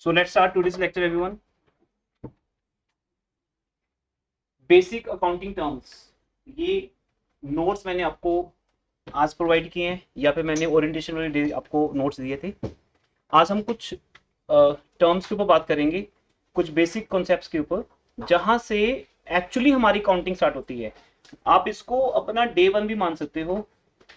So let's start today's lecture, everyone. Basic accounting terms, ये notes मैंने आपको आज प्रोवाइड किए हैं या फिर मैंने ओरिएंटेशन वाले डे आपको नोट्स दिए थे। आज हम कुछ टर्म्स के ऊपर बात करेंगे, कुछ बेसिक कॉन्सेप्ट्स के ऊपर, जहां से एक्चुअली हमारी काउंटिंग स्टार्ट होती है। आप इसको अपना डे वन भी मान सकते हो,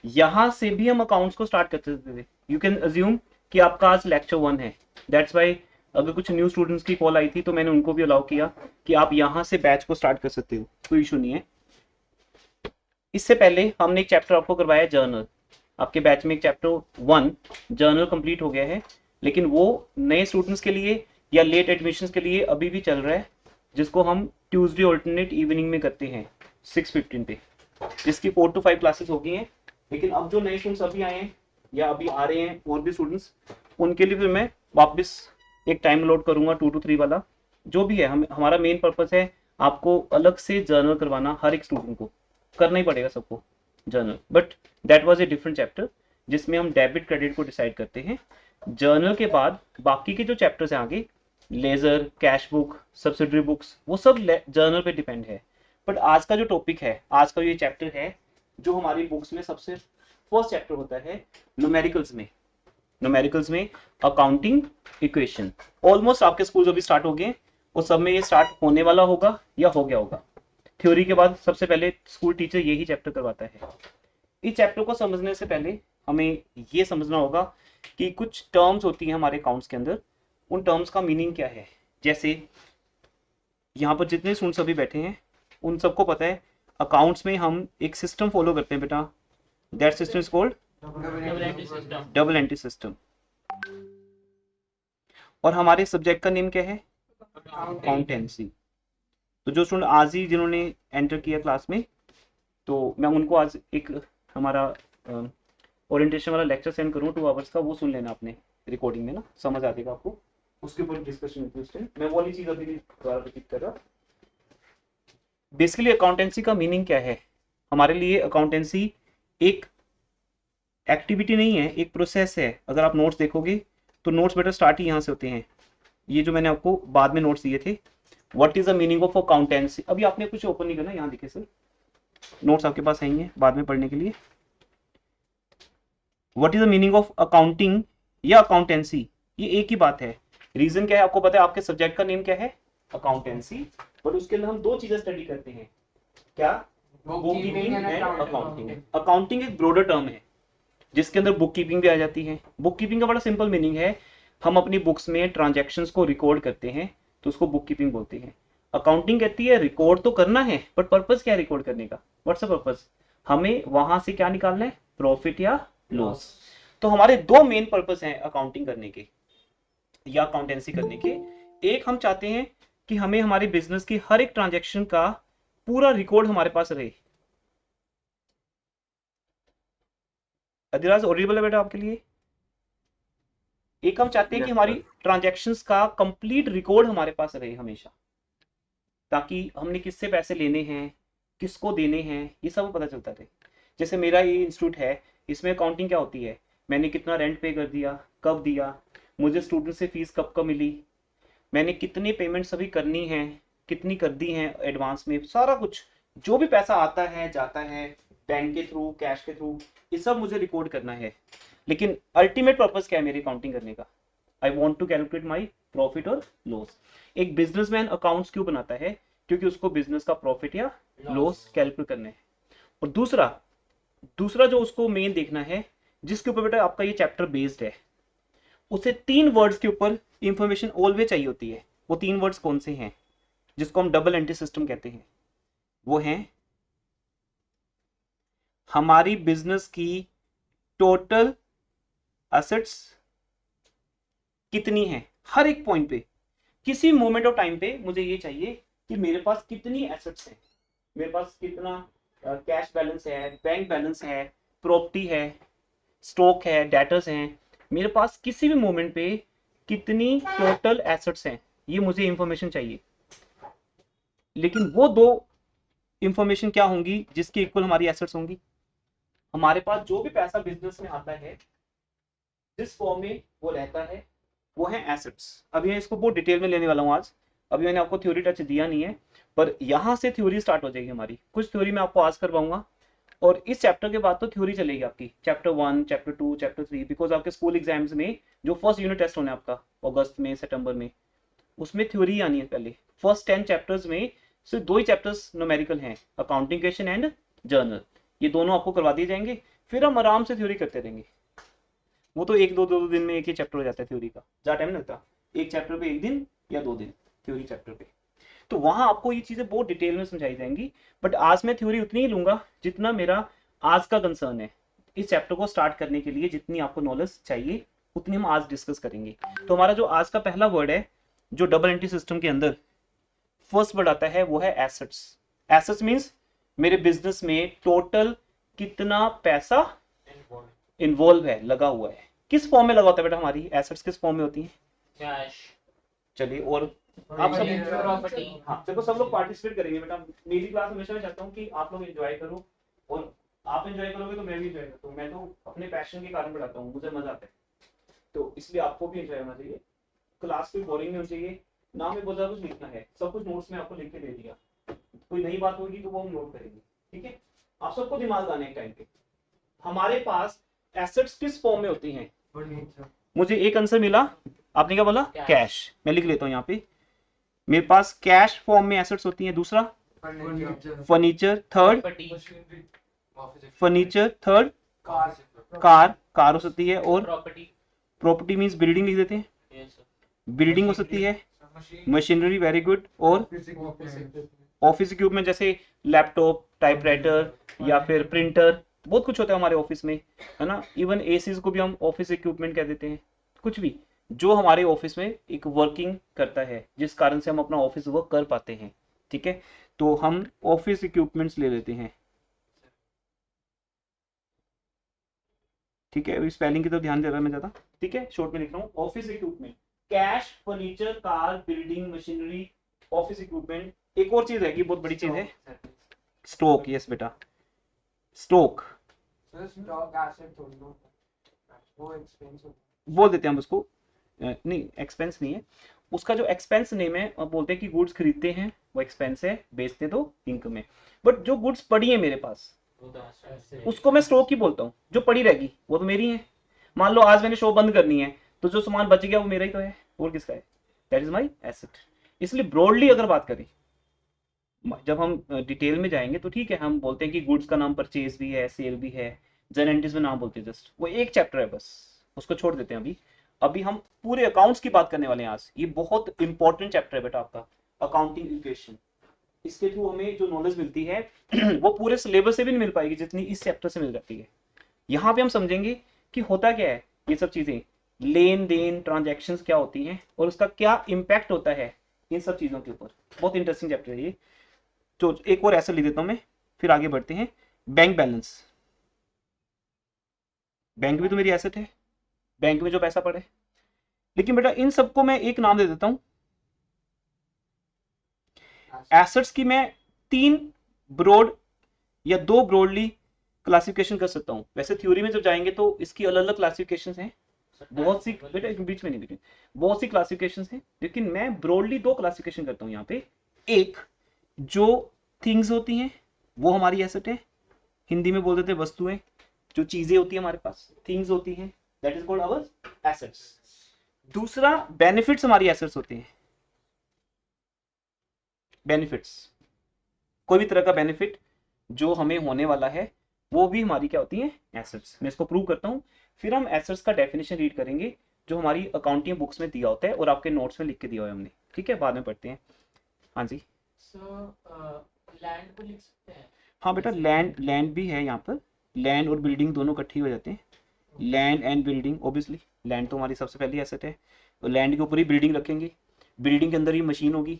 यहां से भी हम अकाउंट्स को स्टार्ट कर सकते थे। यू कैन अज्यूम कि आपका आज लेक्चर वन है, दैट्स वाई अगर कुछ न्यू स्टूडेंट्स की कॉल आई थी तो मैंने उनको भी अलाउ किया कि आप यहां से बैच को स्टार्ट कर सकते हो, कोई इशू नहीं है। इससे पहले हमने एक चैप्टर आपको करवाया जर्नल, आपके बैच में एक चैप्टर वन जर्नल कंप्लीट हो गया है, लेकिन वो नए स्टूडेंट्स के लिए या लेट एडमिशंस के लिए अभी भी चल रहा है, जिसको हम ट्यूसडे ऑल्टरनेट इवनिंग में करते हैं 6:15 पे, जिसकी 4 to 5 क्लासेस हो गई हैं। लेकिन अब जो नए स्टूडेंट्स अभी आए हैं या अभी आ रहे हैं और भी स्टूडेंट्स, उनके लिए फिर मैं वापस एक टाइम अलॉट करूंगा 2 to 3 वाला। जो भी है, हमारा मेन पर्पस है आपको अलग से जर्नल करवाना, हर एक स्टूडेंट को करना ही पड़ेगा सबको journal, but that was a different chapter जिसमें हम डेबिट क्रेडिट को डिसाइड करते हैं। जर्नल के बाद बाकी के जो चैप्टर्स हैं आगे, ledger, cash book, subsidiary books, वो सब जर्नल पे डिपेंड है। बट आज का जो टॉपिक है, आज का ये चैप्टर है जो हमारी बुक्स में सबसे फर्स्ट चैप्टर होता है न्यूमेरिकल्स में अकाउंटिंग इक्वेशन। ऑलमोस्ट आपके स्कूल अभी स्टार्ट हो गए और सब में ये स्टार्ट होने वाला होगा या हो गया होगा। थ्योरी के बाद सबसे पहले स्कूल टीचर यही चैप्टर करवाता है। इस चैप्टर को समझने से पहले हमें ये समझना होगा कि कुछ टर्म्स होती हैं हमारे अकाउंट्स के अंदर, उन टर्म्स का मीनिंग क्या है। जैसे यहाँ पर जितने स्टूडेंट्स अभी बैठे हैं उन सबको पता है अकाउंट्स में हम एक सिस्टम फॉलो करते हैं बेटा, that system is called double entry system. और हमारे सब्जेक्ट का नेम क्या है, अकाउंटेंसी। तो जो स्टूडेंट आज ही जिन्होंने एंटर किया क्लास में, तो मैं उनको आज एक हमारा ओरिएंटेशन वाला लेक्चर सेंड करूँ 2 आवर्स का, वो सुन लेना आपने रिकॉर्डिंग में ना, समझ आ जाएगा आपको, उसके ऊपर डिस्कशन होती है। मैं वो वाली चीज अभी दोबारा रिपीट कर रहा। बेसिकली अकाउंटेंसी का मीनिंग क्या है हमारे लिए, अकाउंटेंसी एक एक्टिविटी नहीं है, एक प्रोसेस है। अगर आप नोट्स देखोगे तो नोट्स बेटा स्टार्ट ही यहाँ से होते हैं। ये जो मैंने आपको बाद में नोट्स दिए थे, what is the meaning of accountancy, अभी आपने कुछ ओपन नहीं करना, यहाँ देखिए सर, नोट्स आपके पास आएंगे बाद में पढ़ने के लिए। What is the meaning of accounting या अकाउंटेंसी, ये एक ही बात है। रीजन क्या है आपको पता है, आपके सब्जेक्ट का नेम क्या है, अकाउंटेंसी, बट उसके अंदर हम दो चीजें स्टडी करते हैं, क्या, book keeping and accounting. Accounting एक ब्रॉडर टर्म है जिसके अंदर बुक कीपिंग भी आ जाती है। बुक कीपिंग का बड़ा सिंपल मीनिंग है, हम अपनी बुक्स में ट्रांजैक्शंस को रिकॉर्ड करते हैं तो उसको बुक कीपिंग बोलते हैं। अकाउंटिंग कहती है रिकॉर्ड तो करना है, बट पर्पस क्या है रिकॉर्ड करने का, व्हाट्स द पर्पस, हमें वहां से क्या निकालना है, प्रॉफिट या लॉस। तो हमारे दो मेन पर्पस हैं अकाउंटिंग करने के या अकाउंटेंसी करने के। एक, हम चाहते हैं कि हमें हमारे बिजनेस की हर एक ट्रांजैक्शन का पूरा रिकॉर्ड हमारे पास रहे। अधिराज ऑडिबल है बेटा आपके लिए। एक, हम चाहते हैं कि हमारी ट्रांजैक्शंस का कंप्लीट रिकॉर्ड हमारे पास रहे हमेशा, ताकि हमने किससे पैसे लेने हैं, किसको देने हैं, ये सब पता चलता रहे। जैसे मेरा ये इंस्टीट्यूट है, इसमें अकाउंटिंग क्या होती है, मैंने कितना रेंट पे कर दिया, कब दिया, मुझे स्टूडेंट से फीस कब कब मिली, मैंने कितनी पेमेंट्स अभी करनी है, कितनी कर दी है एडवांस में, सारा कुछ जो भी पैसा आता है जाता है बैंक के थ्रू, कैश के थ्रू, ये सब मुझे रिकॉर्ड करना है। लेकिन अल्टीमेट पर्पस क्या है मेरी अकाउंटिंग करने का, I want to calculate my profit और लॉस। एक बिजनेसमैन अकाउंट्स क्यों बनाता है, क्योंकि उसको बिजनेस का प्रॉफिट या लॉस कैलकुलेट करना है। और दूसरा दूसरा जो उसको मेन देखना है, जिसके ऊपर बेटा आपका ये चैप्टर बेस्ड है, उसे 3 वर्ड्स के ऊपर इंफॉर्मेशन ऑलवेज चाहिए होती है। वो 3 वर्ड्स कौन से हैं, जिसको हम डबल एंट्री सिस्टम कहते हैं, वो हैं हमारी बिजनेस की टोटल एसेट्स कितनी है, हर एक पॉइंट पे, किसी मोमेंट ऑफ टाइम पे मुझे ये चाहिए कि मेरे पास कितनी एसेट्स हैं, मेरे पास कितना कैश बैलेंस है, बैंक बैलेंस है, प्रॉपर्टी है, स्टॉक है, डेटर्स हैं, मेरे पास किसी भी मोमेंट पे कितनी टोटल एसेट्स हैं, ये मुझे इंफॉर्मेशन चाहिए। लेकिन वो दो इंफॉर्मेशन क्या होंगी जिसके इक्वल हमारी एसेट्स होंगी, हमारे पास जो भी पैसा बिजनेस में आता है जिस फॉर्म में वो रहता है वो है एसेट्स। अभी मैं इसको बहुत डिटेल में लेने वाला हूँ आज, अभी मैंने आपको थ्योरी टच दिया नहीं है, पर यहाँ से थ्योरी स्टार्ट हो जाएगी हमारी। कुछ थ्योरी मैं आपको आज करवाऊंगा, और इस चैप्टर के बाद तो थ्योरी चलेगी आपकी, चैप्टर 1, चैप्टर 2, चैप्टर 3, बिकॉज आपके स्कूल एग्जाम्स में जो फर्स्ट यूनिट टेस्ट होना है आपका अगस्त में, सितंबर में, उसमें थ्योरी आनी है पहले। फर्स्ट 10 चैप्टर्स में सिर्फ 2 ही चैप्टर्स न्यूमेरिकल हैं, अकाउंटिंग क्वेश्चन एंड जर्नल, ये दोनों आपको करवा दिए जाएंगे, फिर हम आराम से थ्योरी करते रहेंगे। वो तो एक दो दिन में एक ही चैप्टर हो जाता है थ्योरी का, ज़्यादा टाइम लगता, एक चैप्टर पे 1 दिन या 2 दिन थ्योरी चैप्टर पे, तो वहां आपको ये चीजें बहुत डिटेल में समझाई जाएंगी। बट आज मैं थ्योरी उतनी ही लूंगा जितना मेरा आज का कंसर्न है। इस चैप्टर को स्टार्ट करने के लिए जितनी आपको नॉलेज चाहिए उतनी हम आज डिस्कस करेंगे। तो हमारा जो आज का पहला वर्ड है, जो डबल एंट्री सिस्टम के अंदर फर्स्ट वर्ड आता है, वो है एसेट्स। एसेट्स मींस मेरे बिजनेस में टोटल कितना पैसा इन्वॉल्व है, लगा हुआ है। किस फॉर्म में लगा होता है बेटा, हमारी एसेट्स किस फॉर्म में होती है? कैश। चलिए, और आप सब, हाँ देखो सब लोग पार्टिसिपेट करेंगे बेटा। मेरी क्लास हमेशा मैं चाहता हूँ कि आप लोग एंजॉय करो, और आप एंजॉय करोगे तो मैं भी एंजॉय करता हूँ। मैं तो अपने पैशन के कारण पढ़ाता हूँ, मुझे मजा आता है, तो इसलिए आपको भी एंजॉय होना चाहिए। क्लास कोई बोरिंग नहीं होनी चाहिए, ना में बहुत ज्यादा कुछ लिखना है, सब कुछ नोट्स में आपको लिख के दे दिया। कोई नई बात होगी तो वो हम नोट करेंगे, ठीक है? आप सबको दिमाग आने के टाइम पे हमारे पास एसेट्स किस फॉर्म में होती हैं? मुझे एक आंसर मिला, आपने क्या बोला? कैश। मैं लिख लेता हूँ यहाँ पे, मेरे पास कैश फॉर्म में एसेट्स होती हैं। दूसरा furniture, third furniture, third car हो सकती है, और प्रॉपर्टी मींस बिल्डिंग लिख देते हैं, बिल्डिंग हो सकती है, मशीनरी, वेरी गुड, और ऑफिस इक्विपमेंट जैसे लैपटॉप, टाइपराइटर या फिर प्रिंटर, बहुत कुछ होता है हमारे ऑफिस में, है ना? इवन एसीज को भी हम ऑफिस इक्विपमेंट कह देते हैं। कुछ भी जो हमारे ऑफिस में एक वर्किंग करता है, जिस कारण से हम अपना ऑफिस वर्क कर पाते हैं, ठीक है? तो हम ऑफिस इक्विपमेंट्स ले लेते हैं, ठीक है? स्पेलिंग की तो ध्यान दे रहा है मैं ज्यादा, ठीक है? शॉर्ट में लिख रहा हूँ, office equipment, cash, furniture, car, building, machinery, office equipment. एक और चीज है, बहुत बड़ी चीज है, स्टॉक। यस बेटा, स्टॉक बोल देते हैं हम उसको, नहीं एक्सपेंस नहीं है उसका, जो एक्सपेंस नेम है, बोलते हैं कि गुड्स खरीदते हैं वो एक्सपेंस है, बेचते तो इनकम है। बट जो गुड्स पड़ी है मेरे पास उसको मैं स्टॉक ही बोलता हूँ, जो पड़ी रहेगी वो तो मेरी है। मान लो आज मैंने शॉप बंद करनी है, तो जो सामान बच गया वो मेरा ही तो है, और किसका है? That is my asset. इसलिए ब्रॉडली अगर बात करें, जब हम डिटेल में जाएंगे तो ठीक है, हम बोलते हैं कि गुड्स का नाम परचेज भी है, सेल भी है, जनरेंटिस में नाम बोलते हैं, जस्ट वो एक चैप्टर है, बस उसको छोड़ देते हैं। अभी अभी हम पूरे अकाउंट्स की बात करने वाले हैं आज। ये बहुत इंपॉर्टेंट चैप्टर है बेटा आपका, अकाउंटिंग इक्वेशन। इसके थ्रू हमें जो नॉलेज मिलती है वो पूरे सिलेबस से भी नहीं मिल पाएगी जितनी इस चैप्टर से मिल जाती है। यहाँ पे हम समझेंगे कि होता क्या है, ये सब चीजें, लेन देन, ट्रांजैक्शंस क्या होती हैं, और उसका क्या इम्पैक्ट होता है इन सब चीजों के ऊपर। बहुत इंटरेस्टिंग चैप्टर है ये। तो एक और ऐसा लिख देता हूं मैं, फिर आगे बढ़ते हैं। बैंक बैलेंस, बैंक भी तो मेरी एसेट है, बैंक में जो पैसा पड़े। लेकिन बेटा इन सबको मैं एक नाम दे देता हूं, एसेट्स की मैं 3 ब्रॉड या 2 ब्रॉडली क्लासिफिकेशन कर सकता हूं। वैसे थ्योरी में जब जाएंगे तो इसकी अलग अलग क्लासिफिकेशन हैं, बहुत सी, बेटा बीच में नहीं, लेकिन बहुत सी क्लासिफिकेशन हैं, लेकिन मैं ब्रॉडली 2 क्लासिफिकेशन करता हूं यहाँ पे। एक, जो थिंग्स होती हैं वो हमारी एसेट है, हिंदी में बोल देते हैं वस्तुएं, जो चीजें होती है हमारे पास, थिंग्स होती हैं, that is called our assets. दूसरा, बेनिफिट्स हमारी एसेट्स होती हैं। बेनिफिट्स, कोई भी तरह का बेनिफिट जो हमें होने वाला है वो भी हमारी क्या होती है? एसेट्स। मैं इसको प्रूव करता हूँ, फिर हम एसेट्स का डेफिनेशन रीड करेंगे जो हमारी अकाउंटिंग बुक्स में दिया होता है और आपके नोट्स में लिख के दिया हुआ है हमने, ठीक है? बाद में पढ़ते हैं। हाँ जी, लैंड को लिख सकते हैं? हाँ बेटा, लैंड भी है यहाँ पर, लैंड और बिल्डिंग दोनों इकट्ठी हो जाते हैं। Land and building, obviously land तो हमारी सबसे पहली एसेट है, तो लैंड के ऊपर ही बिल्डिंग रखेंगे, बिल्डिंग के अंदर ही मशीन होगी,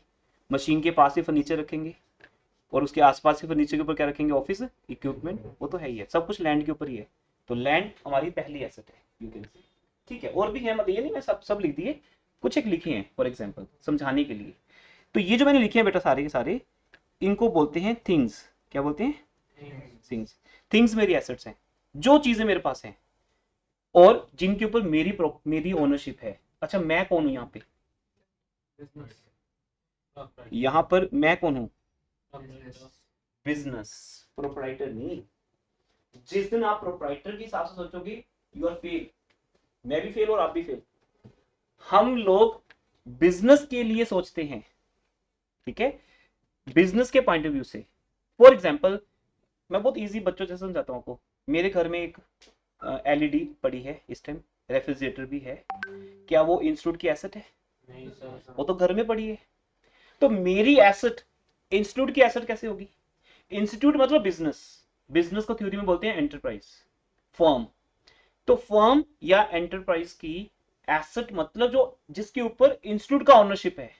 मशीन के पास ही फर्नीचर रखेंगे, और उसके आसपास के फर्नीचर के ऊपर क्या रखेंगे? Office equipment. वो तो है ही है, सब कुछ लैंड के ऊपर ही है, तो लैंड हमारी पहली एसेट है, यू कैन से, ठीक है? और भी है, मतलब ये नहीं मैं सब लिख दिए, कुछ एक लिखे हैं फॉर एग्जाम्पल समझाने के लिए। तो ये जो मैंने लिखे हैं बेटा सारे के सारे, इनको बोलते हैं थिंग्स। क्या बोलते हैं? थिंग्स। थिंग्स मेरी एसेट्स हैं, जो चीजें मेरे पास हैं और जिनके ऊपर मेरी ओनरशिप है, अच्छा मैं कौन हूं यहाँ पे, यहाँ पर मैं कौन हूं, बिजनेस, प्रोप्राइटर नहीं। जिस दिन आप प्रोप्राइटर के हिसाब से सोचोगे यू आर फेल, मैं भी फेल और आप भी फेल। हम लोग बिजनेस के लिए सोचते हैं, ठीक है, बिजनेस के पॉइंट ऑफ व्यू से। फॉर एग्जाम्पल मैं बहुत इजी बच्चों जैसे समझाता हूँ आपको। मेरे घर में एक एलईडी पड़ी है इस टाइम, रेफ्रिजरेटर भी है, क्या वो इंस्टीट्यूट की एसेट है? नहीं सर, वो तो घर में पड़ी है। तो मेरी एसेट इंस्टीट्यूट की एसेट कैसे होगी? इंस्टीट्यूट मतलब बिजनेस, बिजनेस को थ्योरी में बोलते हैं एंटरप्राइज, फर्म। तो फर्म या एंटरप्राइज की एसेट मतलब जो जिसके ऊपर इंस्टीट्यूट का ओनरशिप है।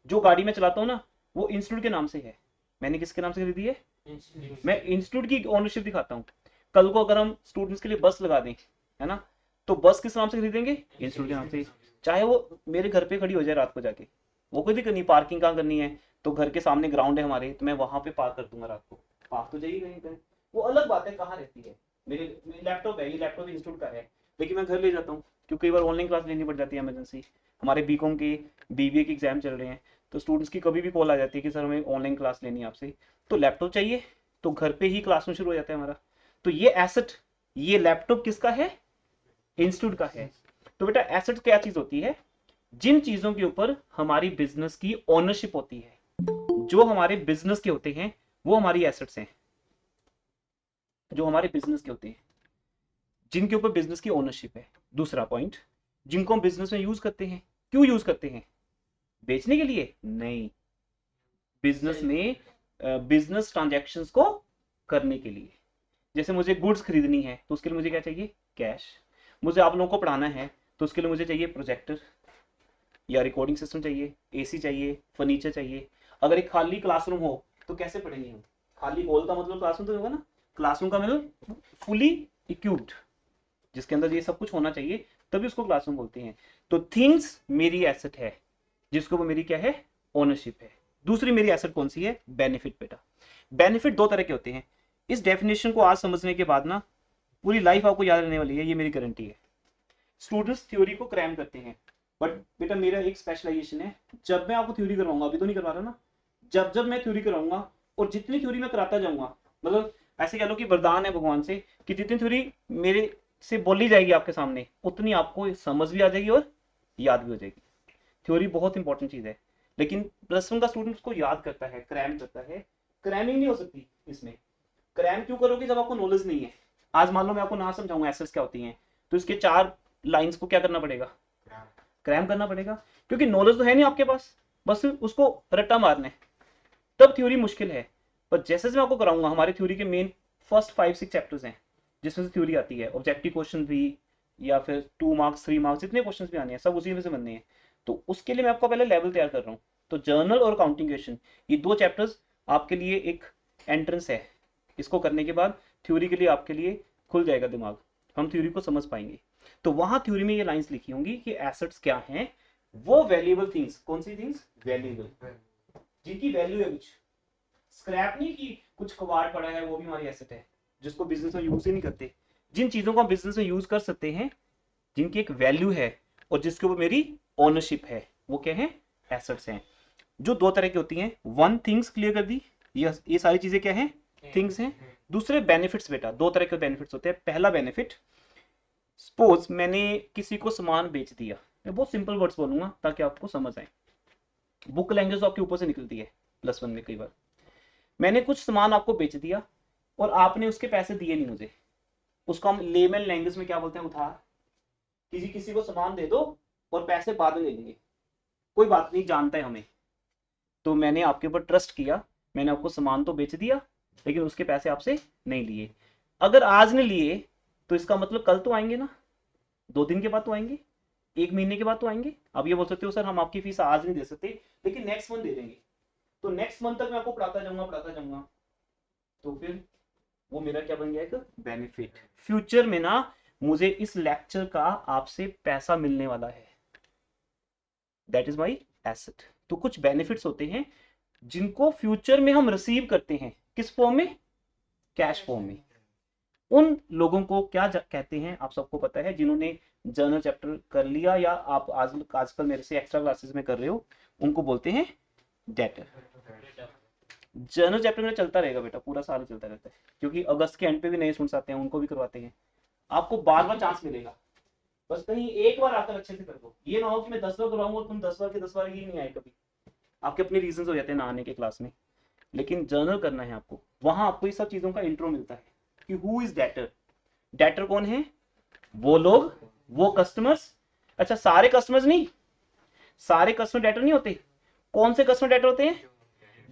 जो गाड़ी में चलाता हूं ना वो इंस्टीट्यूट के नाम से है। मैंने किसके नाम से खरीदी है? मैं इंस्टीट्यूट की ओनरशिप दिखाता हूँ। कल को अगर हम स्टूडेंट्स के लिए बस लगा दें, है ना, तो बस किस नाम से खरीदेंगे? इंस्टीट्यूट के नाम से। चाहे वो मेरे घर पे खड़ी हो जाए रात को जाके, वो कोई दिक्कत नहीं, पार्किंग कहाँ करनी है, तो घर के सामने ग्राउंड है हमारे, तो मैं वहां पे पार्क कर दूंगा रात को, पार्क तो जाइए कहीं पे। वो अलग बात है कहाँ रहती है। मेरे लैपटॉप है, ये लैपटॉप इंस्टीट्यूट का है, लेकिन मैं घर ले जाता हूँ क्योंकि कई बार ऑनलाइन क्लास लेनी पड़ जाती है इमरजेंसी। हमारे बीकॉम के बीबीए के एग्जाम चल रहे हैं, तो स्टूडेंट्स की कभी भी कॉल आ जाती है कि सर हमें ऑनलाइन क्लास लेनी है आपसे, तो लैपटॉप चाहिए, तो घर पे ही क्लासरूम शुरू हो जाता है हमारा। तो ये एसेट, ये लैपटॉप किसका है? इंस्टीट्यूट का है। तो बेटा एसेट क्या चीज होती है? जिन चीजों के ऊपर हमारी बिजनेस की ओनरशिप होती है, जो हमारे बिजनेस के होते हैं वो हमारी एसेट्स हैं, जो हमारे बिजनेस के होते हैं, जिनके ऊपर बिजनेस की ओनरशिप है। दूसरा पॉइंट, जिनको हम बिजनेस में यूज करते हैं। क्यों यूज करते हैं? बेचने के लिए नहीं, बिजनेस में बिजनेस ट्रांजैक्शंस को करने के लिए। जैसे मुझे गुड्स खरीदनी है तो उसके लिए मुझे क्या चाहिए? कैश। मुझे आप लोगों को पढ़ाना है तो उसके लिए मुझे चाहिए प्रोजेक्टर या रिकॉर्डिंग सिस्टम चाहिए, एसी चाहिए, फर्नीचर चाहिए। अगर एक खाली क्लासरूम हो तो कैसे पढ़ेंगे हम? खाली हॉल का मतलब क्लासरूम तो होगा ना, क्लासरूम का मतलब फुली इक्विप्ड, जिसके अंदर ये सब कुछ होना चाहिए, तभी उसको क्लासरूम बोलते हैं। तो थिंग्स मेरी एसेट है, जिसके ऊपर मेरी क्या है? ओनरशिप है। दूसरी मेरी एसेट कौन सी है? बेनिफिट बेटा। बेनिफिट दो तरह के होते हैं। इस डेफिनेशन को आज समझने के बाद ना पूरी लाइफ आपको याद रहने वाली है, ये मेरी गारंटी है। स्टूडेंट्स थ्योरी को क्रैम करते हैं, बट बेटा मेरा एक स्पेशलाइजेशन है, जब मैं आपको थ्योरी करवाऊंगा, अभी तो नहीं करवा रहा ना, जब जब मैं थ्योरी कराऊंगा और जितनी थ्योरी मैं कराता जाऊंगा, मतलब ऐसे कह लो कि वरदान है भगवान से कि जितनी थ्योरी मेरे से बोली जाएगी आपके सामने, उतनी आपको समझ भी आ जाएगी और याद भी हो जाएगी। थ्योरी बहुत इंपॉर्टेंट चीज है, लेकिन प्लस वन का स्टूडेंट उसको याद करता है, क्रैम करता है। क्रैमिंग नहीं हो सकती इसमें। क्रैम क्यों करोगे जब आपको नॉलेज नहीं है? आज मान लो मैं आपको ना समझाऊंगा एसेट्स क्या होती हैं, तो इसके 4 लाइंस को क्या करना पड़ेगा? क्रैम करना पड़ेगा, क्योंकि नॉलेज तो है नहीं आपके पास, बस उसको रट्टा मारना है। तब थ्योरी मुश्किल है। पर जैसे मैं आपको कराऊंगा, हमारी थ्योरी के मेन फर्स्ट 5-6 चैप्टर्स हैं जिसमें से थ्योरी आती है, ऑब्जेक्टिव क्वेश्चन भी, या फिर 2 मार्क्स 3 मार्क्स जितने क्वेश्चन भी आने हैं सब उसी में से बनने हैं। तो उसके लिए मैं आपको पहले लेवल तैयार कर रहा हूँ। तो जर्नल और काउंटिंग क्वेश्चन, ये 2 चैप्टर्स आपके लिए एक एंट्रेंस है। इसको करने के बाद थ्योरी के लिए आपके लिए खुल जाएगा दिमाग, हम थ्योरी को समझ पाएंगे। तो वहां थ्योरी में ये लाइंस लिखी होंगी कि एसेट्स क्या हैं, वो वैल्यूएबल थिंग्स। कौन सी थिंग्स? वैल्यूएबल, जिनकी वैल्यू है कुछ। स्क्रैप नहीं कि कुछ कबाड़ पड़ा है वो भी हमारी एसेट है, जिसको बिजनेस में यूज ही नहीं करते। जिन चीजों को हम बिजनेस में यूज कर सकते हैं, जिनकी एक वैल्यू है और जिसके ऊपर मेरी ओनरशिप है, वो क्या है? एसेट्स हैं। जो 2 तरह की होती हैं, वन थिंग्स क्लियर कर दी, ये सारी चीजें क्या है? थिंग्स हैं। दूसरे बेनिफिट्स बेटा, 2 तरह के बेनिफिट्स होते हैं। पहला बेनिफिट, सपोज मैंने किसी को सामान बेच दिया, मैं बहुत सिंपल वर्ड्स बोलूंगा ताकि आपको समझ आए। बुक लैंग्वेज तो आपके ऊपर से निकलती है +1 में कई बार। मैंने कुछ सामान आपको बेच दिया और आपने उसके पैसे दिए नहीं मुझे, उसको हम लेमन लैंग्वेज में क्या बोलते हैं? उधार। किसी किसी को सामान दे दो और पैसे बाद में ले लेंगे, कोई बात नहीं, जानता है हमें। तो मैंने आपके ऊपर ट्रस्ट किया, मैंने आपको सामान तो बेच दिया लेकिन उसके पैसे आपसे नहीं लिए। अगर आज नहीं लिए तो इसका मतलब कल तो आएंगे ना, 2 दिन के बाद तो आएंगे, 1 महीने के बाद तो आएंगे। अब ये बोल सकते हो सर हम आपकी फीस आज नहीं दे सकते लेकिन नेक्स्ट मंथ दे देंगे। तो नेक्स्ट मंथ तक मैं आपको पढ़ाता जाऊंगा, तो फिर वो मेरा क्या बन गया? एक बेनिफिट। फ्यूचर में ना मुझे इस लेक्चर का आपसे पैसा मिलने वाला है, दैट इज माई एसेट। तो कुछ बेनिफिट्स होते हैं जिनको फ्यूचर में हम रिसीव करते हैं, किस फॉर्म में? कैश फॉर्म में। उन लोगों को क्या कहते हैं आप सबको पता है, जिन्होंने जर्नल चैप्टर कर लिया या आप आजकल मेरे से एक्स्ट्रा क्लासेस में कर रहे हो, उनको बोलते हैं डेटर। जर्नल चैप्टर मेरा चलता रहेगा बेटा, पूरा साल चलता रहता है, क्योंकि अगस्त के एंड पे भी नए स्टूडेंट्स आते हैं, उनको भी करवाते हैं। आपको बार बार चांस मिलेगा, बस कहीं एक बार आकर अच्छे से कर दो। ये ना हो कि मैं 10 बार करवाऊंगा और तुम 10 बार के 10 बार ही नहीं आए कभी। आपके अपने रीजन हो जाते हैं ना आने के क्लास में। लेकिन जर्नल करना है आपको, वहां आपको ये सब चीजों का इंट्रो मिलता है कि हु इज डेटर। डेटर कौन है? वो लोग, वो कस्टमर्स। अच्छा, सारे कस्टमर्स नहीं, सारे कस्टमर डेटर नहीं होते। कौन से कस्टमर डेटर होते हैं?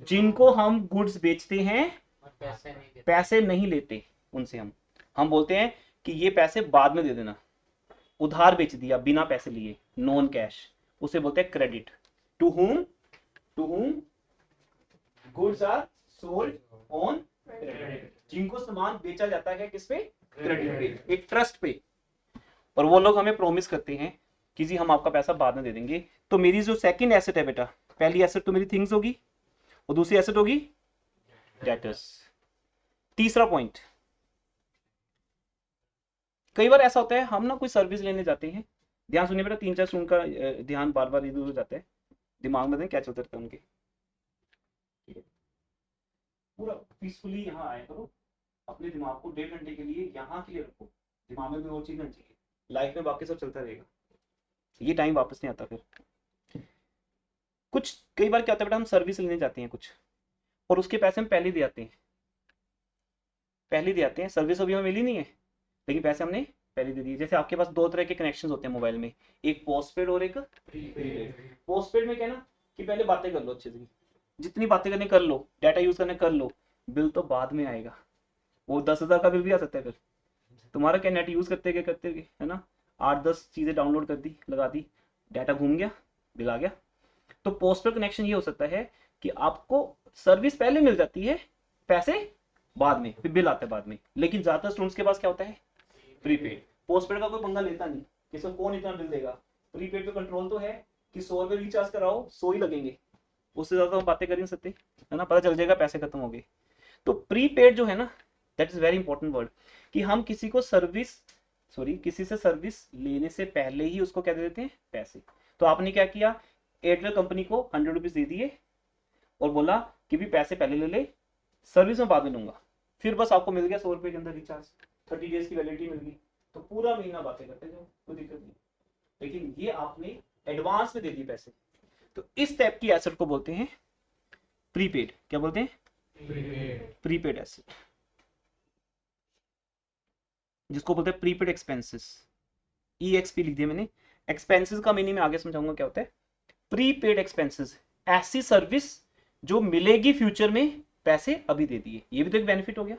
जिनको हम गुड्स बेचते हैं, पैसे नहीं लेते उनसे। हम बोलते हैं कि ये पैसे बाद में दे देना। उधार बेच दिया बिना पैसे लिए, नॉन कैश, उसे बोलते हैं credit. To whom goods are sold on credit. जिनको सामान बेचा जाता है किस पे? क्रेडिट पे, एक ट्रस्ट पे। और वो लोग हमें प्रॉमिस करते हैं कि जी हम आपका पैसा बाद में दे देंगे। तो मेरी जो सेकंड एसेट है बेटा, पहली एसेट तो मेरी थिंग्स होगी और दूसरी एसेट होगी डेटर्स। तीसरा पॉइंट, कई बार ऐसा होता है हम ना कोई सर्विस लेने जाते हैं। ध्यान सुनिए बेटा, 3-4 स्टूडेंट का ध्यान बार बार इधर उधर जाता है, दिमाग में क्या चलता रहता है उनके। पूरा पीसफुली यहाँ आया करो, अपने दिमाग को 1.5 घंटे के लिए यहाँ के लिए रखो, दिमाग में कोई और चीज नहीं चाहिए। लाइफ में बाकी सब चलता रहेगा, ये टाइम वापस नहीं आता। फिर कुछ कई बार क्या होता है बेटा, हम सर्विस लेने जाते हैं कुछ, और उसके पैसे हम पहले दे आते हैं, पहले दे आते हैं। सर्विस अभी हमें मिली नहीं है, लेकिन पैसे हमने पहले दे दिए। जैसे आपके पास दो तरह के कनेक्शन होते हैं मोबाइल में, एक पोस्टपेड और एक प्रीपेड। पोस्टपेड में क्या ना कि पहले बातें कर लो अच्छे से, जितनी बातें करने कर लो, डाटा यूज करने कर लो, बिल तो बाद में आएगा। वो 10,000 का बिल भी आ सकता है। फिर तुम्हारा क्या, नेट यूज करते है ना, 8-10 चीजें डाउनलोड कर दी, लगा दी, डाटा घूम गया, बिल आ गया। तो पोस्टपेड कनेक्शन ये हो सकता है कि आपको सर्विस पहले मिल जाती है, पैसे बाद में, फिर बिल आता है बाद में। लेकिन ज्यादातर स्टूडेंट्स के पास क्या होता है? प्रीपेड। पोस्टपेड का कोई पंगा लेता नहीं, किसको कौन इतना बिल देगा। प्रीपेड पे कंट्रोल तो है कि 100 रुपए रिचार्ज कराओ, 100 ही लगेंगे, उससे ज्यादा हम बातें कर नहीं सकते, है ना, पता चल जाएगा पैसे खत्म हो गए। तो प्रीपेड जो है ना, that is very important word, कि हम किसी को किसी से सर्विस लेने से पहले ही उसको क्या दे देते हैं? पैसे। तो आपने क्या किया, एयरटेल कंपनी को 100 रुपीज दे दिए और बोला कि भी पैसे पहले ले ले, सर्विस में बाद में लूंगा। फिर बस आपको मिल गया 100 रुपए के अंदर रिचार्ज, 30 डेज की वैलिडिटी मिल गई, तो पूरा महीना बातें करते जाओ, कोई दिक्कत नहीं। लेकिन ये आपने एडवांस में दे दिए पैसे, तो इस टाइप की एसेट को बोलते हैं प्रीपेड। क्या बोलते हैं? प्रीपेड एसेट, जिसको बोलते हैं प्रीपेड एक्सपेंसेस। EXP लिख दिया मैंने। एक्सपेंसेस का मीनिंग में आगे समझाऊंगा क्या होता है। प्रीपेड एक्सपेंसेस, ऐसी सर्विस जो मिलेगी फ्यूचर में, पैसे अभी दे दिए। ये भी तो एक बेनिफिट हो गया।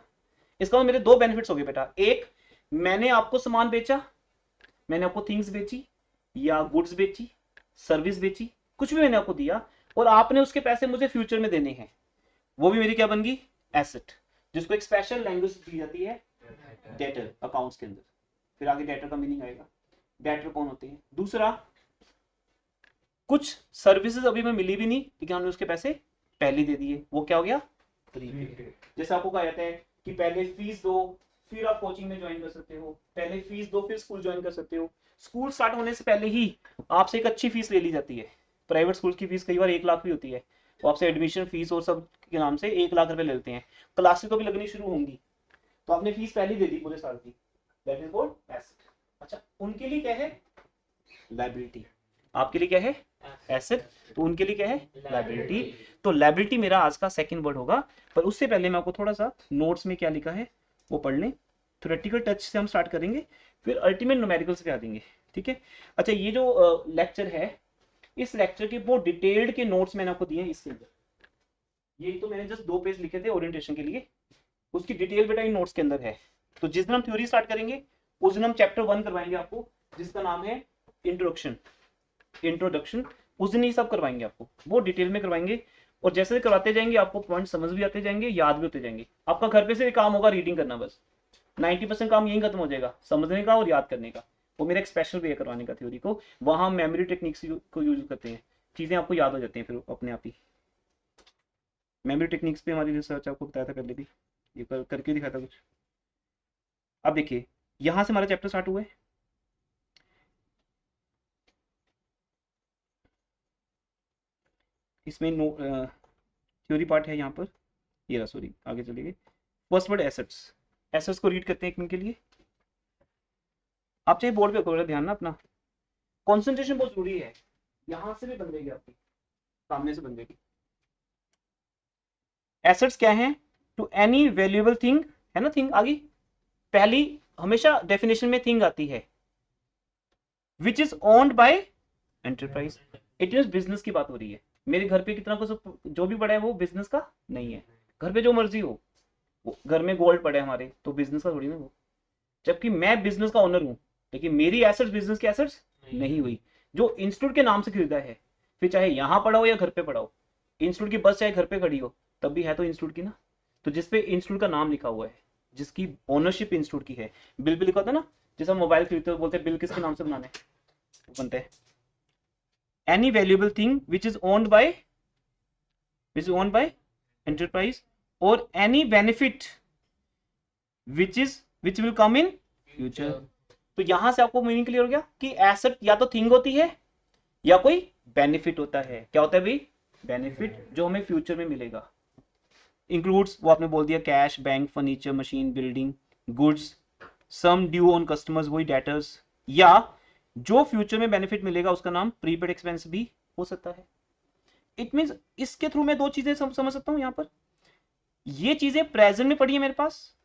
इसका मतलब मेरे दो बेनिफिट्स हो गए बेटा। एक, मैंने आपको सामान बेचा, मैंने आपको थिंग्स बेची या गुड्स बेची, सर्विस बेची, कुछ भी मैंने आपको दिया, और आपने उसके पैसे मुझे फ्यूचर में देने हैं, वो भी मेरी क्या बन गई? एसेट, जिसको एक स्पेशल लैंग्वेज दी जाती है डेटर अकाउंट्स के अंदर। फिर आगे डेटर का मीनिंग आएगा, डेटर कौन होते हैं। दूसरा, कुछ सर्विसेज अभी में मिली भी नहीं लेकिन हमने उसके पैसे पहले दे दिए, वो क्या हो गया? प्रीपेड। जैसे आपको कहा जाता है कि पहले फीस दो फिर आप कोचिंग में ज्वाइन कर सकते हो, पहले फीस दो फिर स्कूल ज्वाइन कर सकते हो। स्कूल स्टार्ट होने से पहले ही आपसे एक अच्छी फीस ले ली जाती है। प्राइवेट स्कूल की फीस कई बार 1 लाख भी होती है, वो आपसे एडमिशन फीस और सब के नाम से 1 लाख रुपए लेते हैं। क्लासेस तो भी लगनी शुरू होंगी, तो आपने फीस पहले दे दी पूरे साल की, दैट इज कॉल्ड एसेट। अच्छा, उनके लिए क्या है? लायबिलिटी। आपके लिए क्या है? एसेट। तो उनके लिए क्या है? लायबिलिटी। तो लायबिलिटी मेरा आज का सेकंड वर्ड होगा। पर उससे पहले मैं आपको थोड़ा सा नोट्स में क्या लिखा है वो पढ़ लें। थ्योरेटिकल टच से हम स्टार्ट करेंगे, फिर अल्टीमेट न्यूमेरिकल्स पे आ जाएंगे, ठीक है। अच्छा, ये जो लेक्चर है, इस लेक्चर के बहुत डिटेल्ड के नोट्स मैंने आपको दिए हैं इसके अंदर। ये तो मैंने जस्ट 2 पेज लिखे थे ओरिएंटेशन के लिए, उसकी डिटेल बेटा इन नोट्स के अंदर है। तो जिस दिन हम थ्योरी स्टार्ट करेंगे उस दिन हम चैप्टर 1 करवाएंगे आपको, जिसका नाम है इंट्रोडक्शन। उस दिन ये सब करवाएंगे आपको, वो डिटेल में करवाएंगे। और जैसे करवाते जाएंगे आपको पॉइंट समझ भी आते जाएंगे, याद भी होते जाएंगे। आपका घर पे से काम होगा रीडिंग करना, बस 90% काम यही खत्म हो जाएगा, समझने का और याद करने का। वो मेरा एक स्पेशल वे है करवाने का थ्योरी को, वहां हम मेमोरी टेक्निक्स को यूज करते हैं, चीजें आपको याद हो जाती हैं फिर अपने आप ही। मेमोरी टेक्निक्स पे हमारी रिसर्च आपको बताया था पहले भी, ये करके दिखाया था कुछ। अब देखिए, यहां से हमारा चैप्टर स्टार्ट हुआ है, इसमें थ्योरी पार्ट है यहाँ पर, ये रहा, सॉरी आगे चलिए। फर्स्ट वर्ड एसेट्स, एसेट्स को रीड करते हैं एक मिनट के लिए। आप चाहे बोर्ड पे करो, ध्यान ना अपना, कॉन्सेंट्रेशन बहुत जरूरी है। यहां से भी बन जाएगी आपकी, सामने से बन जाएगी। एसेट्स क्या है? टू एनी वैल्यूएबल थिंग, है ना, थिंग आगे पहली हमेशा डेफिनेशन में थिंग आती है, विच is owned by enterprise. It mean business की बात हो रही है। मेरे घर पे कितना कुछ जो भी पड़ा है वो बिजनेस का नहीं है। घर पे जो मर्जी हो, घर में गोल्ड पड़े हमारे, तो बिजनेस का थोड़ी ना वो। जबकि मैं बिजनेस का ओनर हूं, लेकिन मेरी एसेट्स बिजनेस की एसेट्स नहीं हुई, जो इंस्टीट्यूट के नाम से खरीदा है। फिर चाहे यहां पड़ा हो या घर पे पड़ा हो, इंस्टीट्यूट की बस चाहे घर पे खड़ी हो, तब भी है तो इंस्टीट्यूट की ना। तो जिसपे इंस्टीट्यूट का नाम लिखा हुआ है, जिसकी ओनरशिप इंस्टीट्यूट की है, बिल भी लिखा होता है ना, जैसे हम मोबाइल खरीदते हो बोलते हैं बिल किसके नाम से बनाना है, वो बनता है। Any valuable thing which is owned by enterprise, और any benefit which will come in future. तो यहां से आपको मीनिंग क्लियर हो गया कि एसेट या तो थिंग होती है या कोई बेनिफिट होता है। क्या होता है भाई? बेनिफिट, जो हमें फ्यूचर में मिलेगा। इंक्लूड्स, वो आपने बोल दिया, cash, bank, furniture, machine, building, goods, some due on customers, वही डेटर्स, या जो फ्यूचर में बेनिफिट मिलेगा उसका नाम प्रीपेड एक्सपेंस भी हो सकता है। इट मींस इसके थ्रू मैं दो चीजें समझ सकता हूं यहां पर। ये चीजें प्रेजेंट में पड़ी है मेरे पास,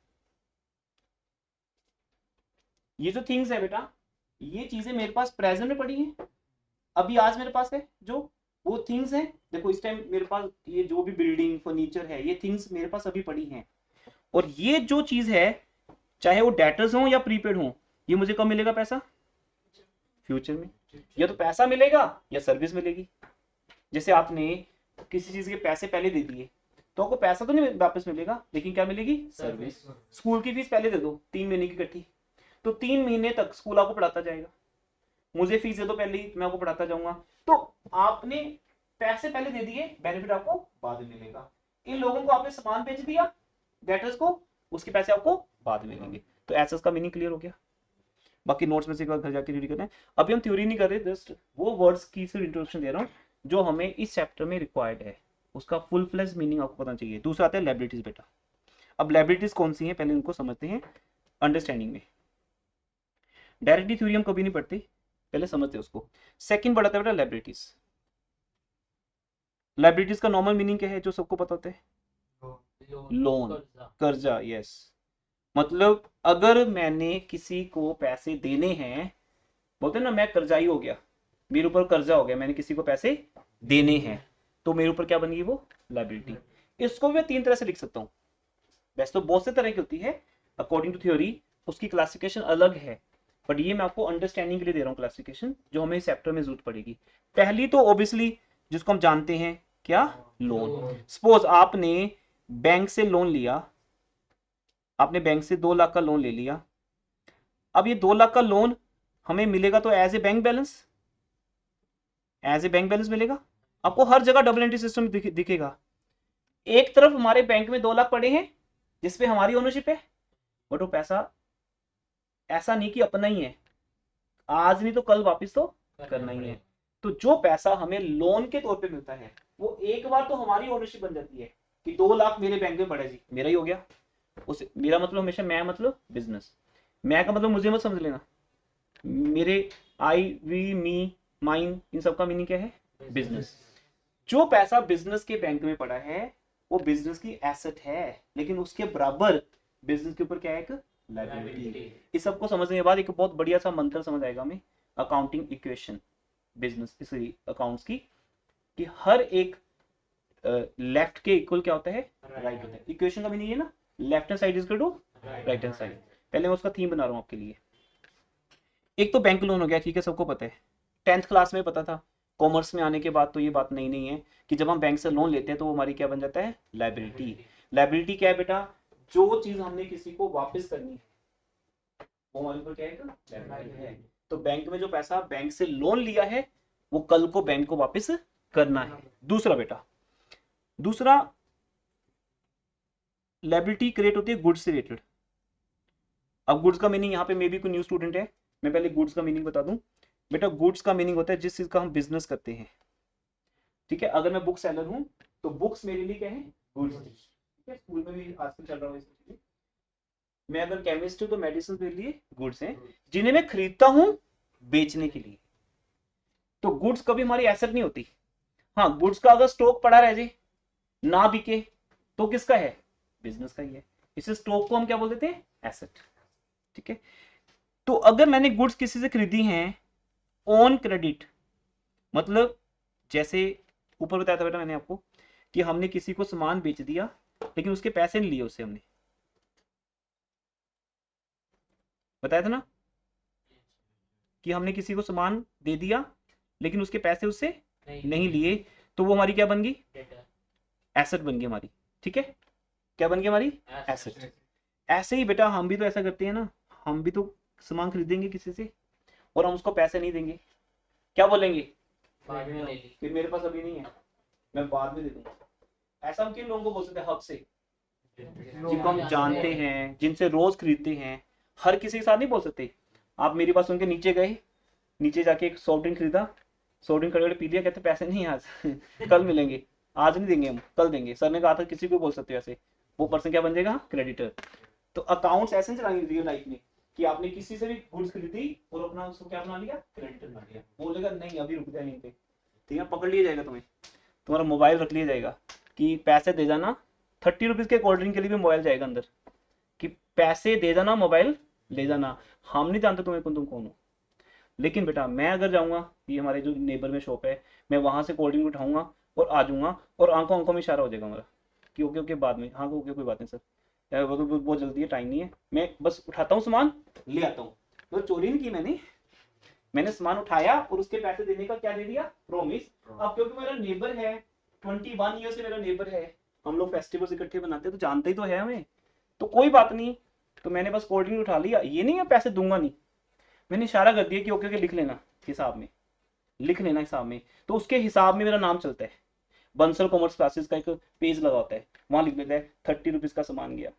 ये जो थिंग्स है बेटा, ये चीजें मेरे पास प्रेजेंट में पड़ी हैं, अभी आज मेरे पास है जो वो थिंग्स हैं। देखो इस टाइम मेरे पास ये जो भी बिल्डिंग, फर्नीचर है, ये थिंग्स मेरे पास अभी पड़ी हैं। और ये जो चीज है, चाहे वो डेटर्स हो या प्रीपेड हो, ये मुझे कब मिलेगा पैसा? फ्यूचर में। या तो पैसा मिलेगा या सर्विस मिलेगी। जैसे आपने किसी चीज के पैसे पहले दे दिए, तो आपको पैसा तो नहीं वापस मिलेगा, लेकिन क्या मिलेगी? सर्विस। स्कूल की फीस पहले दे दो 3 महीने की इकट्ठी, तो 3 महीने तक स्कूल आपको पढ़ाता जाएगा। मुझे फीस दे दो पहले ही, मैं आपको पढ़ाता जाऊंगा। तो आपने पैसे पहले दे दिए, बेनिफिट आपको बाद में मिलेगा। इन लोगों को आपने सामान बेच दिया, डेटर्स को, उसके पैसे आपको बाद में मिलेंगे। तो एसेट्स का मीनिंग क्लियर हो गया। बाकी नोट्स में से एक बार घर जाके रीड करना है। अभी हम थ्योरी नहीं कर रहे, जस्ट वो वर्ड्स की सिर्फ इंट्रोडक्शन दे रहा हूँ जो हमें इस चैप्टर में रिक्वायर्ड है, उसका फुल फ्लेज मीनिंग आपको पता चाहिए। दूसरा आता है लायबिलिटीज बेटा। अब लायबिलिटीज कौन सी हैं पहले उनको समझते हैं अंडरस्टैंडिंग में। डायरेक्टली थ्योरी हम कभी नहीं पढ़ते, पहले समझते हैं उसको। सेकंड वर्ड आता है बेटा लायबिलिटीज। लायबिलिटीज का नॉर्मल मीनिंग क्या है जो सबको पता होता है? लोन, कर्जा। यस, मतलब अगर मैंने किसी को पैसे देने हैं, बोलते हैं ना मैं कर्जाई हो गया, मेरे ऊपर कर्जा हो गया, मैंने किसी को पैसे देने हैं, तो मेरे ऊपर क्या बनेगी? वो लायबिलिटी। इसको भी मैं 3 तरह से लिख सकता हूँ। वैसे तो बहुत से तरह की होती है, अकॉर्डिंग टू थ्योरी उसकी क्लासिफिकेशन अलग है, बट ये मैं आपको अंडरस्टैंडिंग के लिए दे रहा हूँ क्लासिफिकेशन, जो हमें इस चैप्टर में जरूरत पड़ेगी। पहली तो ऑब्वियसली जिसको हम जानते हैं, क्या? लोन। सपोज आपने बैंक से लोन लिया, आपने बैंक से 2 लाख का लोन ले लिया। अब ये 2 लाख का लोन हमें मिलेगा तो as a bank balance, as a bank balance मिलेगा आपको। हर जगह डबल एंट्री सिस्टम दिखेगा। एक तरफ हमारे बैंक में 2 लाख पड़े हैं जिसपे हमारी ओनरशिप है, बट वो पैसा ऐसा नहीं कि अपना ही है, आज नहीं तो कल वापस तो करना ही है। तो जो पैसा हमें लोन के तौर पे मिलता है, वो एक बार तो हमारी ओनरशिप बन जाती है कि 2 लाख मेरे बैंक में पड़े जी, मेरा ही हो गया। उस मेरा मतलब हमेशा मैं मतलब बिजनेस, मैं का मतलब मुझे मत समझ लेना। मेरे आई, वी, मी, माइन, इन सब का मीनिंग क्या है? बिजनेस। जो पैसा बिजनेस के बैंक में पड़ा है वो बिजनेस की एसेट है, लेकिन उसके बराबर बिजनेस के ऊपर क्या है? एक लायबिलिटी। इस सबको समझने के बाद एक बहुत बढ़िया सा मंत्र समझ आएगा हमें, अकाउंटिंग इक्वेशन बिजनेस इसी अकाउंट्स की, कि हर एक लेफ्ट के इक्वल क्या होता है? राइट होता है। इक्वेशन का मीनिंग है ना, left hand side is equal to right hand side. पहले मैं उसका थीम बना रहा हूं आपके लिए। एक तो बैंक लोन हो गया, ठीक है, सबको पता है, 10th क्लास में पता था। कॉमर्स में आने के बाद तो ये बात नई नहीं है कि जब हम बैंक से लोन लेते हैं तो वो हमारी क्या बन जाता है? लायबिलिटी। लायबिलिटी क्या है बेटा? जो चीज हमने किसी को वापस करनी है वो हमारे ऊपर क्या है? लायबिलिटी है। तो बैंक में जो पैसा बैंक से लोन लिया है वो कल को बैंक को वापस करना है। दूसरा बेटा, दूसरा लायबिलिटी क्रिएट होती है गुड्स से रिलेटेड। अब गुड्स का मीनिंग यहाँ पे मे बी कोई न्यू स्टूडेंट है, मैं पहले गुड्स का मीनिंग बता दूं। बेटा गुड्स का मीनिंग होता है जिस चीज का हम बिजनेस करते हैं। ठीक है, अगर मैं बुक सेलर हूं तो बुक्स मेरे लिए क्या है, गुड्स। ठीक है, स्कूल में भी आजकल चल रहा है। मैं अगर केमिस्ट हूं तो मेडिसिन मेरे लिए गुड्स हैं, जिन्हें मैं खरीदता हूं बेचने के लिए। तो गुड्स कभी हमारी एसेट नहीं होती। हाँ, गुड्स का अगर स्टॉक पड़ा रह जाए, ना बिके, तो किसका है, बिजनेस का ही है। इसे स्टॉक को हम क्या बोल देते हैं, एसेट। ठीक है, तो अगर मैंने गुड्स किसी से खरीदी हैं ऑन क्रेडिट, मतलब जैसे ऊपर बताया था बेटा मैंने आपको कि हमने किसी को सामान बेच दिया लेकिन उसके पैसे नहीं लिए उससे, हमने बताया था ना कि हमने किसी को सामान दे दिया लेकिन उसके पैसे उससे नहीं लिए, तो वो हमारी क्या बन गई, एसेट बन गई हमारी। ठीक है, क्या बन गई हमारी, एसेट। ऐसे ही बेटा हम भी तो ऐसा करते हैं ना, हम भी तो सामान खरीदेंगे किसी से और हम उसको पैसे नहीं देंगे, क्या बोलेंगे, फिर मेरे पास अभी नहीं है, मैं बाद में दे दूंगा। ऐसा हम किन लोगों को बोल सकते हैं, हक से, जिनको हम जानते हैं, जिनसे रोज खरीदते हैं। हर किसी के साथ नहीं बोल सकते। आप मेरी बात सुन के नीचे गए, नीचे जाके एक सॉफ्ट ड्रिंक खरीदा, सॉफ्ट ड्रिंक खड़े पी लिया, कहते पैसे नहीं आज कल मिलेंगे, आज नहीं देंगे हम, कल देंगे। सर ने कहा था किसी को बोल सकते हो ऐसे, वो पर्सन क्या बन जाएगा, क्रेडिटर। तो अकाउंट्स ऐसे नहीं चलाएंगे रियल लाइफ में कि आपने किसी से भी गुड्स खरीदी और अपना उसको क्या बना लिया, क्रेडिटर बना लिया। बोलेगा नहीं अभी रुक जाए यहीं पे, ठीक है, पकड़ लिया जाएगा तुम्हें, तुम्हारा मोबाइल रख लिया जाएगा कि पैसे दे जाना। 30 रुपीज के कोल्ड ड्रिंक के लिए भी मोबाइल जाएगा अंदर कि पैसे दे जाना, मोबाइल ले जाना। हम नहीं जानते तुम्हें तुम कौन हो। लेकिन बेटा मैं अगर जाऊंगा, ये हमारे जो नेबर में शॉप है, मैं वहां से कोल्ड ड्रिंक उठाऊंगा और आ जाऊंगा और आंखों आंखों में इशारा हो जाएगा हमारा कि ओके ओके बाद में, हाँ ओके कोई बात नहीं सर, यार वो तो बहुत जल्दी है, टाइम नहीं है, मैं बस उठाता हूँ सामान ले आता हूँ। तो चोरी नहीं की मैंने, मैंने सामान उठाया और उसके पैसे देने का क्या दे दिया, प्रॉमिस। अब क्योंकि मेरा नेबर है, 21 ईयर से मेरा नेबर है, हम लोग फेस्टिवल्स इकट्ठे बनाते हैं तो जानते ही तो है हमें, तो कोई बात नहीं। तो मैंने बस कोल्ड ड्रिंक उठा लिया, ये नहीं मैं पैसे दूंगा नहीं, मैंने इशारा कर दिया कि ओके ओके लिख लेना हिसाब में, लिख लेना हिसाब में। तो उसके हिसाब में मेरा नाम चलता है, बंसल कॉमर्स क्लासेस का एक पेज लगा होता है, वहां लिख देता है 30 रुपीज का सामान गया,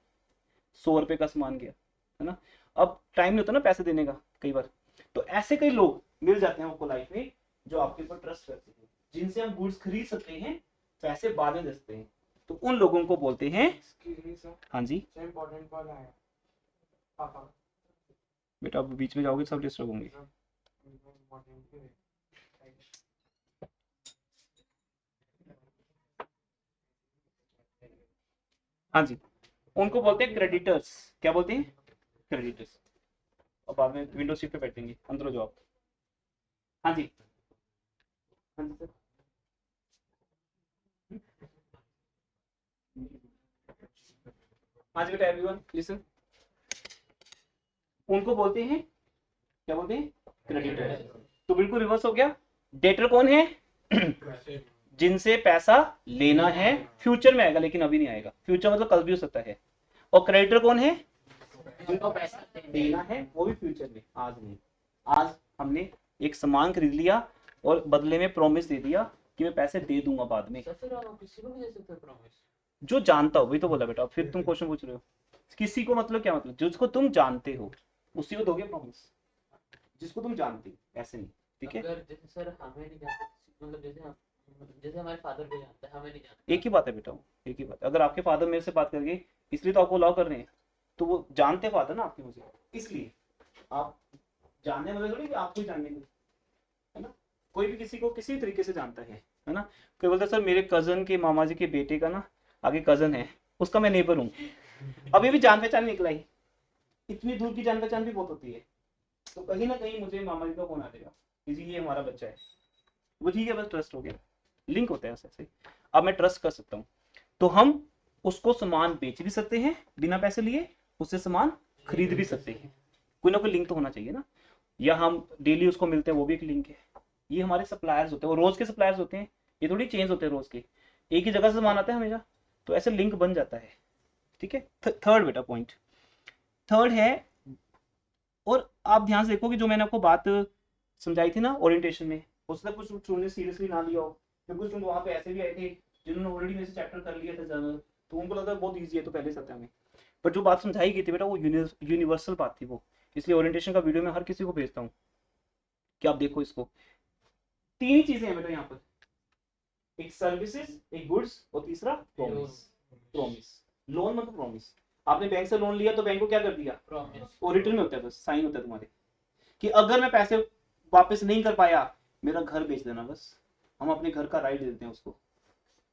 100 रुपए का सामान गया, है ना। अब टाइम नहीं होता ना पैसे देने का कई बार। तो ऐसे कई लोग मिल जाते हैं आपको लाइफ में जो आपके ऊपर ट्रस्ट करते हैं, जिनसे हम गुड्स खरीद सकते हैं, पैसे बाद में दे सकते हैं। तो उन लोगों को बोलते हैं, हाँ जी बेटा, आप बीच में जाओगे सब डिस्टर्ब होंगे। हाँ जी, उनको बोलते हैं क्रेडिटर्स। क्या बोलते हैं, क्रेडिटर्स। और बाद में विंडो सीट पे बैठेंगे, अंदर हो जाओ आप। हाँ जी, हाँ जी सर। हाँ जी बेटा, एवरीवन लिसन, उनको बोलते हैं, क्या बोलते हैं, क्रेडिटर। तो बिल्कुल रिवर्स हो गया। डेटर कौन है, जिनसे पैसा लेना है, फ्यूचर में आएगा लेकिन अभी नहीं आएगा, फ्यूचर मतलब कल भी हो सकता है। और क्रेडिटर कौन है, जिनको पैसा देना है वो भी फ्यूचर में, आज नहीं। आज हमने एक सामान खरीद लिया और बदले में प्रॉमिस दे दिया कि मैं पैसे दे दूंगा बाद में। किसी को भी दे सकते हो प्रॉमिस, जो जानता हो, वही तो बोला बेटा, फिर तुम क्वेश्चन पूछ रहे हो किसी को, मतलब क्या मतलब, जिसको तुम जानते हो उसी को दोगे प्रॉमिस, जिसको तुम जानते हो, ऐसे नहीं। ठीक है, अगर जैसे सर हमें नहीं जानते, मतलब जैसे हमारे फादर को जानते हैं, हमें नहीं जानते। एक ही बात है बेटा, वो एक ही बात। अगर आपके फादर मेरे से बात करके, इसलिए तो आपको अलाउ कर रहे हैं, तो वो जानते फादर ना आपके मुझे, इसलिए आप जानने वाले थोड़ी कि आपको ही जानने को, है ना। कोई भी किसी को किसी तरीके से जानता है ना। कोई बोलता है सर मेरे कजन के मामा जी के बेटे का ना आगे कजन है, उसका मैं नेबर हूँ, अभी भी जान पहचान निकला ही, इतनी दूर की जान पहचान भी बहुत होती है। तो कहीं ना कहीं मुझे मामा जी का फोन आ जाएगा, ये हमारा बच्चा है, वो ठीक है, बस ट्रस्ट हो गया, लिंक होता है ऐसे। अब मैं ट्रस्ट कर सकता हूँ, तो हम उसको सामान बेच भी सकते हैं बिना पैसे लिए, उससे सामान खरीद भी सकते हैं। कोई ना कोई लिंक तो होना चाहिए ना, या हम डेली उसको मिलते हैं वो भी एक लिंक है। ये हमारे सप्लायर्स होते हैं, वो रोज के सप्लायर्स होते हैं, ये थोड़ी चेंज होते हैं रोज के, एक ही जगह से सामान आता है हमेशा, तो ऐसे लिंक बन जाता है। ठीक है, थर्ड बेटा पॉइंट, थर्ड है, और आप ध्यान से देखो कि जो मैंने आपको बात समझाई थी ना ओरिएंटेशन में, उससे कुछ स्टूडेंट ने सीरियसली ना लिया हो, क्योंकि कुछ स्टूडेंट वहाँ पे ऐसे भी आए थे जिन्होंने ऑलरेडी मेरे से चैप्टर कर लिया था जनरल, तो उनको लगा बहुत ईजी है तो पहले से आता है हमें। पर जो बात समझाई गई थी बेटा वो यूनिवर्सल बात थी वो, इसलिए ओरिएंटेशन का वीडियो मैं हर किसी को भेजता हूँ कि आप देखो इसको। तीन ही चीजें हैं बेटा यहाँ पर, एक सर्विसेज, एक गुड्स, और तीसरा प्रॉमिस। प्रॉमिस, लोन मतलब प्रॉमिस। आपने बैंक से लोन लिया तो बैंक को क्या कर दिया, प्रॉमिस। वो रिटर्न में होता है, बस साइन होता है तुम्हारे कि अगर मैं पैसे वापस नहीं कर पाया मेरा घर बेच देना, बस हम अपने घर का राइट दे देते हैं उसको।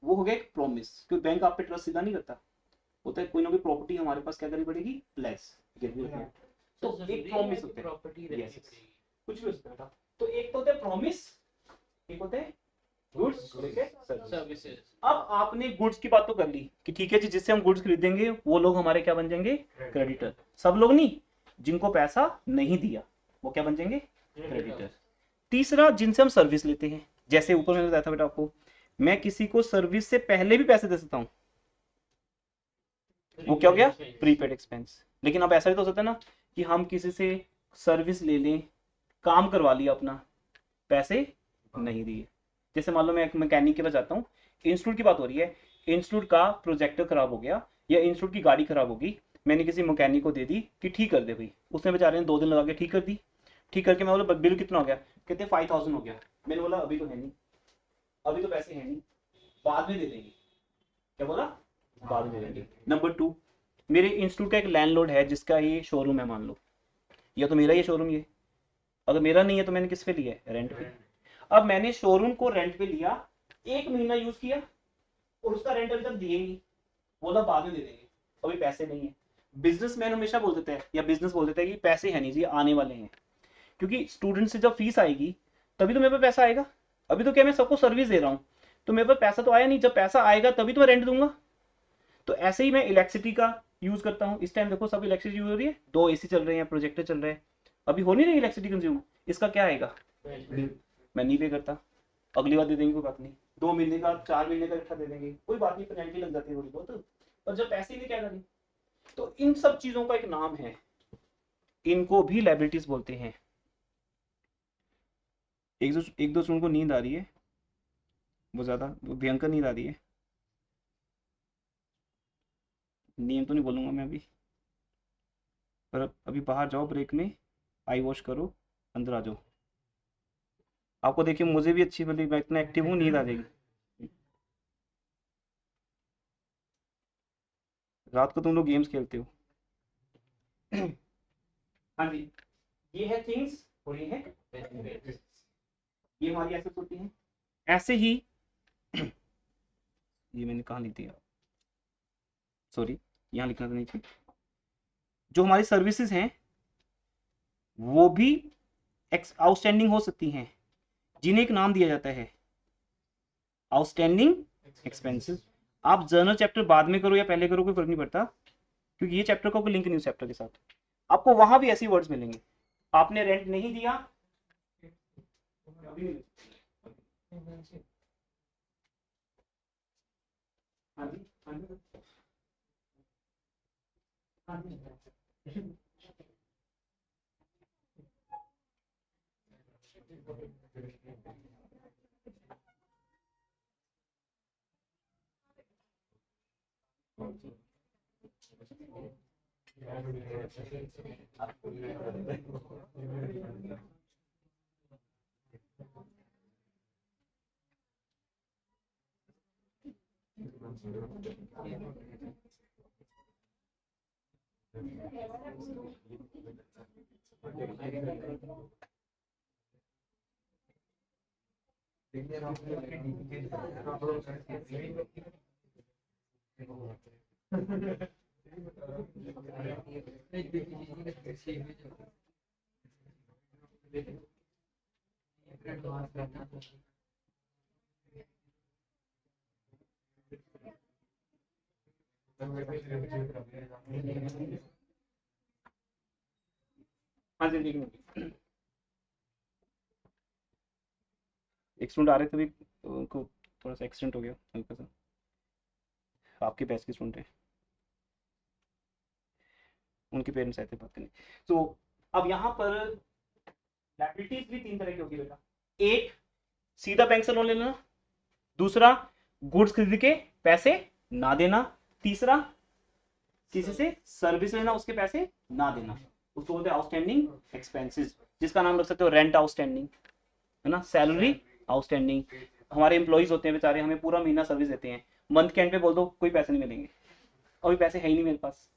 वो हो गया एक प्रॉमिस, क्योंकि बैंक आप पे ट्रस्ट सीधा नहीं करता, होता है कोई ना कोई प्रॉपर्टी हमारे पास क्या करनी पड़ेगी, प्लेस गिरवी रखनी। तो एक प्रॉमिस होता है, प्रॉपर्टी रखनी पड़ेगी। कुछ भी हो सकता है। तो एक तो होता है प्रॉमिस, एक होते हैं गुड्स, सर्विसेज। अब आपने गुड्स की बात तो कर ली कि ठीक है जी, जिससे हम गुड्स खरीदेंगे वो लोग हमारे क्या बन जाएंगे, क्रेडिटर। सब लोग नहीं, जिनको पैसा नहीं दिया वो क्या बन जाएंगे, क्रेडिटर। तीसरा, जिनसे हम सर्विस लेते हैं, जैसे ऊपर मैंने बताया था बेटा आपको, मैं किसी को सर्विस से पहले भी पैसे दे सकता हूँ, वो क्या हो गया, प्रीपेड एक्सपेंस। लेकिन अब ऐसा भी तो हो सकता है ना कि हम किसी से सर्विस ले लें, काम करवा लिया अपना, पैसे नहीं दिए। जैसे मान लो मैं एक मैकेनिक के पास जाता हूँ, इंस्टीट्यूट की बात हो रही है, इंस्टीट्यूट का प्रोजेक्टर खराब हो गया या इंस्टीट्यूट की गाड़ी खराब होगी, मैंने किसी मैकेनिक को दे दी कि ठीक कर दे भाई, उसने बेचारे ने 2 दिन लगा के ठीक कर दी। ठीक करके मैं बोला बिल कितना हो गया, कहते 5000 हो गया। मैंने बोला अभी तो है नहीं, अभी तो पैसे हैं नहीं, बाद में दे देंगे। क्या बोला, बाद में दे देंगे। नंबर 2, मेरे इंस्टीट्यूट का एक लैंडलॉर्ड है जिसका ये शोरूम है मान लो, या तो मेरा ये शोरूम, ये अगर मेरा नहीं है तो मैंने किस पे लिया है, रेंट पे। अब मैंने शोरूम को रेंट पे लिया, 1 महीना यूज किया और उसका रेंट अभी तक दिए नहीं, बोला बाद में दे देंगे, अभी पैसे नहीं है। बिजनेसमैन हमेशा बोल देता है या बिजनेस बोल देता है कि पैसे है नहीं जी, आने वाले हैं, क्योंकि स्टूडेंट से जब फीस आएगी तभी तो मेरे पास पैसा आएगा। अभी तो क्या मैं सबको सर्विस दे रहा हूँ, तो मेरे पास पैसा तो आया नहीं, जब पैसा आएगा तभी तो मैं रेंट दूंगा। तो ऐसे ही मैं इलेक्ट्रिसिटी का यूज करता हूँ। इस टाइम देखो सब इलेक्ट्रिसिटी यूज हो रही है, 2 AC चल रहे हैं, प्रोजेक्टर चल रहे हैं, अभी हो नहीं रही इलेक्ट्रिसिटी कंज्यूम, इसका क्या आएगा, मैं नहीं पे करता, अगली बार दे देंगे, कोई बात नहीं, 2 महीने का 4 महीने का इकट्ठा दे देंगे, कोई बात नहीं, पेनल्टी लग जाती है थोड़ी बहुत, पर जब पैसे नहीं क्या करें। तो इन सब चीजों का एक नाम है, इनको भी लायबिलिटीज बोलते हैं। एक दो स्टूडेंट को नींद आ रही है, वो ज्यादा भयंकर नींद आ रही है, नियम तो नहीं बोलूंगा मैं अभी, पर अभी बाहर जाओ ब्रेक में, आई वॉश करो, अंदर आ जाओ। आपको देखिए मुझे भी अच्छी, मतलब मैं इतना एक्टिव हूँ, नींद आ जाएगी। रात को तुम लोग गेम्स खेलते हो। हाँ जी, ये है थिंग्स और ये है बेनिफिट्स। ये हमारी एसेट्स होती हैं। ऐसे ही ये मैंने कहाँ लिख दिया, सॉरी, यहाँ लिखना तो नहीं चाहिए। जो हमारी सर्विसेज हैं वो भी आउटस्टैंडिंग हो सकती हैं, जिन्हें एक नाम दिया जाता है आउटस्टैंडिंग एक्सपेंसेस। आप जर्नल चैप्टर बाद में करो या पहले करो, कोई फर्क नहीं पड़ता, क्योंकि ये चैप्टर का कोई लिंक नहीं उस चैप्टर के साथ। आपको वहां भी ऐसी वर्ड्स मिलेंगे, आपने रेंट नहीं दिया, हाँ जी, हाँ जी, हाँ जी। हाँ जी, एक स्टूडेंट आ रहे थे, उनको थोड़ा सा एक्सीडेंट हो गया हल्का सा, आपके बैच के स्टूडेंट हैं, उनके पेरेंट्स आए थे बात करने। तो अब यहाँ पर लायबिलिटीज भी 3 तरह की होगी बेटा। एक, सीधा बैंक से लोन ले लेना। दूसरा, गुड्स खरीद के पैसे ना देना। तीसरा, किसी से सर्विस लेना, उसके पैसे ना देना, उसको बोलते हैं आउटस्टैंडिंग एक्सपेंसेस, जिसका नाम रख सकते हो रेंट आउटस्टैंडिंग, है ना, सैलरी आउटस्टैंडिंग, हमारे एम्प्लॉइज होते हैं बेचारे, हमें पूरा महीना सर्विस देते हैं, मंथ के एंड पे बोल दो कोई पैसे नहीं मिलेंगे, अभी पैसे है ही नहीं मेरे पास,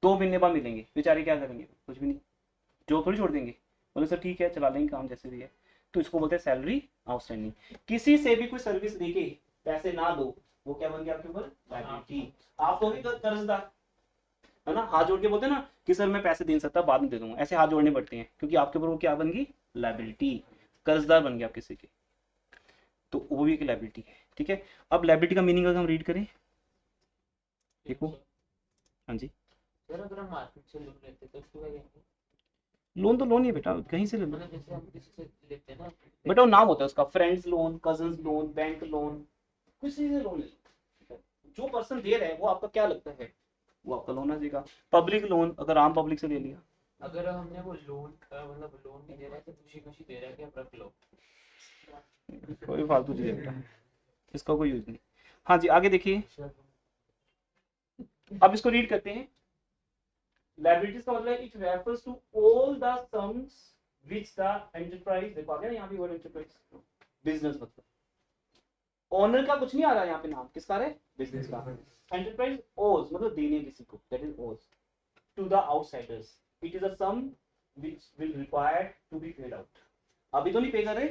2 महीने बाद मिलेंगे, बेचारे क्या करेंगे? कुछ भी नहीं, जॉब थोड़ी छोड़ देंगे, बोले सर ठीक है चला लेंगे काम जैसे भी है। तो इसको बोलते हैं सैलरी आउटस्टैंडिंग। किसी से भी कोई सर्विस देके पैसे ना दो, वो क्या बन गया आपके ऊपर? लायबिलिटी। आप तो भी कर्जदार, है ना, हाथ जोड़ के बोलते हैं ना कि सर मैं पैसे दे नहीं सकता, बाद में दे दूंगा, ऐसे हाथ जोड़ने पड़ते हैं, क्योंकि आपके ऊपर वो क्या बन गई? लायबिलिटी, कर्जदार बन गया आप किसी के, तो वो भी एक लायबिलिटी है। ठीक है, अब लायबिलिटी का मीनिंग अगर हम रीड करें, देखो, हाँ जी, सर अगर हम मार्केट से लोन लेते तो उसको क्या कहेंगे? लोन तो लोन ही है बेटा, कहीं से ले लो मतलब जैसे हम किसी से लेते हैं ना, बेटा, वो नाम होता है उसका, friends loan, cousins loan, bank loan, किसी से लोन ले लो, जो पर्सन दे रहा है वो आपका क्या लगता है, वो आपका लोन आ जाएगा। पब्लिक लोन, अगर आम पब्लिक से ले लिया, अगर हमने वो लोन मतलब लोन नहीं दे रहा है तो खुशी खुशी दे रहा है कि आप रख लो। कोई फालतू चीज है बेटा, इसका कोई यूज नहीं। हाँ जी, आगे देखिए, अब इसको रीड करते हैं। लायबिलिटीज का मतलब है it refers to all the sums which the enterprise, देखो आ गया यहाँ भी वर्ड एंटरप्राइज, बिजनेस मतलब, ओनर का कुछ नहीं आ रहा यहाँ पे, नाम किसका है? बिजनेस का। एंटरप्राइज ओज मतलब देने किसी को, that is owes to the outsiders, it is a sum which will required to be paid out. अभी तो नहीं पे कर रहे,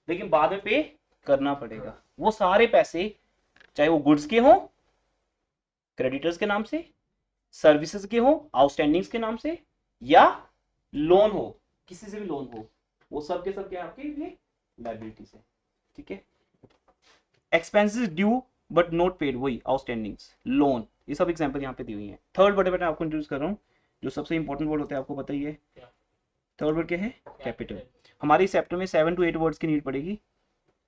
लेकिन बाद में पे करना पड़ेगा। वो सारे पैसे, चाहे वो गुड्स के हो क्रेडिटर्स के नाम से, सर्विसेज के हो आउटस्टैंडिंग्स के नाम से, या लोन हो, किसी से भी लोन हो, वो सब के सब क्या आपके लिए लायबिलिटीज है। ठीक है, expenses due but not paid, वही आउटस्टैंडिंग्स, लोन, ये सब एग्जांपल यहाँ पे दी हुई है। थर्ड वर्ड बेटा आपको इंट्रोड्यूस कर रहा हूँ, जो सबसे इंपॉर्टेंट वर्ड होता है आपको पता ही है। थर्ड वर्ड क्या है? कैपिटल। हमारे इस चैप्टर में 7 to 8 वर्ड्स की नीड पड़ेगी,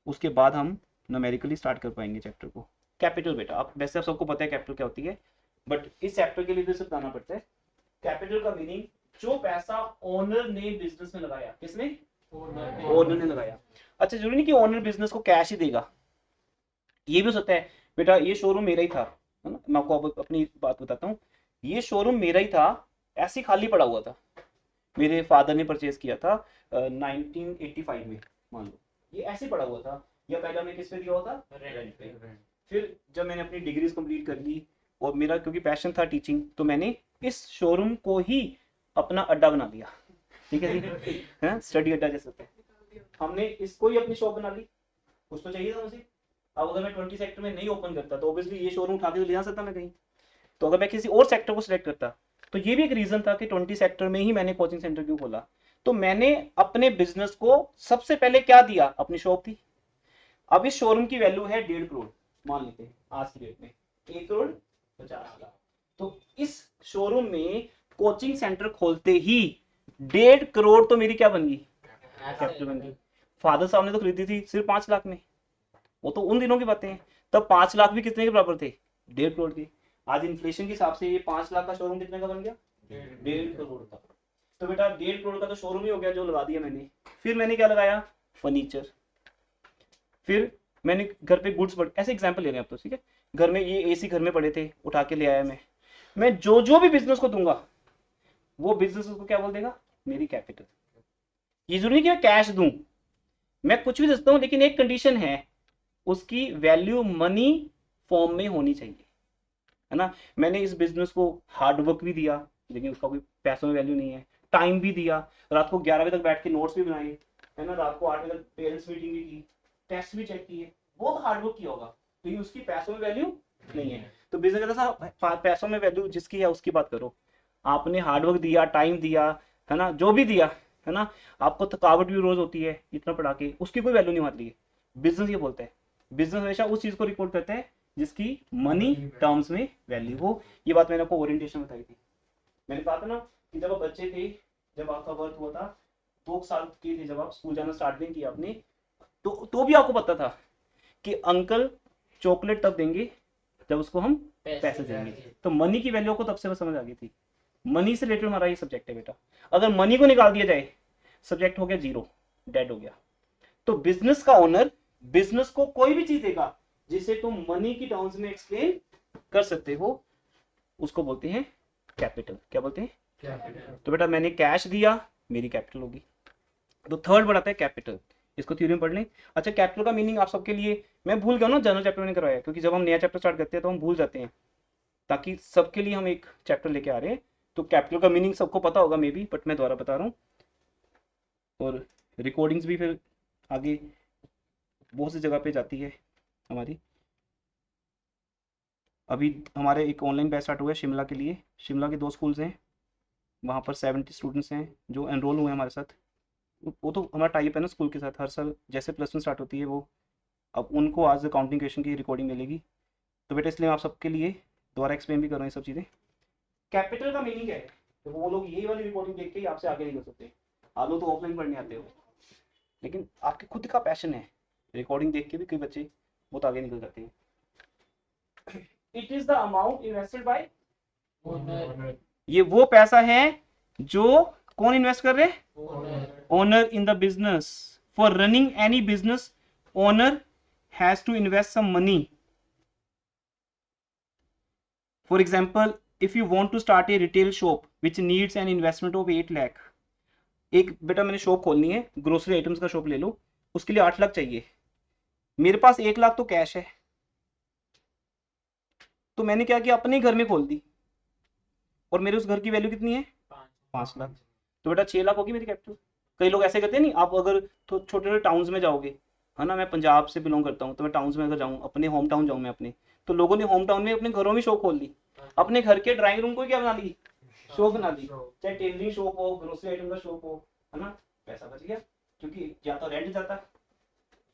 उसके बाद हम न्यूमेरिकली स्टार्ट कर पाएंगे चैप्टर को। कैपिटल बेटा, आप वैसे आप सबको पता है कैपिटल क्या होती है, बट इस चैप्टर के लिए तो बताना पड़ता है। कैपिटल का मीनिंग जो पैसा ओनर ने बिजनेस में लगाया, किसने? ओनर ने लगाया। अच्छा, जरूरी नहीं कि ओनर बिजनेस को कैश ही देगा, ये भी हो सकता है बेटा ये शोरूम मेरा ही था, है ना, मैं आपको अब अपनी बात बताता हूँ, ये शोरूम मेरा ही था, ऐसे ही खाली पड़ा हुआ था, मेरे फादर ने परचेज किया था 1985 में, मान लो ये ऐसे पड़ा हुआ था, या पहले हमने किस पे दिया हुआ था? रेंट पे। फिर जब मैंने अपनी डिग्रीज कंप्लीट कर ली और मेरा क्योंकि पैशन था टीचिंग, तो मैंने इस शोरूम को ही अपना अड्डा बना लिया। ठीक है जी, है स्टडी अड्डा जैसे होता है, हमने इसको ही अपनी शॉप बना ली, कुछ तो चाहिए था मुझे। अब अगर मैं 20 सेक्टर में नहीं ओपन करता तो ऑब्वियसली ये शोरूम उठा के तो ले जा सकता मैं कहीं, तो अगर मैं किसी और सेक्टर को सिलेक्ट करता, तो ये भी एक रीजन था कि 20 सेक्टर में ही मैंने कोचिंग सेंटर क्यों खोला। तो मैंने अपने बिजनेस को सबसे पहले क्या दिया? अपनी शॉप थी। अब इस शोरूम की वैल्यू है 1.5 करोड़, मान लेते हैं आज की डेट में 1,50,00,000। तो इस शोरूम में कोचिंग सेंटर खोलते ही 1.5 करोड़ तो मेरी क्या बन गई? कैपिटल बन गई। फादर साहब ने तो खरीदी थी सिर्फ 5 लाख में, वो तो उन दिनों की बातें हैं, तब 5 लाख भी कितने के बराबर थे? 1.5 करोड़ के। आज इन्फ्लेशन के हिसाब से ये 5 लाख का शोरूम कितने का बन गया? 1.5 करोड़ का। तो बेटा 1.5 करोड़ का तो शोरूम ही हो गया जो लगा दिया मैंने। फिर मैंने क्या लगाया? फर्नीचर। फिर मैंने घर पे गुड्स, ऐसे एग्जाम्पल ले रहे हैं आप तो, ठीक है, घर में ये एसी घर में पड़े थे, उठा के ले आया मैं जो जो भी बिजनेस को दूंगा वो बिजनेस उसको क्या बोल देगा? मेरी कैपिटल। ये जरूरी नहीं कि मैं कैश दूं, मैं कुछ भी दे सकता हूं, लेकिन एक कंडीशन है, उसकी वैल्यू मनी फॉर्म में होनी चाहिए, है ना। मैंने इस बिजनेस को हार्ड वर्क भी दिया, लेकिन उसका कोई पैसों में वैल्यू नहीं है। टाइम भी दिया, रात को 11 बजे तक बैठ के नोट्स भी बनाए, है ना, रात को 8 बजे तक पेरेंट्स मीटिंग भी की, टेस्ट भी चेक किए, बहुत हार्ड वर्क किया होगा, लेकिन उसकी पैसों में वैल्यू नहीं है। तो बिजनेस का पैसों में वैल्यू जिसकी है उसकी बात करो। आपने हार्ड वर्क दिया, टाइम दिया, है ना, जो भी दिया, है ना, आपको थकावट भी रोज होती है इतना पढ़ा के, उसकी कोई वैल्यू नहीं होती है। बिजनेस ये बोलता है, बिजनेस हमेशा उस चीज को रिपोर्ट करता है जिसकी मनी टर्म्स में वैल्यू हो। ये बात मैंने आपको ओरिएंटेशन बताई थी। मैंने कहा था ना कि जब आप बच्चे थे, जब आपका बर्थ हुआ था, 2 साल के थे, जब आप स्कूल जाना स्टार्ट नहीं किया आपने, तो भी आपको पता था कि अंकल चॉकलेट तब देंगे जब उसको हम पैसे देंगे। तो मनी की वैल्यू को तब से समझ आ गई थी। मनी से रिलेटेड हमारा ये सब्जेक्ट है बेटा। अगर मनी को निकाल दिया जाए, सब्जेक्ट हो गया जीरो, डेड हो गया। तो बिजनेस का ओनर बिजनेस को कोई भी चीज देगा जिसे तुम मनी की टर्म्स में एक्सप्लेन कर सकते हो, उसको बोलते हैं कैपिटल। क्या बोलते हैं? कैपिटल। तो बेटा मैंने कैश दिया, मेरी कैपिटल होगी। तो थर्ड वर्ड आता है कैपिटल। इसको थ्योरी में पढ़ लें। अच्छा, कैपिटल का मीनिंग आप सबके लिए, मैं भूल गया ना जनरल चैप्टर मैंने करवाया, क्योंकि जब हम नया चैप्टर स्टार्ट करते हैं तो हम भूल जाते हैं, ताकि सबके लिए हम एक चैप्टर लेके आ रहे हैं। तो कैपिटल का मीनिंग सबको पता होगा मे बी, बट मैं दोबारा बता रहा हूँ, और रिकॉर्डिंग्स भी फिर आगे बहुत सी जगह पे जाती है हमारी। अभी हमारे एक ऑनलाइन बैच स्टार्ट हुआ है शिमला के लिए। शिमला के 2 स्कूल्स हैं, वहाँ पर 70 स्टूडेंट्स हैं जो एनरोल हुए हैं हमारे साथ। वो तो हमारा टाइप है ना स्कूल के साथ, हर साल जैसे +1 स्टार्ट होती है वो, अब उनको आज अकाउंटिंग क्वेश्चन की रिकॉर्डिंग मिलेगी। तो बेटा इसलिए मैं आप सबके लिए दोबारा एक्सप्लेन भी कर रहा हूँ ये सब चीज़ें। कैपिटल का मीनिंग क्या है, तो वो लोग यही वाली रिकॉर्डिंग देख के ही आपसे आगे नहीं कर सकते। आप लोग तो ऑफलाइन पढ़ने आते हो, लेकिन आपके खुद का पैशन है, रिकॉर्डिंग देख के भी कई बच्चे बहुत आगे निकल जाते हैं। It is the amount invested bye owner. ये वो पैसा है जो कौन इन्वेस्ट कर रहे हैं, owner. Owner in the business. For running any business owner has to invest some money. For example, if you want to start a retail shop which needs an investment of 8 lakh. एक बेटा मैंने shop खोलनी है, grocery items का shop ले लो, उसके लिए 8 लाख चाहिए। मेरे पास 1 लाख तो कैश है, तो मैंने क्या किया, अपने ही घर में खोल दी, और मेरे उस घर की वैल्यू कितनी है, 5 लाख। तो बेटा 6 लाख होगी मेरी कैपिटल। कई लोग ऐसे करते हैं नहीं, आप अगर तो छोटे छोटे टाउन्स में जाओगे, है ना, मैं पंजाब से बिलोंग करता हूँ, तो मैं टाउन्स में अगर जाऊँ, अपने होम टाउन जाऊँ मैं अपने, तो लोगों ने होम टाउन में अपने घरों में शॉप खोल ली, अपने घर के ड्राइंग रूम को क्या बना ली, शॉप बना ली। चाहे टेलरिंग शॉप हो, ग्रोसरी आइटम का शॉप हो, है ना, पैसा बच गया, क्योंकि या तो रेंट जाता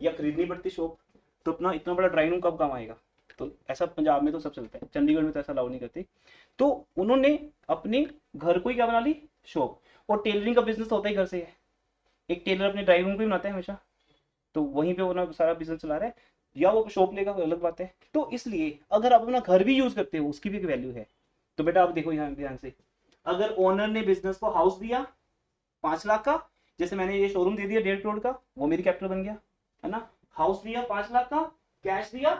या खरीदनी पड़ती शॉप, तो अपना इतना बड़ा ड्राइंग रूम कब काम आएगा। तो ऐसा पंजाब में तो सब चलता है, चंडीगढ़ में तो ऐसा अलाउ नहीं करते। तो उन्होंने अपने घर को ही क्या बना ली, शॉप। और टेलरिंग का बिजनेस होता ही घर से है, एक टेलर अपने ड्राइंग रूम को ही बनाता है हमेशा, तो वहीं पे वो ना सारा बिजनेस चला रहा है, या वो शॉप लेगा अलग बात है। तो इसलिए अगर आप अपना घर भी यूज करते हो उसकी भी एक वैल्यू है। तो बेटा आप देखो यहाँ ध्यान से, अगर ओनर ने बिजनेस को हाउस दिया 5 लाख का, जैसे मैंने ये शोरूम दे दिया 1.5 करोड़ का, वो मेरी कैपिटल बन गया, है ना। हाउस दिया 5 लाख का, कैश दिया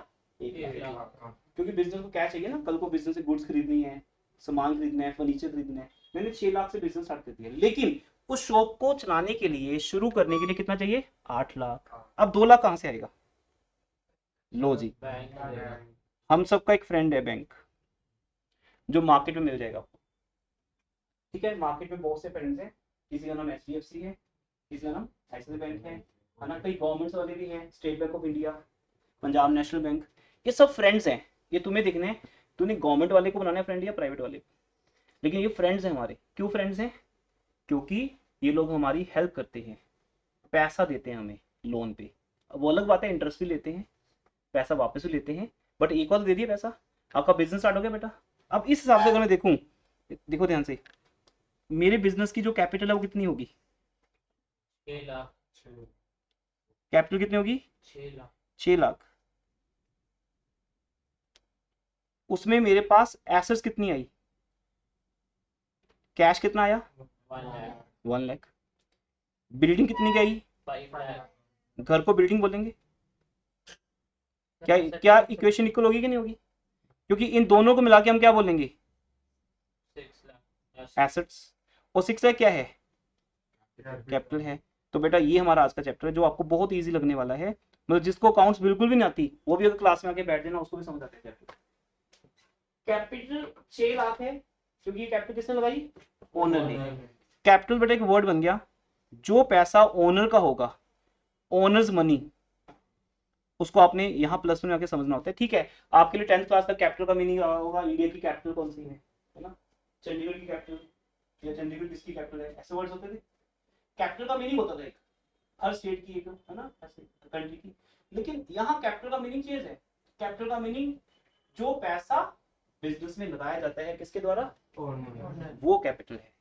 1 लाख का, क्योंकि बिजनेस को कैश चाहिए ना, कल को बिजनेस से गुड्स खरीदनी है, सामान खरीदना है, फर्नीचर खरीदना है। मैंने 6 लाख से बिजनेस स्टार्ट कर दिया, लेकिन उस शॉप को चलाने के लिए, शुरू करने के लिए कितना चाहिए, 8 लाख। अब 2 लाख कहां से आएगा, लो जी, हम सबका एक फ्रेंड है बैंक, जो मार्केट में मिल जाएगा आपको। ठीक है, मार्केट में बहुत से फ्रेंड्स हैं, किसी का नाम HDFC है, किसी का नाम एक्सिस बैंक है ना, कई गवर्नमेंट्स वाले भी हैं, state bank of India, Punjab national bank, ये सब फ्रेंड्स हैं। ये तुम्हें दिखने हैं, तूने गवर्नमेंट वाले को बनाना है फ्रेंड या प्राइवेट वाले को, लेकिन ये फ्रेंड्स हैं हमारे। क्यों फ्रेंड्स हैं, क्योंकि ये लोग हमारी हेल्प करते हैं, पैसा देते हैं हमें लोन पे। अब वो अलग बात है, इंटरेस्ट भी लेते हैं, पैसा वापस भी लेते हैं, बट एक बार दे दिया पैसा, आपका बिजनेस स्टार्ट हो गया बेटा। अब इस हिसाब से अगर मैं देखूं, देखो ध्यान से, मेरे बिजनेस की जो कैपिटल है वो कितनी होगी, 6 लाख। कैपिटल कितनी होगी, 6 लाख। 6 लाख। उसमें मेरे पास एसेट्स कितनी आई, कैश कितना आया, 1 लाख। 1 लाख। बिल्डिंग कितनी की आई, 5 लाख। घर को बिल्डिंग बोलेंगे, क्या क्या इक्वेशन इक्वल होगी कि नहीं होगी, क्योंकि इन दोनों को मिला के हम क्या बोलेंगे, 6 लाख एसेट्स। और 6 लाख क्या है, कैपिटल है। तो बेटा ये हमारा आज का चैप्टर है, जो आपको बहुत इजी लगने वाला है, मतलब जिसको अकाउंट्स बिल्कुल भी नहीं आती, वो भी अगर क्लास में आके बैठ जाना, उसको भी समझ आते हैं चैप्टर। कैपिटल 6 लाख है, क्योंकि कैपिटल किसने लगाई, ओनर ने। कैपिटल बेटा एक वर्ड बन गया, जो पैसा ओनर का होगा, ओनर्स मनी, उसको आपने यहाँ प्लस में आके समझना होता है। ठीक है, आपके लिए 10th क्लास का कैपिटल का मीनिंग होगा, इंडिया की कैपिटल कौन सी है ना, चंडीगढ़ की कैपिटल, या चंडीगढ़ किसकी कैपिटल है, ऐसे वर्ड्स होते थे। कैपिटल का मीनिंग होता था एक, हर स्टेट की एक, है ना, कंट्री की। लेकिन यहाँ कैपिटल का मीनिंग चेंज है। कैपिटल का मीनिंग जो पैसा बिजनेस में लगाया जाता है किसके द्वारा, वो कैपिटल है।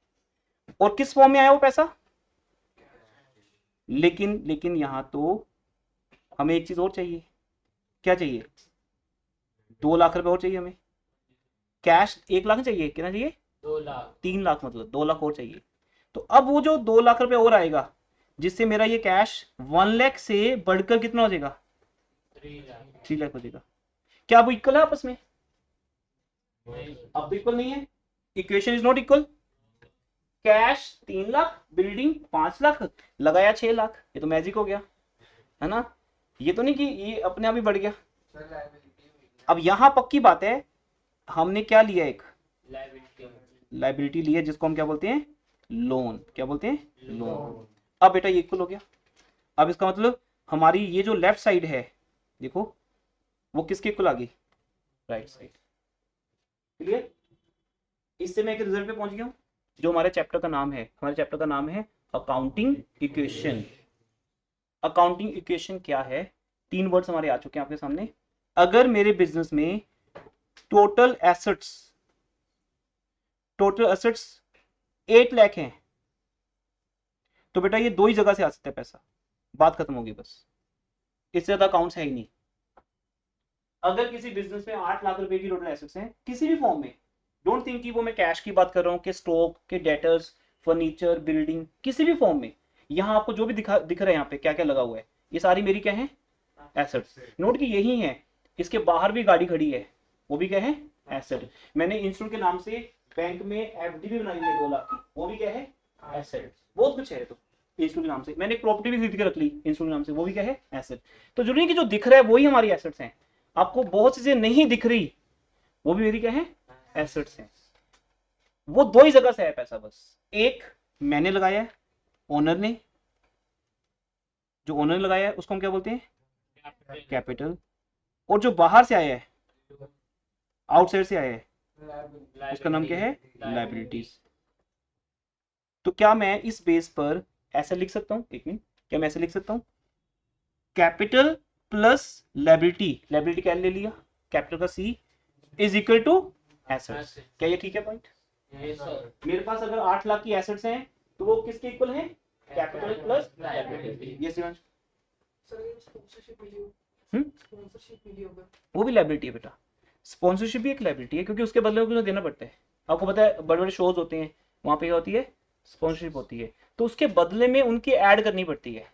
और किस फॉर्म में आया वो पैसा, लेकिन यहाँ तो हमें एक चीज और चाहिए, क्या चाहिए, 2 लाख रुपए और चाहिए हमें। कैश 1 लाख चाहिए, कितना चाहिए, 2 लाख। 3 लाख, मतलब 2 लाख और चाहिए। तो अब वो जो 2 लाख रुपए और आएगा, जिससे मेरा ये कैश 1 लाख से बढ़कर कितना हो जाएगा, 3 लाख हो जाएगा। क्या वो इक्वल है आपस में, अब तो इक्वल नहीं है, equation is not equal. Cash 3 lakh, building 5 lakh, लगाया 6 लाख, ये तो मैजिक हो गया। है ना। ये तो नहीं कि ये अपने आप ही बढ़ गया। अब यहाँ पक्की बात है, हमने क्या लिया, एक लाइबिलिटी ली है जिसको हम क्या बोलते हैं, लोन। क्या बोलते हैं, लोन। अब बेटा ये इक्वल हो गया। अब इसका मतलब हमारी ये जो लेफ्ट साइड है, देखो वो किसके इक्वल आ गई, राइट साइड। क्लियर। इससे मैं एक रिजल्ट पे पहुंच गया हूं। जो हमारे चैप्टर का नाम है, हमारे चैप्टर का नाम है अकाउंटिंग इक्वेशन। अकाउंटिंग इक्वेशन क्या है, 3 वर्ड्स हमारे आ चुके हैं आपके सामने। अगर मेरे बिजनेस में टोटल एसेट्स 8 लाख हैं, तो बेटा ये 2 ही जगह से आ सकता है पैसा, बात खत्म होगी बस। इससे ज्यादा अकाउंट्स है ही नहीं। अगर किसी बिजनेस में 8 लाख रुपए की टोटल एसेट्स हैं किसी भी फॉर्म में, डोंट थिंक कि वो मैं कैश की बात कर रहा हूँ, कि स्टॉक के डेटर्स, फर्नीचर, बिल्डिंग, किसी भी फॉर्म में, यहाँ आपको जो भी दिख रहा है, यहाँ पे क्या क्या लगा हुआ है, ये सारी मेरी क्या है, एसेट्स। नोट की यही है। इसके बाहर भी गाड़ी खड़ी है, वो भी क्या है, एसेट। मैंने इंस्टीट्यूट के नाम से बैंक में एफडी भी बनाई है 2 लाख की, वो भी क्या है, एसेट। बहुत कुछ है। तो इंस्टीट्यूट के नाम से मैंने एक प्रॉपर्टी भी खरीद के रख ली इंस्टीट्यूट के नाम से, वो भी क्या है, एसेट। तो जरूरी कि जो दिख रहा है वही हमारी एसेट्स हैं। आपको बहुत चीजें नहीं दिख रही, वो भी मेरी क्या है, एसेट्स हैं। वो 2 ही जगह से है पैसा बस। एक मैंने लगाया है, ओनर ने, जो ओनर ने लगाया है उसको हम क्या बोलते हैं, कैपिटल। और जो बाहर से आया है, आउटसाइड से आया है, उसका नाम क्या है, लाइबिलिटीज। तो क्या मैं इस बेस पर ऐसा लिख सकता हूं, एक मिनट, क्या मैं ऐसे लिख सकता हूं, कैपिटल प्लस लाइबिलिटी, लाइबिलिटी क्या ले लिया, कैपिटल का सी, इज इक्वल टू एसेट्स। क्या ये ठीक है पॉइंट। मेरे पास अगर 8 लाख की एसेट्स हैं तो वो किसके इक्वल है, कैपिटल प्लस लाइबिलिटी। ये शिवांश, वो भी लाइबिलिटी है बेटा। स्पॉन्सरशिप भी एक लाइबिलिटी है, क्योंकि उसके बदले में कुछ देना पड़ता है। आपको पता है बड़े बड़े शोज होते हैं, वहां पे क्या होती है, स्पॉन्सरशिप होती है, तो उसके बदले में उनकी ऐड करनी पड़ती है।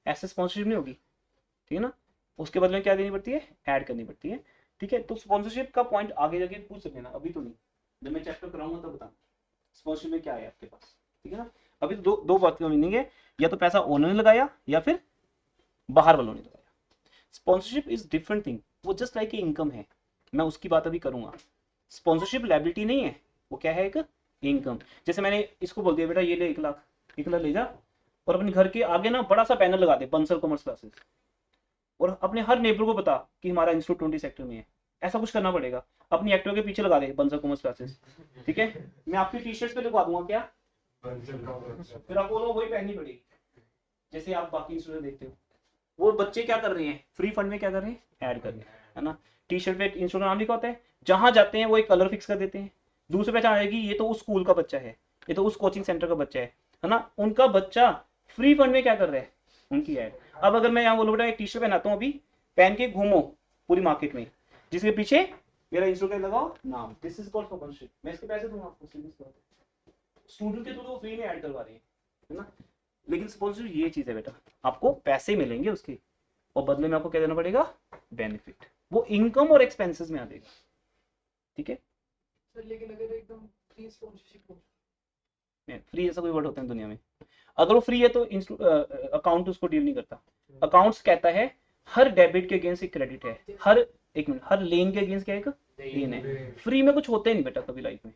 ऐसे स्पॉन्सरशिप नहीं होगी, ठीक है ना। उसके बदले में क्या देनी पड़ती है, ऐड करनी पड़ती है। ठीक है, तो स्पॉन्सरशिप का पॉइंट आगे जाके पूछ सकते हैं ना, अभी तो नहीं, जब मैं चैप्टर कराऊंगा तब बताऊँ स्पॉन्सरशिप में क्या है आपके पास। ठीक है ना। अभी तो दो बात का मीनिंग है, या तो पैसा ओनर ने लगाया या फिर बाहर वालों ने लगाया। स्पॉन्सरशिप इज डिफरेंट थिंग, वो जस्ट लाइक इनकम है, मैं उसकी बात अभी करूंगा। स्पॉन्सरशिप लायबिलिटी नहीं है, वो क्या है, एक इनकम। जैसे मैंने इसको बोल दिया बेटा ये ले 1 लाख, 1 लाख ले जा, और अपने घर के आगे ना बड़ा सा पैनल लगा दे, बंसल कॉमर्स क्लासेस, और अपने हर नेबर को बता कि हमारा इंस्टीट्यूट 20 सेक्टर में है। ऐसा कुछ करना पड़ेगा, अपनी एक्टिवा के पीछे लगा दे बंसल कॉमर्स क्लासेस। ठीक है, मैं आपकी टी शर्ट पे लिखवा दूंगा क्या, फिर आपको वही पहननी पड़ेगी, जैसे आप बाकी इंस्टीट्यूट देखते हो। वो बच्चे क्या कर रहे हैं, फ्री फंड में क्या कर रहे हैं, ऐड कर रहे हैं, है ना। टी शर्ट पे इंस्टीट्यूट का नाम लिखा होता है, जहां जाते हैं वो एक कलर फिक्स कर देते हैं, दूसरे पहचान आएगी ये तो उस स्कूल का बच्चा है, ये तो उस कोचिंग सेंटर का बच्चा है ना। उनका बच्चा फ्री फंड में क्या कर रहा है, उनकी ऐड। अब अगर मैं यहाँ बोलूँ बेटा एक टी शर्ट पहनाता हूँ, अभी पहन के घूमो पूरी मार्केट में, जिसके पीछे मेरा इंस्टीट्यूट लगाओ नाम, दिस इज कॉल्ड स्पॉन्सरशिप। मैं इसके पैसे दूंगा आपको, स्टूडेंट के थ्रू तो फ्री में ऐड करवा रहे हैं, है ना। लेकिन स्पॉन्सरशिप ये चीज है बेटा, आपको पैसे मिलेंगे उसके, और बदले में आपको क्या देना पड़ेगा, बेनिफिट। वो इनकम और एक्सपेंसेस में आ जाएगा। ठीक है सर, लेकिन अगर एकदम फ्री स्पॉन्सरशिप हो, फ्री जैसा कोई वर्ड होता है दुनिया में, अगर वो फ्री है तो अकाउंट उसको डील नहीं करता। अकाउंट्स कहता है हर डेबिट के अगेंस्ट एक क्रेडिट है, हर एक मिनट, हर लेन के अगेंस्ट क्या है, एक लेन है। फ्री में कुछ होता ही नहीं बेटा कभी लाइफ में।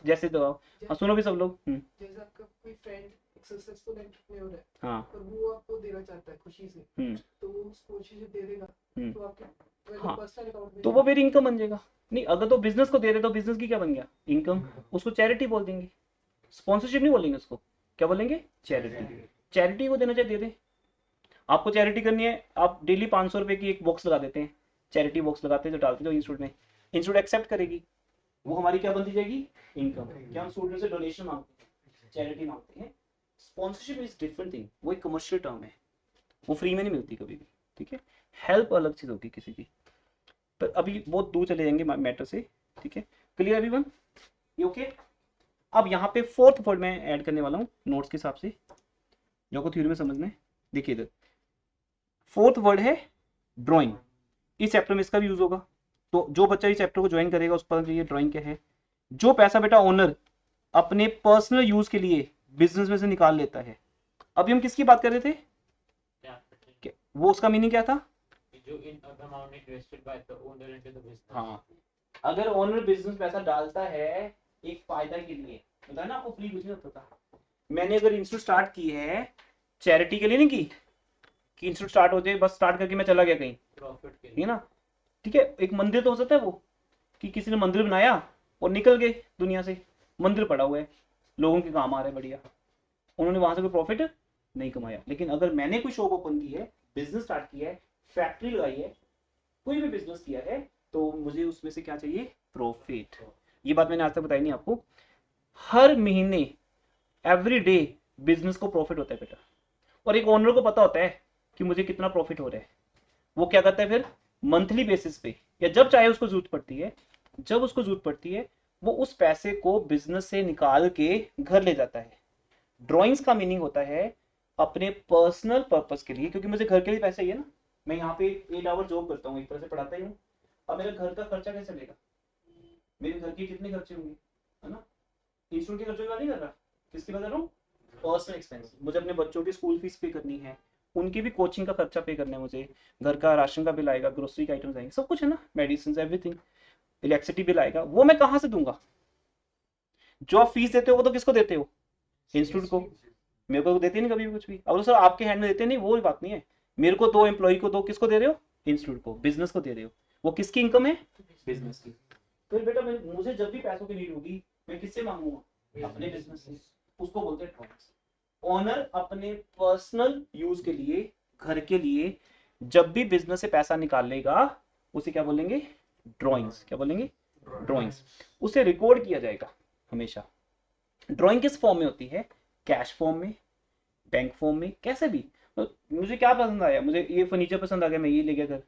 जैसे तो हाँ सुनो भी सब लोग। जैसे आपका कोई फ्रेंड एक सक्सेसफुल एंटरप्रेन्योर है, हाँ, और वो आपको देना चाहता है खुशी से, तो वो स्पॉन्सरशिप दे देगा, तो आपके हाँ, पर्सनल अकाउंट में तो वो मेरी इनकम बन जाएगा। नहीं, अगर तो बिजनेस को दे रहे तो बिजनेस की क्या बन गया, इनकम। उसको चैरिटी बोल देंगे, स्पॉन्सरशिप नहीं बोलेंगे उसको, क्या बोलेंगे, चैरिटी। चैरिटी को देना चाहिए दे दे। आपको चैरिटी करनी है, आप डेली 500 रुपए की एक बॉक्स लगा देते हैं, चैरिटी बॉक्स लगाते हैं, जो डालते हैं इंस्टीट्यूट में, इंस्टीट्यूट एक्सेप्ट करेगी, वो हमारी क्या बनती जाएगी, इनकम। क्या हम स्टूडेंट से डोनेशन मांगते हैं, चैरिटी मांगते हैं। स्पॉन्सरशिप इज डिफरेंट थिंग, वो एक कमर्शियल टर्म है, वो फ्री में नहीं मिलती कभी भी। ठीक है, हेल्प अलग चीज होगी किसी की, पर अभी बहुत दूर चले जाएंगे मैटर से। ठीक है, क्लियर एवरीवन, ये ओके। अब यहाँ पे 4th वर्ड मैं ऐड करने वाला हूँ नोट्स के हिसाब से, जो को थ्योरी में समझना है। देखिए इधर 4th वर्ड है ड्राइंग। इस चैप्टर में इसका भी यूज होगा, तो जो बच्चा इस चैप्टर को ज्वाइन करेगा उसको पता चाहिए ड्राइंग क्या है। जो पैसा बेटा ओनर अपने पर्सनल यूज के लिए बिजनेस में से निकाल लेता है। अभी हम किसकी बात कर रहे थे, वो उसका मीनिंग क्या था? जो in amount invested by the owner into the business. हाँ, अगर ओनर बिजनेस पैसा डालता है एक फायदा के लिए, बताया ना आपको फ्री कुछ नहीं होता था। मैंने अगर इंस्टीट्यूट स्टार्ट की है चैरिटी के लिए नहीं की, कि इंस्टीट्यूट स्टार्ट हो जाए बस स्टार्ट करके मैं चला गया कहीं, प्रॉफिट के ठीक लिए है ना, ठीक है। एक मंदिर तो हो सकता है वो, कि किसी ने मंदिर बनाया और निकल गए दुनिया से, मंदिर पड़ा हुआ है, लोगों के काम आ रहा है, बढ़िया, उन्होंने वहां से कोई प्रॉफिट नहीं कमाया। लेकिन अगर मैंने कोई शॉप ओपन की है, बिजनेस स्टार्ट किया है, फैक्ट्री लगाई है, कोई भी बिजनेस किया है, तो मुझे उसमें से क्या चाहिए? प्रॉफिट। ये बात मैंने आज तक बताई नहीं आपको। हर महीने, एवरी डे बिजनेस को प्रॉफिट होता है बेटा, और एक ओनर को पता होता है कि मुझे कितना प्रॉफिट हो रहा है। वो क्या करता है फिर? मंथली बेसिस पे, या जब चाहे उसको जरूरत पड़ती है, जब उसको जरूरत पड़ती है वो उस पैसे को बिजनेस से निकाल के घर ले जाता है। ड्रॉइंग्स का मीनिंग होता है अपने पर्सनल पर्पस के लिए, क्योंकि मुझे घर के लिए पैसे चाहिए ना। मैं यहाँ पे 8 आवर जॉब करता हूँ, एक तरह से पढ़ाता ही हूँ। अब मेरे घर का खर्चा कैसे चलेगा? मेरे घर के कितने खर्चे होंगे, है ना? इंस्टीट्यूट के खर्चों की बात नहीं कर रहा, किसकी बात कर रहा हूँ? Personal expense. मुझे अपने बच्चों की स्कूल फीस पे करनी है, उनकी भी कोचिंग का खर्चा पे करना है मुझे, घर का राशन का बिल आएगा, ग्रोसरी के आइटम्स आएंगे, सब कुछ है ना, मेडिसिन एवरीथिंग, इलेक्ट्रिसिटी बिल आएगा, वो मैं कहाँ से दूंगा? जो आप फीस देते हो वो तो किसको देते हो? इंस्टीट्यूट को। मेरे को तो देते नहीं कभी भी कुछ भी। अब तो सर आपके हैंड में देते नहीं, वो बात नहीं है। मेरे को दो एम्प्लॉय को दो, किसको दे रहे हो? इंस्टीट्यूट को, बिजनेस को दे रहे हो। वो किसकी इनकम है? बिजनेस की। तो बेटा मुझे जब भी पैसों की नीड होगी मैं किससे मांगूंगा? अपने बिजनेस से। उसको बोलते हैं ड्रॉइंग्स। ओनर अपने पर्सनल यूज के लिए, घर के लिए, जब भी बिजनेस से पैसा निकालेगा उसे क्या बोलेंगे? ड्रॉइंग्स। क्या बोलेंगे? ड्रॉइंग्स। उसे रिकॉर्ड किया जाएगा हमेशा। ड्रॉइंग किस फॉर्म में होती है? कैश फॉर्म में, बैंक फॉर्म में, कैसे भी। तो मुझे क्या पसंद आया, मुझे ये फर्नीचर पसंद आ गया, मैं ये ले गया घर,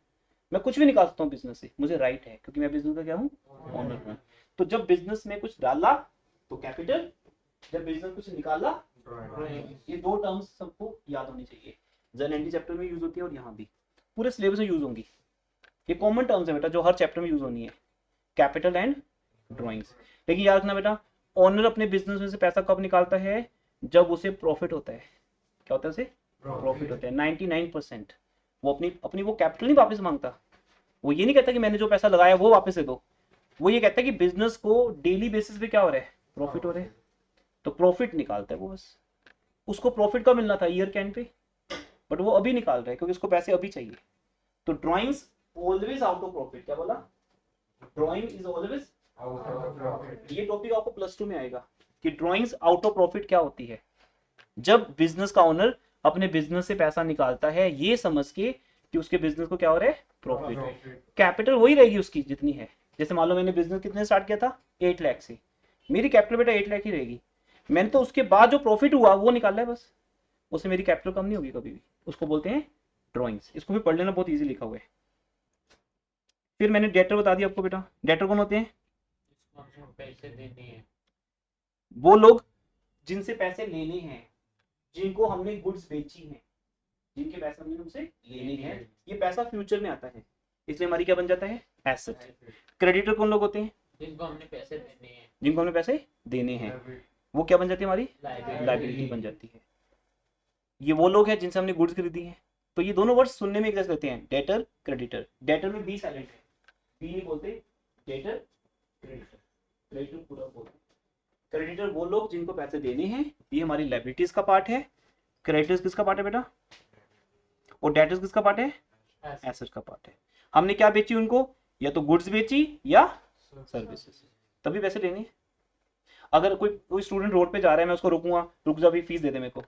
मैं कुछ भी निकाल सकता हूँ बिजनेस से, मुझे राइट है, क्योंकि मैं बिजनेस का क्या हूँ? ओनर हूँ। तो जब बिजनेस में कुछ डाला तो कैपिटल, जब बिजनेस कुछ निकाला, ये दो टर्म्स सबको याद होनी चाहिए। जनरली चैप्टर में यूज होती है और यहाँ भी पूरे सिलेबस में यूज होंगी। ये कॉमन टर्म्स है बेटा जो हर चैप्टर में यूज होनी है, कैपिटल एंड ड्रॉइंग्स। लेकिन याद रखना बेटा, ओनर अपने बिजनेस में से पैसा कब निकालता है? जब उसे प्रॉफिट होता है। क्या होता है उसे? प्रॉफिट होता है। 99% वो अपनी अपनी वो कैपिटल नहीं वापस मांगता। वो ये नहीं कहता कि मैंने जो पैसा लगाया वो वापस दे दो। वो ये कहता है कि बिजनेस को डेली बेसिस पे क्या हो रहा है? प्रॉफिट हो रहा है। तो प्रॉफिट निकालता है वो बस। उसको प्रॉफिट कब मिलना था? ईयर के एंड पे, बट वो अभी निकाल रहा है क्योंकि उसको पैसे अभी चाहिए। तो drawings always out of profit. क्या बोला? Drawing is always. ये टॉपिक आपको +2 में आएगा कि ड्रॉइंग्स आउट ऑफ प्रॉफिट क्या होती है। जब बिजनेस का ओनर अपने बिजनेस से पैसा निकालता है ये समझ के कि उसके बिजनेस को क्या हो रहा है? प्रॉफिट। कैपिटल वही रहेगी उसकी जितनी है। जैसे मान लो मैंने बिजनेस कितने स्टार्ट किया था? 8 लाख से। मेरी कैपिटल बेटा 8 लाख ही रहेगी। मैंने तो उसके बाद जो प्रॉफिट हुआ वो निकाला है बस, उससे मेरी कैपिटल कम नहीं होगी कभी भी। उसको बोलते हैं ड्रॉइंग्स। इसको भी पढ़ लेना, बहुत ईजी लिखा हुआ है। फिर मैंने डेटर बता दिया आपको बेटा। डेटर कौन होते हैं? जिसको हमने पैसे देने हैं। वो लोग जिनसे पैसे लेने हैं, जिनको हमने गुड्स बेची हैं, जिनके पैसे हमने उनसे लेने हैं। ये पैसा फ्यूचर में आता है, इसलिए हमारी क्या बन जाता है? एसेट। क्रेडिटर कौन लोग होते हैं? जिनको हमने पैसे देने हैं। जिनको हमने पैसे देने हैं, वो क्या बन जाती है? हमारी लाइबिलिटी बन जाती है। ये वो लोग हैं जिनसे हमने गुड्स खरीदी है। तो ये दोनों वर्ड सुनने में एक जैसे लगते हैं, डेटर क्रेडिटर। डेटर में बी साइलेंट है, बी नहीं बोलते, डेटर क्रेडिटर। क्रेडिटर पूरा बोलते। क्रेडिटर वो लोग जिनको पैसे देने हैं, ये हमारी लाइबिलिटीज का पार्ट है। क्रेडिटर्स किसका पार्ट है बेटा? और डेटर्स किसका पार्ट है? एसेट का पार्ट है। हमने क्या बेची उनको? या तो गुड्स बेची या सर्विसेज, तभी पैसे लेने। अगर कोई स्टूडेंट रोड पे जा रहा है, मैं उसको रोकूंगा, रुक जा भाई फीस दे दे मेरे को,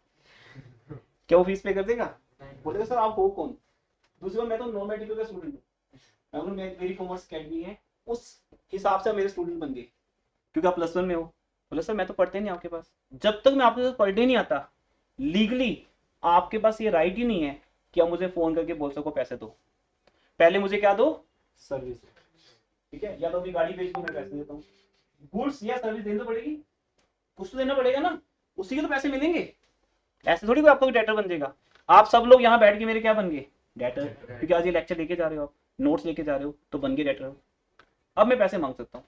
क्या वो फीस पे कर देगा? बोलेगा सर आप हो कौन? दूसरी बात, मैं तो नॉन मेडिकल का स्टूडेंट हूँ, मेरी कॉमर्स अकेडमी है, उस हिसाब से मेरे स्टूडेंट बन गए क्योंकि आप +1 में हो। बोले सर मैं तो पढ़ते नहीं आपके पास। जब तक मैं आपके पास पढ़ने नहीं आता, लीगली आपके पास ये राइट ही नहीं है कि आप मुझे फोन करके बोल सको पैसे दो। पहले मुझे क्या दो? सर्विस। ठीक है, या तो अपनी गाड़ी बेच दो, मैं पैसे देता हूँ। गुड्स या सर्विस देनी तो पड़ेगी, कुछ तो देना पड़ेगा ना, उसी के तो पैसे मिलेंगे। ऐसे थोड़ी कोई आपको डेटर बन जाएगा। आप सब लोग यहाँ बैठ के मेरे क्या बन गए? डेटर। क्योंकि आज ये लेक्चर लेके जा रहे हो, आप नोट्स लेके जा रहे हो, तो बन गए डेटर। अब मैं पैसे मांग सकता हूँ,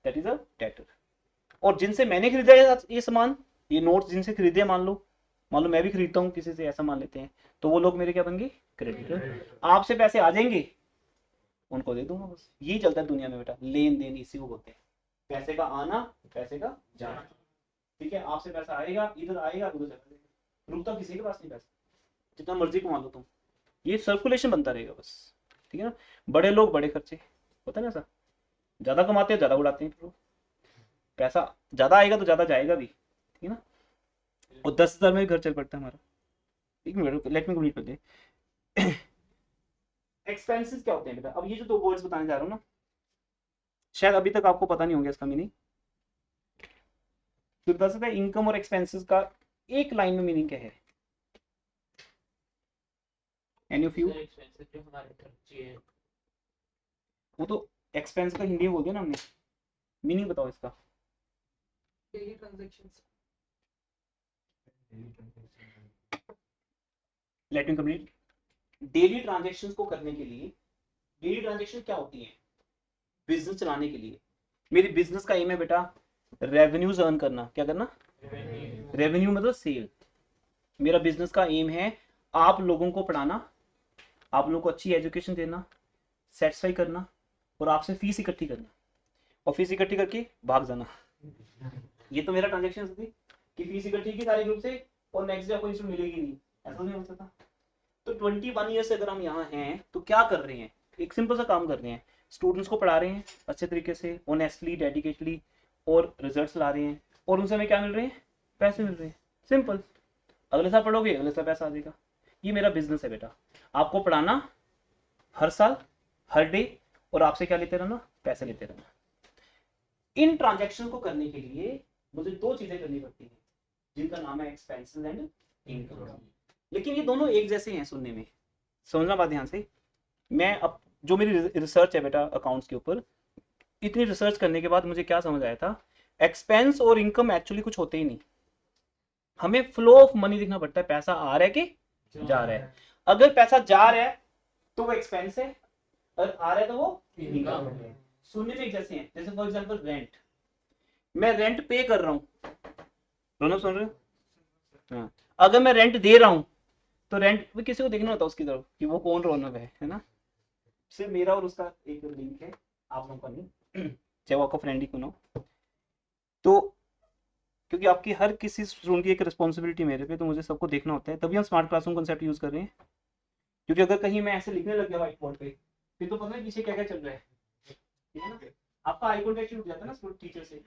दैट इज अ डेटर। और जिनसे मैंने खरीदा ये सामान, ये नोट्स जिनसे खरीदे, मान लो मैं भी खरीदता हूँ किसी से, ऐसा मान लेते हैं, तो वो लोग मेरे क्या बन गए? क्रेडिटर। आपसे पैसे आ जाएंगे, उनको दे दूंगा, बस यही चलता है दुनिया में बेटा, लेन देन इसी को बोलते हैं, पैसे का आना, पैसे का जाना। ठीक है, आपसे पैसा आएगा, इधर आएगा, उधर चला जाएगा, रुकता किसी के पास नहीं पैसा, जितना मर्जी कमा लो तुम, ये सर्कुलेशन बनता रहेगा बस। ठीक है ना, बड़े लोग बड़े खर्चे, होता है ना ऐसा, ज्यादा कमाते हैं ज्यादा उड़ाते हैं लोग, पैसा ज्यादा आएगा तो ज्यादा जाएगा भी, ठीक है ना। और 10,000 में भी घर चल पड़ता है हमारा। एक मिनट, लेट मी कंप्लीट कर दे। एक्सपेंसेस क्या होते हैं बेटा, अब ये जो दो वर्ड्स बताने जा रहा हूँ ना, शायद अभी तक आपको पता नहीं होगा इसका मीनिंग, तो बता सकता है इनकम और एक्सपेंसेस का एक लाइन में मीनिंग क्या है? Any of you? एक्सपेंसेस जो हमारे खर्चे हैं, वो तो एक्सपेंस का हिंदी में बोल दिया ना हमने, मीनिंग बताओ इसका। Daily transactions. Let me complete. Daily transactions को करने के लिए, डेली ट्रांजैक्शन क्या होती है? बिजनेस चलाने के लिए। मेरी बिजनेस का एम है बेटा रेवेन्यूज अर्न करना। क्या करना? रेवेन्यू मतलब सेल। मेरा बिजनेस का एम है आप लोगों को पढ़ाना, आप लोगों को अच्छी एजुकेशन देना, सेटिस्फाई करना, और आपसे फीस इकट्ठी करना, और फीस इकट्ठी करके भाग जाना। ये तो मेरा ट्रांजेक्शन थी कि फीस इकट्ठी की सारे ग्रुप से, और नेक्स्ट डे आपको इंस्टॉल मिलेगी नहीं, ऐसा नहीं हो सकता। तो 21 ईयर से अगर हम यहाँ हैं तो क्या कर रहे हैं? एक सिंपल सा काम कर रहे हैं, स्टूडेंट्स को पढ़ा रहे हैं अच्छे तरीके से, ऑनेस्टली, डेडिकेटली, और रिजल्ट्स ला रहे हैं, और उनसे हमें क्या मिल रहे हैं? पैसे मिल रहे हैं। सिंपल। अगले साल पढ़ोगे, अगले साल पैसा आ जाएगा। ये मेरा बिजनेस है बेटा, आपको पढ़ाना हर साल, हर डे, और आपसे क्या लेते रहना? पैसे लेते रहना। इन ट्रांजैक्शन को करने के लिए मुझे दो चीजें करनी पड़ती हैं, जिनका नाम है एक्सपेंसेस एंड इनकम। लेकिन ये दोनों एक जैसे हैं सुनने में, समझना बात ध्यान से। मैं अब जो मेरी रिसर्च है बेटा अकाउंट्स के ऊपर, इतनी रिसर्च करने के बाद मुझे क्या समझ आया था, एक्सपेंस और इनकम एक्चुअली कुछ होते ही नहीं। हमें फ्लो ऑफ मनी देखना पड़ता है, पैसा आ रहा है कि जा रहा है। अगर पैसा जा रहा है तो वो एक्सपेंस है, और आ रहा है तो वो इनकम है। सुनने में एक जैसे हैं, जैसे फॉर एग्जांपल रेंट, मैं रेंट पे कर रहा हूँ, दोनों सुन रहे हो? हाँ। अगर मैं रेंट दे रहा हूँ तो रेंट भी किसी को देखना होता है उसकी तरफ कि वो कौन रोनक है ना। सिर्फ मेरा और उसका एक लिंक है, आप लोगों का नहीं, चाहे वो आपका फ्रेंड ही क्यों ना हो। तो क्योंकि आपकी हर किसी स्टूडेंट की एक रिस्पॉन्सिबिलिटी मेरे पे, तो मुझे सबको देखना होता है, तभी हम स्मार्ट क्लासरूम कंसेप्ट यूज कर रहे हैं। क्योंकि अगर कहीं मैं ऐसे लिखने लग गया व्हाइट बोर्ड पे, फिर तो पता नहीं पीछे क्या क्या चल रहा है, ठीक है ना। आपका आई कॉन्टेक्ट उठ जाता है ना टीचर से,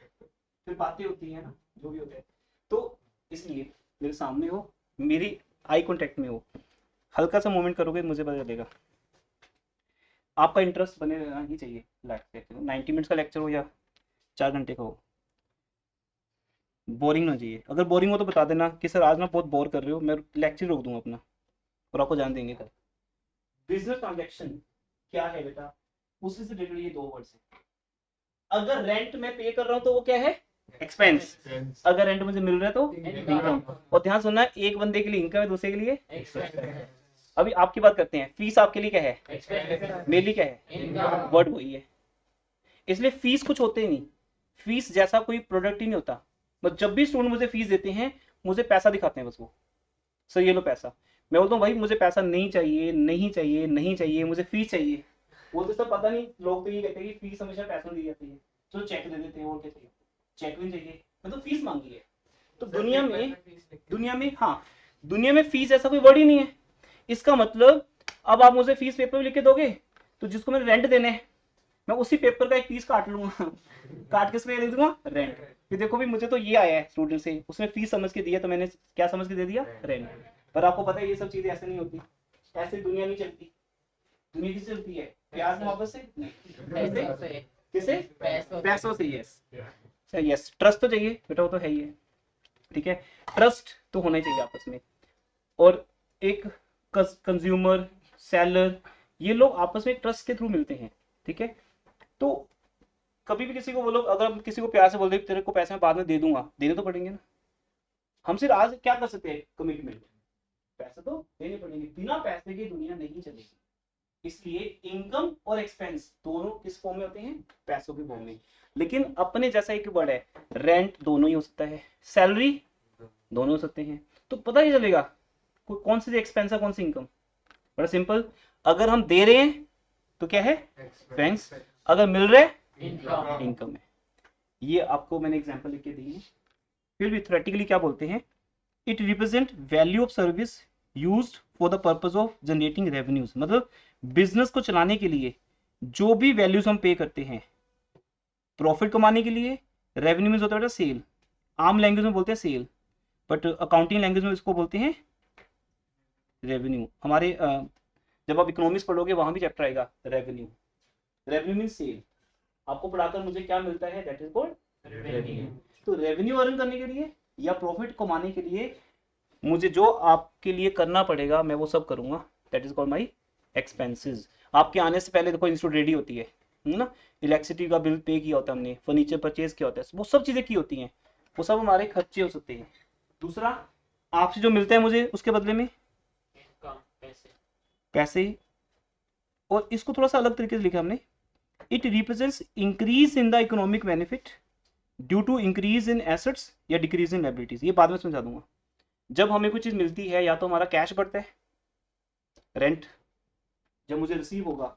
फिर बातें होती है ना, जो भी होता है। तो इसलिए मेरे सामने हो, मेरी आई कॉन्टेक्ट में हो, हल्का सा मूवमेंट करोगे मुझे पता चलेगा। आपका इंटरेस्ट बने रहना ही चाहिए लेक्चर, 90 मिनट्स का लेक्चर हो या 4 घंटे का हो, बोरिंग ना चाहिए। अगर बोरिंग हो तो बता देना कि सर आज ना बहुत बोर कर रहे हो, मैं लेक्चर रोक दूंगा अपना, और आपको जान देंगे कल। बिजनेस ट्रांजैक्शन क्या है बेटा, उसी से रिलेटेड ये दो वर्ड्स हैं। अगर रेंट मैं पे कर रहा हूं तो वो क्या है? एक्सपेंस। अगर रेंट मुझे मिल रहा है तो इनकम। और ध्यान सुनना, एक बंदे के लिए इनकम है, दूसरे के लिए एक्सपेंस। अभी आपकी बात करते हैं, फीस आपके लिए क्या है? मेरे लिए क्या है? वर्ड वही है। इसलिए फीस कुछ होते ही नहीं, फीस जैसा कोई प्रोडक्ट ही नहीं होता। बस जब भी स्टूडेंट मुझे फीस देते हैं, मुझे पैसा दिखाते हैं बस वो, सर ये लो पैसा। मैं बोलता हूँ भाई मुझे पैसा नहीं चाहिए, नहीं चाहिए, नहीं चाहिए, मुझे फीस चाहिए। वो तो सब पता नहीं, लोग तो ये कहते हैं कि फीस हमेशा पैसों में दी जाती है, तो चेक दे देते हैं, और क्या चाहिए? चेक नहीं चाहिए, मैं तो फीस मांगी है। तो दुनिया में हाँ, दुनिया में फीस ऐसा कोई वर्ड ही नहीं है। इसका मतलब अब आप मुझे फीस पेपर में लिख के दोगे, तो जिसको मैंने रेंट देने हैं, मैं उसी पेपर का एक पीस काट लूंगा, काट के इसमें लिख दूंगा रेंट। कि देखो भी मुझे तो ये आया है स्टूडेंट से, उसने फीस समझ के दिया, तो मैंने क्या समझ के दे दिया? रेंट। पर आपको पता है ये सब चीजें ऐसे नहीं होती, ऐसे दुनिया नहीं चलती। दुनिया किससे चलती है? प्यार मोहब्बत से, किसे? पैसों से। यस यस, ट्रस्ट तो चाहिए बेटा, वो तो है ही है, ठीक है। ट्रस्ट तो होना ही चाहिए आपस में, और एक कंज्यूमर, सेलर, ये लोग आपस में ट्रस्ट के थ्रू मिलते हैं, ठीक है। तो कभी भी किसी को बोलो, अगर हम किसी को प्यार से बोल दे तेरे को पैसे मैं बाद में दे दूंगा, देने तो पड़ेंगे ना। हम सिर्फ आज क्या कर सकते हैं? कमिटमेंट, पैसे तो देने पड़ेंगे, बिना पैसे की दुनिया नहीं चलेगी। इसलिए इनकम और एक्सपेंस दोनों किस फॉर्म में होते हैं? पैसों के फॉर्म में। लेकिन अपने जैसा एक वर्ड है, रेंट दोनों ही हो सकता है, सैलरी दोनों हो सकते हैं। तो पता ही चलेगा कौन सी एक्सपेंस है, कौन सी इनकम। बड़ा सिंपल। अगर हम दे रहे हैं तो क्या है, एक्सपेंस, अगर मिल रहा है इनकम है। ये आपको मैंने एग्जांपल लिख के दी है। फिर भी थ्योरेटिकली क्या बोलते हैं, it represent value of service used for the purpose of generating revenues. मतलब बिजनेस को चलाने के लिए जो भी वैल्यूज हम पे करते हैं प्रॉफिट कमाने के लिए, रेवेन्यू मीन्स होता है बेटा सेल, आम लैंग्वेज में बोलते हैं सेल, बट अकाउंटिंग लैंग्वेज में इसको बोलते हैं रेवेन्यू। हमारे जब आप इकोनॉमिक्स पढ़ोगे वहां भी चैप्टर आएगा रेवेन्यू। Revenue means cell. आपको पढ़ाकर मुझे क्या मिलता है, दैट इज कॉल्ड रेवेन्यू। तो रेवेन्यू अर्न करने के लिए या प्रॉफिट कमाने के लिए मुझे जो आपके लिए करना पड़ेगा मैं वो सब करूंगा, that is called my expenses. आपके आने से पहले देखो इंस्टीट्यूट रेडी होती है ना, इलेक्ट्रिसिटी का बिल पे किया होता है हमने, फर्नीचर परचेज किया होता है, वो सब चीजें की होती हैं, वो सब हमारे खर्चे हो सकते हैं। दूसरा, आपसे जो मिलता है मुझे उसके बदले में पैसे। और इसको थोड़ा सा अलग तरीके से लिखा हमने, it represents increase in the economic benefit due to increase in assets या डिक्रीज इन लायबिलिटीज। ये बाद में समझा दूंगा। जब हमें कोई चीज मिलती है या तो हमारा कैश बढ़ता है, रेंट जब मुझे रिसीव होगा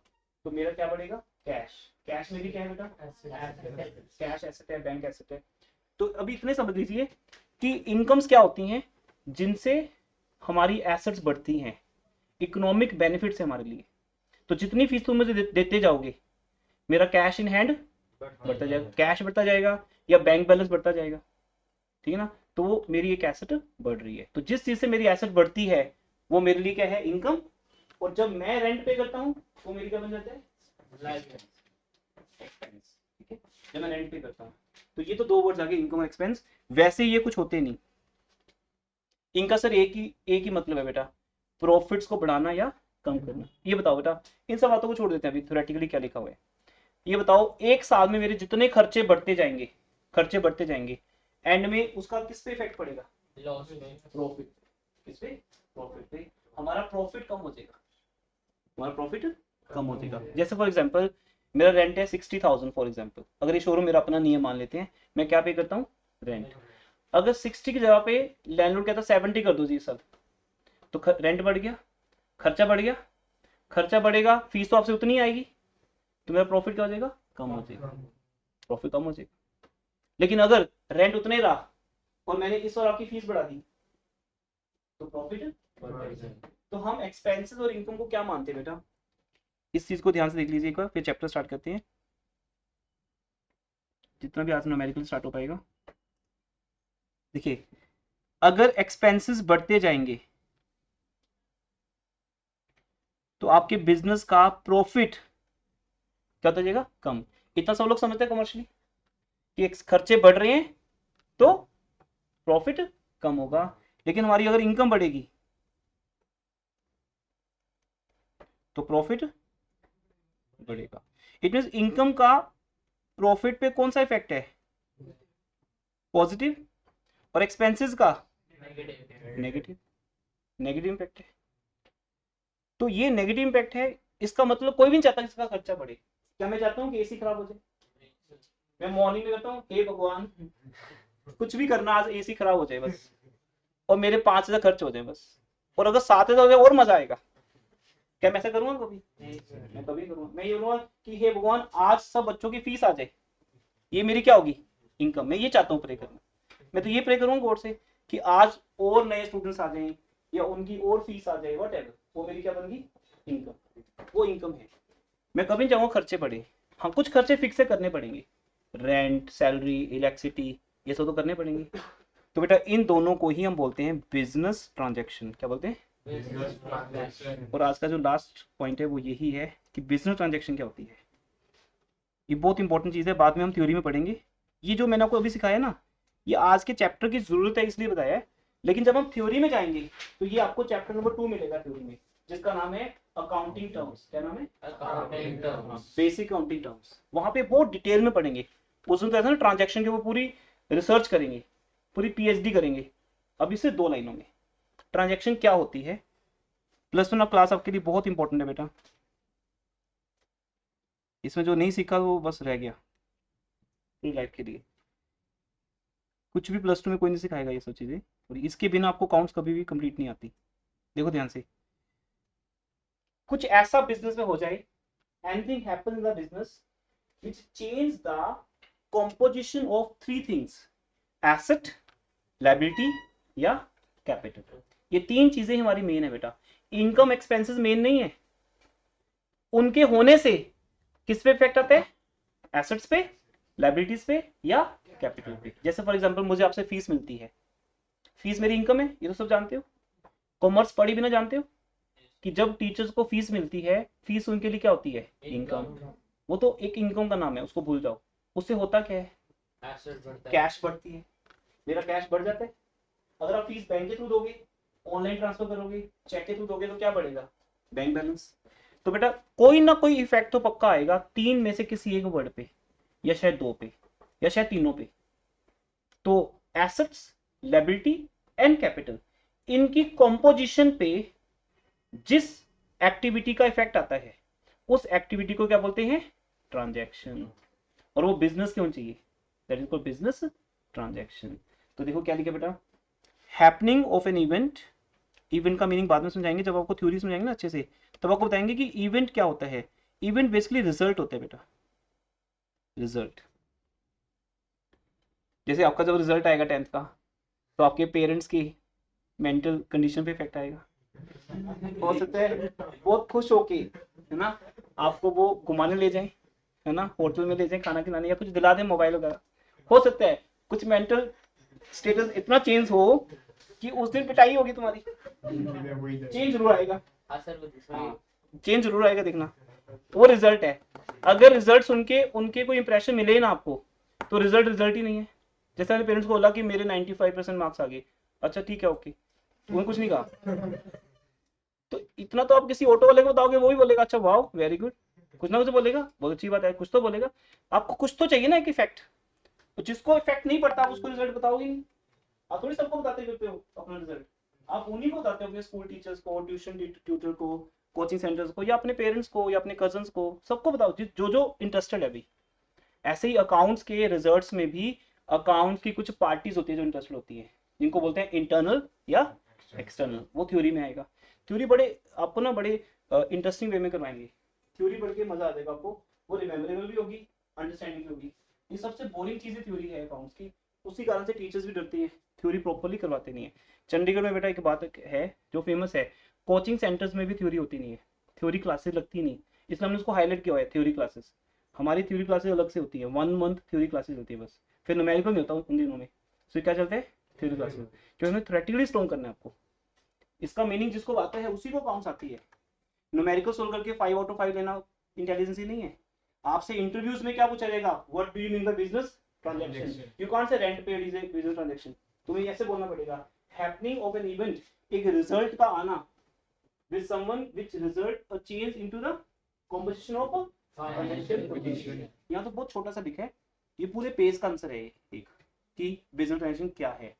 तो मेरा क्या बढ़ेगा, कैश। कैश मेरी क्या है बेटा, कैश एसेट है, बैंक एसेट है। तो अभी इतने समझ लीजिए कि इनकम्स क्या होती हैं जिनसे हमारी एसेट्स बढ़ती हैं, इकोनॉमिक बेनिफिट्स है हमारे लिए। तो जितनी फीस तुम मुझे देते जाओगे मेरा कैश इन हैंड बढ़ता जाएगा, कैश बढ़ता जाएगा या बैंक बैलेंस बढ़ता जाएगा, ठीक है ना। तो वो मेरी एक एसेट बढ़ रही है। तो जिस चीज से मेरी एसेट बढ़ती है वो मेरे लिए क्या है, इनकम। और जब मैं रेंट पे करता हूँ वो मेरी क्या बन जाता है, एक्सपेंस। ठीक है, जब मैं रेंट पे करता हूँ। तो ये तो दो वर्ड्स आ गए, इनकम और एक्सपेंस। वैसे ये कुछ होते नहीं, इनका सर एक ही मतलब है बेटा, प्रॉफिट्स को बढ़ाना या कम करना। ये बताओ बेटा, इन सब बातों को छोड़ देते हैं, अभी थ्योरेटिकली क्या लिखा हुआ है ये बताओ। एक साल में मेरे जितने खर्चे बढ़ते जाएंगे एंड में उसका किस पे इफेक्ट पड़ेगा, प्रॉफिट। किस पे, प्रॉफिट पे। हमारा प्रॉफिट कम हो जाएगा, जैसे फॉर एग्जांपल मेरा रेंट है 60,000 फॉर एग्जांपल। अगर ये शोरूम मेरा अपना नहीं है मान लेते हैं, मैं क्या पे करता हूँ, रेंट। अगर 60 की जगह पे लैंडलॉर्ड कहता है 70 कर दो जी सर, तो रेंट बढ़ गया, खर्चा बढ़ गया, खर्चा बढ़ेगा, फीस तो आपसे उतनी आएगी, तो मेरा प्रॉफिट क्या हो जाएगा, कम हो जाएगा, प्रॉफिट कम हो जाएगा। लेकिन अगर रेंट उतने रहा और मैंने इस और आपकी फीस बढ़ा दी तो प्रॉफिट बढ़ जाएगा। तो हम एक्सपेंसेस और इनकम को क्या मानते हैं बेटा, इस चीज को ध्यान से देख लीजिए एक बार, फिर चैप्टर स्टार्ट करते हैं। जितना भी आज न्यूमेरिकल स्टार्ट हो पाएगा। देखिए, अगर एक्सपेंसेस बढ़ते जाएंगे तो आपके बिजनेस का प्रॉफिट क्या होता जाएगा, कम। इतना सब लोग समझते हैं कमर्शियली कि खर्चे बढ़ रहे हैं तो प्रॉफिट कम होगा। लेकिन हमारी अगर इनकम बढ़ेगी तो प्रॉफिट बढ़ेगा। इट मींस इनकम का प्रॉफिट पे कौन सा इफेक्ट है, पॉजिटिव, और एक्सपेंसेस का नेगेटिव, नेगेटिव इम्पैक्ट है। तो ये नेगेटिव इम्पैक्ट है, इसका मतलब कोई भी नहीं चाहता कि इसका खर्चा बढ़े। क्या मैं चाहता हूँ कि एसी खराब हो जाए, मैं मॉर्निंग में करता हूँ हे भगवान कुछ भी करना आज एसी खराब हो जाए बस, और मेरे 5,000 खर्च हो जाए बस, और अगर 7,000 हो जाए और मजा आएगा। क्या मैं ऐसा करूंगा कभी, मैं कभी करूंगा। मैं ये बोलूंगा कि हे भगवान आज सब बच्चों की फीस आ जाए, ये मेरी क्या होगी, इनकम। मैं ये चाहता हूँ प्रे करना। मैं तो ये प्रे करूंगा गॉड से कि आज और नए स्टूडेंट्स आ जाएं या उनकी और फीस आ जाए, व्हाटएवर, वो मेरी क्या बन गई, इनकम। वो इनकम है। मैं कभी नहीं चाहूंगा खर्चे बढ़े। हाँ, कुछ खर्चे फिक्स से करने पड़ेंगे, रेंट, सैलरी, इलेक्ट्रिसिटी, ये सब तो करने पड़ेंगे। तो बेटा इन दोनों को ही हम बोलते हैं बिजनेस ट्रांजैक्शन। क्या बोलते हैं, और आज का जो लास्ट पॉइंट है वो यही है कि बिजनेस ट्रांजैक्शन क्या होती है। ये बहुत इंपॉर्टेंट चीज है, बाद में हम थ्योरी में पढ़ेंगे। ये जो मैंने आपको अभी सिखाया ना, ये आज के चैप्टर की जरूरत है इसलिए बताया है। लेकिन जब हम थ्योरी में जाएंगे तो ये आपको चैप्टर नंबर 2 मिलेगा थ्योरी में, जिसका नाम है अकाउंटिंग टर्म्स। क्या नाम है, accounting terms, basic accounting terms. वहां पे बहुत डिटेल में पढ़ेंगे। उसमें तो ऐसा ना ट्रांजैक्शन के वो पूरी रिसर्च करेंगे, पूरी पीएचडी करेंगे। अभी सिर्फ 2 लाइनों में ट्रांजैक्शन क्या होती है। +1 क्लास आपके लिए बहुत इंपॉर्टेंट है बेटा, इसमें जो नहीं सीखा वो बस रह गया पूरी लाइफ के लिए। कुछ भी +2 में कोई नहीं सिखाएगा ये सब चीजें, और इसके बिना आपको काउंट्स कभी भी कंप्लीट नहीं आती। देखो ध्यान से, कुछ ऐसा बिजनेस में हो जाए, anything happen in the business which change the composition of three things, asset, liability या कैपिटल। ये तीन चीजें हमारी मेन है बेटा। इनकम एक्सपेंसेस मेन नहीं है, उनके होने से किस पे इफेक्ट आता है, एसेट्स पे, लाइबिलिटीज पे या कैपिटल पे। जैसे फॉर एग्जांपल मुझे आपसे फीस मिलती है, फीस मेरी इनकम है, ये तो सब जानते हो। कॉमर्स पढ़ी भी ना जानते हो कि जब टीचर्स को फीस मिलती है, फीस उनके लिए क्या होती है, इनकम। वो तो एक इनकम का नाम है, उसको भूल जाओ। उससे होता क्या है, कैश बढ़ती है, मेरा कैश बढ़ जाता है। अगर आप फीस बैंक के थ्रू दोगे, ऑनलाइन ट्रांसफर करोगे, चेक के थ्रू दोगे, तो क्या बढ़ेगा, बैंक बैलेंस। तो बेटा कोई ना कोई इफेक्ट तो पक्का आएगा तीन में से किसी एक वर्ड पे, या शायद दो पे, या शायद तीनों पे। तो एसेट्स, लायबिलिटी एंड कैपिटल, इनकी कॉम्पोजिशन पे जिस एक्टिविटी का इफेक्ट आता है, उस एक्टिविटी को क्या बोलते हैं, ट्रांजैक्शन। और वो बिजनेस क्यों चाहिए, that is called business transaction. तो देखो क्या लिखा बेटा, happening of an event. Event का मीनिंग बाद में समझाएंगे, जब आपको थ्योरी समझाएंगे ना अच्छे से, तब आपको बताएंगे कि इवेंट क्या होता है। इवेंट बेसिकली रिजल्ट होता है बेटा, रिजल्ट। जैसे आपका जब रिजल्ट आएगा 10th का, तो आपके पेरेंट्स की मेंटल कंडीशन पे इफेक्ट आएगा। हो सकता है बहुत खुश होके, है ना, आपको वो घुमाने ले जाएं, है ना, होटल में ले जाएं खाना खिलाने, या कुछ दिला दें मोबाइल वगैरह। हो सकता है कुछ मेंटल स्टेटस इतना चेंज हो कि उस दिन पिटाई होगी तुम्हारी, चेंज जरूर आएगा। चेंज जरूर आएगा, देखना। वो रिजल्ट है। अगर रिजल्ट सुन के उनके कोई इंप्रेशन मिले ही ना आपको, तो रिजल्ट रिजल्ट ही नहीं है। जैसे मैंने पेरेंट्स को बोला कि मेरे 95% मार्क्स आ गए, अच्छा ठीक है ओके, उन्होंने कुछ नहीं कहा, तो इतना तो आप किसी ऑटो वाले को बताओगे, वो भी बोलेगा अच्छा वाओ वेरी गुड, कुछ ना कुछ बोलेगा, बहुत अच्छी बात है, कुछ तो बोलेगा। आपको कुछ तो चाहिए ना एक इफेक्ट। तो जिसको इफेक्ट नहीं पड़ता आप उसको रिजल्ट बताओगे नहीं। आप थोड़ी सबको बताते फिरते हो अपना रिजल्ट, आप उन्हीं को बताते हो, अपने स्कूल टीचर्स को, ट्यूशन ट्यूटर को, कोचिंग सेंटर्स को, या अपने पेरेंट्स को, या अपने कजन्स को, सबको बताओ जो जो इंटरेस्टेड है अभी। ऐसे ही अकाउंट्स के रिजल्ट्स में भी अकाउंट्स की कुछ पार्टीज होती है जो इंटरेस्टेड होती है, जिनको बोलते हैं इंटरनल या एक्सटर्नल। वो थ्योरी में आएगा। थ्योरी बड़े आपको ना बड़े इंटरेस्टिंग वे में करवाएंगे। थ्योरी पढ़ के मजा आ जाएगा आपको, वो रिमेम्बरेबल भी होगी, अंडरस्टैंडिंग भी होगी। ये सबसे बोरिंग चीजें थ्योरी है अकाउंट्स की, उसी कारण से टीचर्स भी डरते हैं, थ्योरी प्रॉपर्ली करवाते नहीं है। चंडीगढ़ में बेटा एक बात है जो फेमस है, कोचिंग सेंटर्स में भी थ्योरी होती नहीं है, थ्योरी क्लासेस लगती नहीं, इसलिए हमने उसको हाईलाइट किया है थ्योरी क्लासेस। हमारी थ्योरी क्लासेस अलग से होती है, 1 मंथ थ्योरी क्लासेस होती है बस, फिर न्यूमेरिकल नहीं होता उन दिनों में। तो क्या चलते हैं थ्योरी क्लासेस, क्योंकि हमें थ्योरेटिकली स्ट्रॉन्ग करना है आपको। इसका मीनिंग जिसको आता है उसी को अकाउंट्स आती है। न्यूमेरिकल सोल्व करके 5 आउट ऑफ 5 लेना इंटेलिजेंस ही नहीं है। आपसे इंटरव्यूज में क्या पूछा जाएगा, what do you mean by business transaction. You can't say rent paid is a business transaction, तुम्हें ऐसे बोलना पड़ेगा। हैपनिंग ऑफ एन इवेंट, एक रिजल्ट का आना, with someone which result a change into the composition of financial position. यहां तो बहुत छोटा सा लिखा है, ये पूरे पेज का आंसर है एक, कि बिजनेस ट्रांजैक्शन क्या है।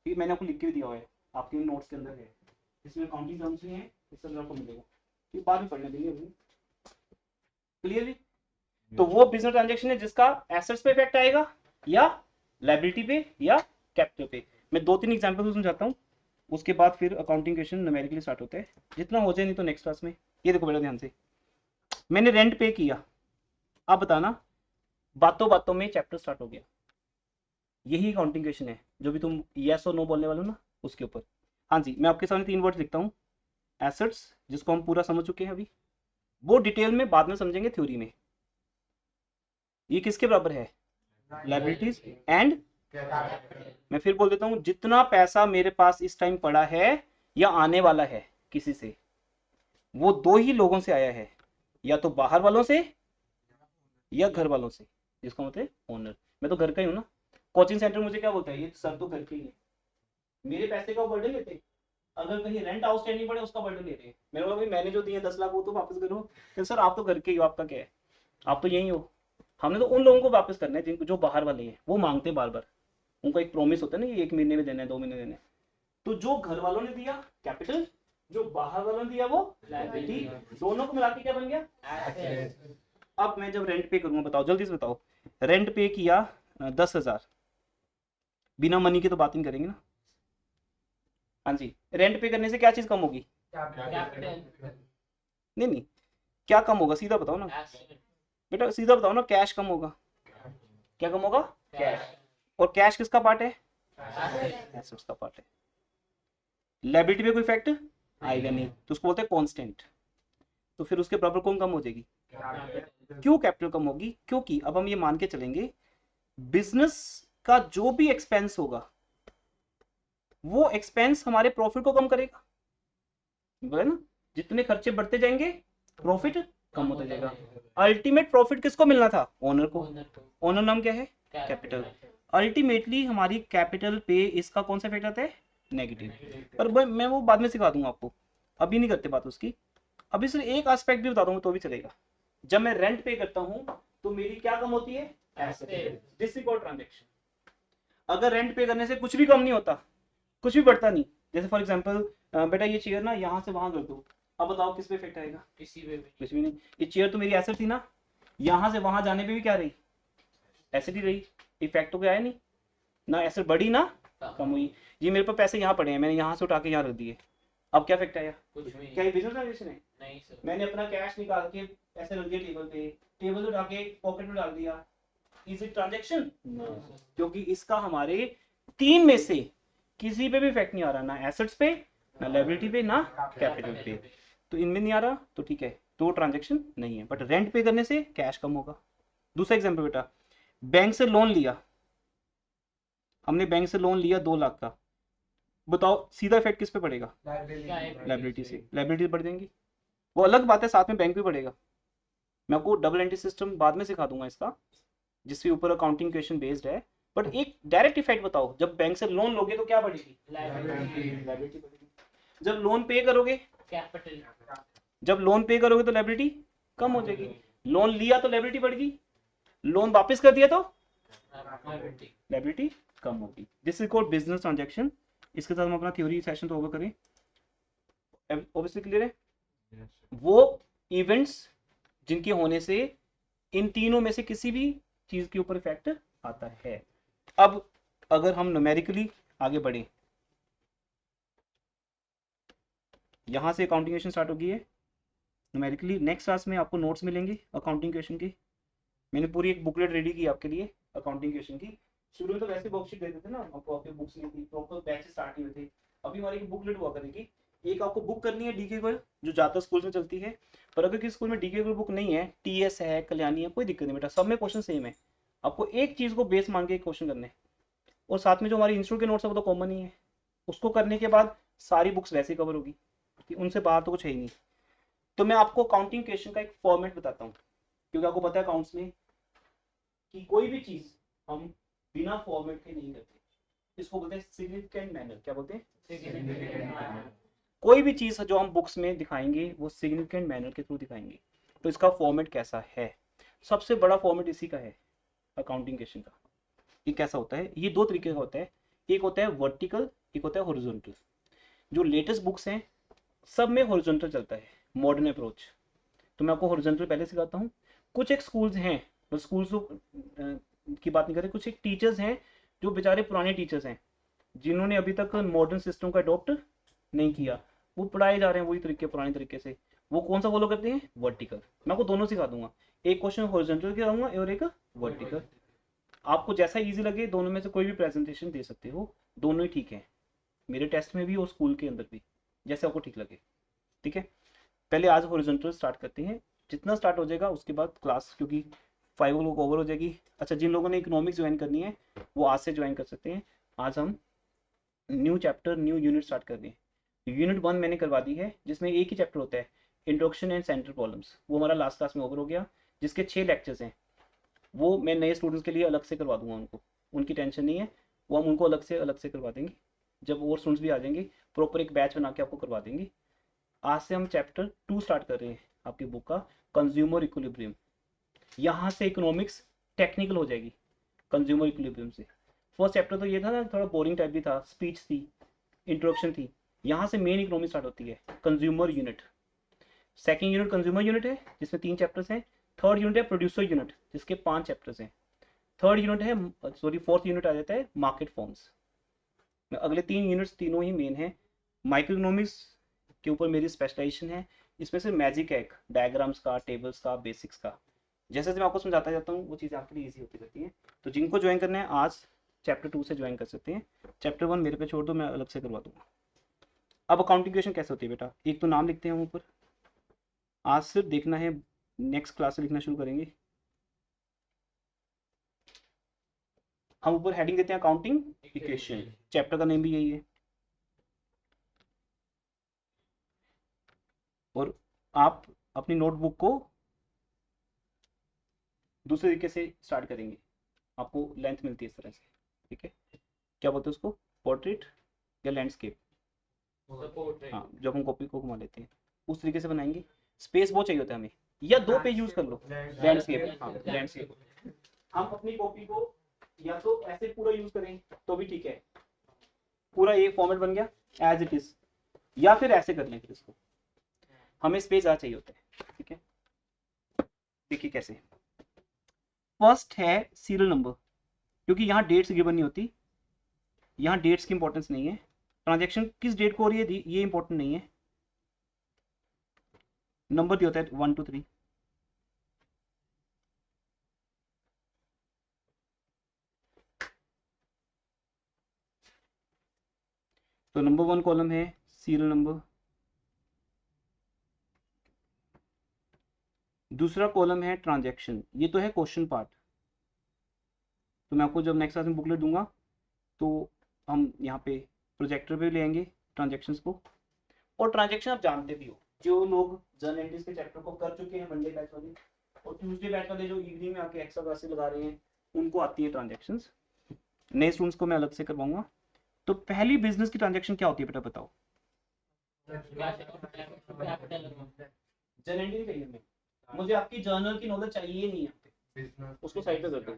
ये मैंने आपको लिख के भी दिया हुआ है, आपके नोट्स के अंदर है। इसमें काउंटिंग टर्म्स भी हैं, इस तरह आपको मिलेगा, ये बाद में पढ़ने देंगे अभी। क्लियरली, तो वो बिजनेस ट्रांजैक्शन है जिसका एसेट्स पे इफेक्ट आएगा, या लायबिलिटी पे, या कैपिटल पे। मैं 2-3 एग्जांपल समझाता हूँ, उसके बाद फिर अकाउंटिंग क्वेश्चन न्यूमेरिकली स्टार्ट होते हैं, जितना हो जाए, नहीं तो नेक्स्ट क्लास में। ये देखो बेटा ध्यान से, मैंने रेंट पे किया, अब बताना बातों बातों में चैप्टर स्टार्ट हो गया। यही अकाउंटिंग क्वेश्चन है, जो भी तुम यस और नो बोलने वाले हो ना, उसके ऊपर। हाँ जी, मैं आपके सामने 3 वर्ड लिखता हूँ, एसेट्स जिसको हम पूरा समझ चुके हैं अभी, वो डिटेल में बाद में समझेंगे थ्योरी में। ये किसके बराबर है, लायबिलिटीज एंड, मैं फिर बोल देता हूं, जितना पैसा मेरे पास इस टाइम पड़ा है या आने वाला है किसी से, वो 2 ही लोगों से आया है, या तो बाहर वालों से या घर वालों से, जिसको मतलब ओनर। मैं तो घर का ही हूं ना। कोचिंग सेंटर मुझे क्या बोलता है, ये सर तो घर के ही है, मेरे पैसे का बर्डन लेते, अगर कहीं रेंट आउटस्टैंडिंग पड़े उसका बर्डन ले रहे हैं। मैंने बोला भाई मैंने जो दिए 10 लाख वो तो वापस करो। फिर सर आप तो घर के ही हो, आपका क्या है, आप तो यही हो। हमने तो उन लोगों को वापस करना है जिनको, जो बाहर वाले हैं, वो मांगते हैं बार बार, उनको एक प्रॉमिस होता है ना कि 1 महीने में देना है, 2 महीने देना है। तो जो घर वालों ने दिया कैपिटल, जो बाहर वालों ने दिया वो लायबिलिटी, दोनों को मिला के क्या बन गया। अब मैं जब रेंट पे करूंगा, बताओ जल्दी से बताओ, रेंट पे किया 10,000, बिना मनी के तो बात नहीं करेंगे ना। हाँ जी, रेंट पे करने से क्या चीज कम होगी, नहीं नहीं, क्या कम होगा सीधा बताओ ना एसेट बेटा, सीधा बताओ ना, कैश कम होगा। क्या कम होगा? कैश। और कैश किसका पार्ट है? एसेट एसेट्स का पार्ट है। लायबिलिटी पे कोई इफेक्ट आएगा नहीं, तो उसको बोलते हैं कांस्टेंट। तो फिर उसके बराबर कौन कम हो जाएगी? क्यों कैपिटल कम होगी? क्योंकि अब हम ये मान के चलेंगे बिजनेस का जो भी एक्सपेंस होगा वो एक्सपेंस हमारे प्रॉफिट को कम करेगा, बोले ना, जितने खर्चे बढ़ते जाएंगे प्रॉफिट कम होता जाएगा। अल्टीमेट प्रॉफिट किसको मिलना था? ओनर को। ओनर नाम क्या है? कैपिटल। अल्टीमेटली हमारी कैपिटल पे इसका कौन सा इफेक्ट आता है? नेगेटिव। पर मैं वो बाद में सिखा दूंगा आपको, अभी नहीं करते बात उसकी। अभी सिर्फ एक एस्पेक्ट भी बता दूंगा तो भी चलेगा। जब मैं रेंट पे करता हूँ तो मेरी क्या कम होती है? Asset. This is called transaction. अगर रेंट पे करने से कुछ भी कम नहीं होता, कुछ भी बढ़ता नहीं, जैसे फॉर एग्जांपल बेटा ये चेयर ना यहाँ से वहां कर दो, अब बताओ किस पे इफेक्ट आएगा? किसी पे भी कुछ भी नहीं। ये चेयर तो मेरी एसेट थी ना, यहाँ से वहां जाने पे भी क्या रही? एसेट ही रही। इफेक्ट तो क्या है नहीं, ना एसेट बढ़ी ना कम हुई। ये मेरे पास पैसे यहाँ पड़े हैं, मैंने यहाँ से उठा के यहाँ रख दिए, अब क्या इफेक्ट आया? कुछ भी क्या ये बिजनेस ट्रांजेक्शन है? नहीं सर। मैंने अपना कैश निकाल के ऐसे रख दिया टेबल पे, टेबल से उठा के पॉकेट में डाल दिया, इज इट ट्रांजेक्शन? क्योंकि इसका हमारे तीन में से किसी पे भी इफेक्ट नहीं आ रहा, ना एसेट्स पे, ना लायबिलिटी पे, ना कैपिटल पे। तो इनमें नहीं आ रहा तो ठीक है, तो ट्रांजेक्शन नहीं है। बट रेंट पे करने से कैश कम होगा। दूसरा एग्जांपल बेटा, बैंक से लोन लिया, हमने बैंक से लोन लिया 2 लाख का, बताओ सीधा इफेक्ट किस पे पड़ेगा? लायबिलिटी से। लायबिलिटी बढ़ जाएंगी, वो अलग बात है, साथ में बैंक भी बढ़ेगा। मैं आपको डबल एंट्री सिस्टम बाद में सिखा दूंगा इसका, जिसके ऊपर अकाउंटिंग क्वेश्चन बेस्ड है। बट एक डायरेक्ट इफेक्ट बताओ, जब बैंक से लोन लोगे तो क्या बढ़ेगी? लायबिलिटी बढ़ेगी। जब लोन पे करोगे, कैपिटल जब लोन पे करोगे तो लायबिलिटी कम हो जाएगी। लोन लिया तो लायबिलिटी बढ़ेगी, लोन वापस कर दिया तो लायबिलिटी कम होगी। This is called business transaction. इसके साथ हम अपना थ्योरी सेशन तो ओवर करें, ऑब्वियसली क्लियर है। वो इवेंट्स जिनके होने से इन तीनों में से किसी भी चीज के ऊपर इफेक्ट आता है। अब अगर हम न्यूमेरिकली आगे बढ़े, यहां से अकाउंटिंग क्वेश्चन स्टार्ट होगी है न्यूमेरिकली। नेक्स्ट क्लास में आपको नोट्स मिलेंगे अकाउंटिंग क्वेश्चन के। मैंने पूरी एक बुकलेट रेडी की आपके लिए अकाउंटिंग क्वेश्चन की। शुरू में तो वैसे वर्कशीट देते थे ना आपको, आपके बुक्स नहीं थी, प्रॉपर बैच स्टार्ट नहीं हुए थे। अभी हमारी बुकलेट हुआ करेगी। एक आपको बुक करनी है डीके को, जो ज्यादातर स्कूल में चलती है। पर अगर किसी स्कूल में डीके को बुक नहीं है, टीएस है, कल्याणी है, कोई दिक्कत नहीं बेटा, सब में क्वेश्चन सेम है। आपको एक चीज को बेस मान के क्वेश्चन करने, और साथ में जो हमारी इंस्टीट्यूट के नोट्स है वो तो कॉमन ही है। उसको करने के बाद सारी बुक्स वैसे कवर होगी, उनसे बाहर तो कुछ है ही नहीं। तो मैं आपको अकाउंटिंग क्वेश्चन का एक फॉर्मेट बताता हूँ, क्योंकि आपको पता है अकाउंट्स में कि कोई भी चीज हम बिना फॉर्मेट के नहीं करते। इसको बोलते हैं सिग्निफिकेंट मैनर। क्या बोलते हैं? कोई भी चीज जो हम बुक्स में दिखाएंगे वो सिग्निफिकेंट मैनर के थ्रू दिखाएंगे। तो इसका फॉर्मेट कैसा है? सबसे बड़ा फॉर्मेट इसी का है अकाउंटिंग क्वेश्चन का। ये कैसा होता है? ये दो तरीके का होता है, एक होता है वर्टिकल, एक होता है हॉरिजॉन्टल। जो लेटेस्ट बुक्स हैं सब में हॉरिजॉन्टल चलता है, मॉडर्न अप्रोच। तो मैं आपको हॉरिजॉन्टल पहले सिखाता हूँ। कुछ एक स्कूल्स हैं, तो स्कूल्स की बात नहीं करें, कुछ एक टीचर्स हैं जो बेचारे पुराने टीचर्स हैं, जिन्होंने अभी तक मॉडर्न सिस्टम को अडॉप्ट नहीं किया। वो पढ़ाए जा रहे हैं वही तरीके, पुराने तरीके से। वो कौन सा फॉलो करते हैं? वर्टिकल। मैं आपको दोनों सिखा दूंगा, एक क्वेश्चन हॉरिजॉन्टल कराऊंगा और एक वर्टिकल। आपको जैसा इजी लगे दोनों में से कोई भी प्रेजेंटेशन दे सकते हो, दोनों ही ठीक है, मेरे टेस्ट में भी और स्कूल के अंदर भी, जैसे आपको ठीक लगे। ठीक है, पहले आज हॉरिजॉन्टल स्टार्ट करते हैं। जितना स्टार्ट हो जाएगा उसके बाद क्लास, क्योंकि 5 लोग ओवर हो जाएगी। अच्छा, जिन लोगों ने इकोनॉमिक्स ज्वाइन करनी है वो आज से ज्वाइन कर सकते हैं। आज हम new chapter new unit start कर रहे हैं। यूनिट 1 मैंने करवा दी है, जिसमें एक ही चैप्टर होता है, इंट्रोडक्शन एंड सेंटर प्रॉब्लम्स। वो हमारा लास्ट क्लास में ओवर हो गया, जिसके 6 लेक्चर्स हैं। वो मैं नए स्टूडेंट्स के लिए अलग से करवा दूंगा, उनको उनकी टेंशन नहीं है, वो हम उनको अलग से करवा देंगे। जब और स्टूडेंट्स भी आ जाएंगे प्रॉपर एक बैच बना के आपको करवा देंगे। आज से हम चैप्टर 2 स्टार्ट कर रहे हैं आपकी बुक का, कंज्यूमर इक्विलिब्रियम। यहाँ से इकोनॉमिक्स टेक्निकल हो जाएगी कंज्यूमर इक्विलिब्रियम से। फर्स्ट चैप्टर तो ये था ना, थोड़ा बोरिंग टाइप भी था, स्पीच थी, इंट्रोडक्शन थी। यहाँ से मेन इकोनॉमिक्स स्टार्ट होती है, consumer unit. Second unit consumer unit है, जिसमें 3 चैप्टर्स हैं। थर्ड यूनिट है प्रोड्यूसर यूनिट, जिसके 5 चैप्टर्स हैं। थर्ड यूनिट है, सॉरी फोर्थ यूनिट आ जाता है मार्केट फॉर्म्स। अगले 3 यूनिट्स तीनों ही मेन है। माइक्रो इकोनॉमिक्स के ऊपर मेरी स्पेशलाइजेशन है, इसमें से मैजिक है एक, डायग्राम्स का, टेबल्स का, बेसिक्स का। जैसे जैसे मैं आपको समझाता जाता हूँ वो चीज़ें आपके लिए ईजी होती रहती हैं। तो जिनको ज्वाइन करना है आज चैप्टर 2 से ज्वाइन कर सकते हैं, चैप्टर 1 मेरे पे छोड़ दो, मैं अलग से करवा दूंगा। अब अकाउंटिंग क्वेश्चन कैसे होती है बेटा, एक तो नाम लिखते हैं हम ऊपर, आज सिर्फ देखना है, नेक्स्ट क्लास से लिखना शुरू करेंगे। हम ऊपर हेडिंग देते हैं अकाउंटिंग इक्वेशन, चैप्टर का नेम भी यही है। और आप अपनी नोटबुक को दूसरे तरीके से स्टार्ट करेंगे, आपको लेंथ मिलती है इस तरह से, ठीक है। क्या बोलते हैं उसको, पोर्ट्रेट या लैंडस्केप, हाँ, जब हम कॉपी को घुमा लेते हैं उस तरीके से बनाएंगे। स्पेस बहुत चाहिए होता है हमें, या 2 पेज यूज कर लो, लैंडस्केप, हाँ लैंडस्केप। हम अपनी कॉपी को या तो ऐसे पूरा यूज करें तो भी ठीक है, पूरा एक फॉर्मेट बन गया एज इट इज, या फिर ऐसे कर लें, फिर इसको हमें स्पेस आ चाहिए होता है, ठीक है। देखिए कैसे, फर्स्ट है सीरियल नंबर, क्योंकि यहाँ डेट्स गिवन नहीं होती, यहाँ डेट्स की इंपॉर्टेंस नहीं है, ट्रांजैक्शन किस डेट को हो रही है ये इंपॉर्टेंट नहीं है, नंबर दिया होता है 1 to 3। तो नंबर 1 कॉलम है सीरियल नंबर, दूसरा कॉलम है ट्रांजैक्शन, ये तो है क्वेश्चन पार्ट। तो मैं आपको जब नेक्स्ट क्लास में बुकलेट दूंगा तो हम यहाँ पे प्रोजेक्टर पे ले आएंगे ट्रांजैक्शंस को। और ट्रांजैक्शन आप जानते भी हो, जो लोग जर्नल एंट्रीज के चैप्टर को कर चुके हैं मंडे बैच वाले, और ट्यूसडे बैच वाले जो इवनिंग में आके एक्स्ट्रा क्लासेस लगा रहे हैं, उनको आती है ट्रांजैक्शंस। नए स्टूडेंट्स को मैं अलग से करवाऊंगा। तो पहली बिजनेस की ट्रांजैक्शन क्या होती है बेटा बताओ, जर्नल एंट्री चाहिए हमें, मुझे आपकी जर्नल की नॉलेज चाहिए नहीं है, उसको साइड पे कर दो।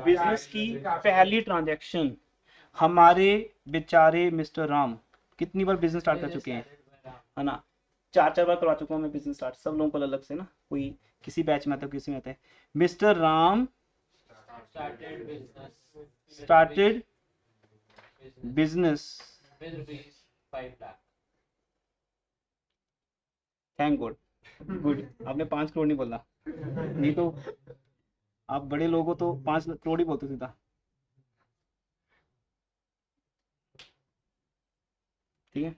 बिजनेस की पहली ट्रांजैक्शन, हमारे बेचारे मिस्टर राम कितनी बार बिजनेस स्टार्ट कर चुके हैं, है ना, 4 बार करवा चुका हूँ मैं बिजनेस स्टार्ट, सब लोगों को अलग से ना, कोई किसी बैच में आता है किसी में आता है। Mister Ram started business, thank God, good, आपने 5 करोड़ नहीं बोला, नहीं तो आप बड़े लोग हो तो 5 करोड़ ही बोलते सीधा, ठीक है।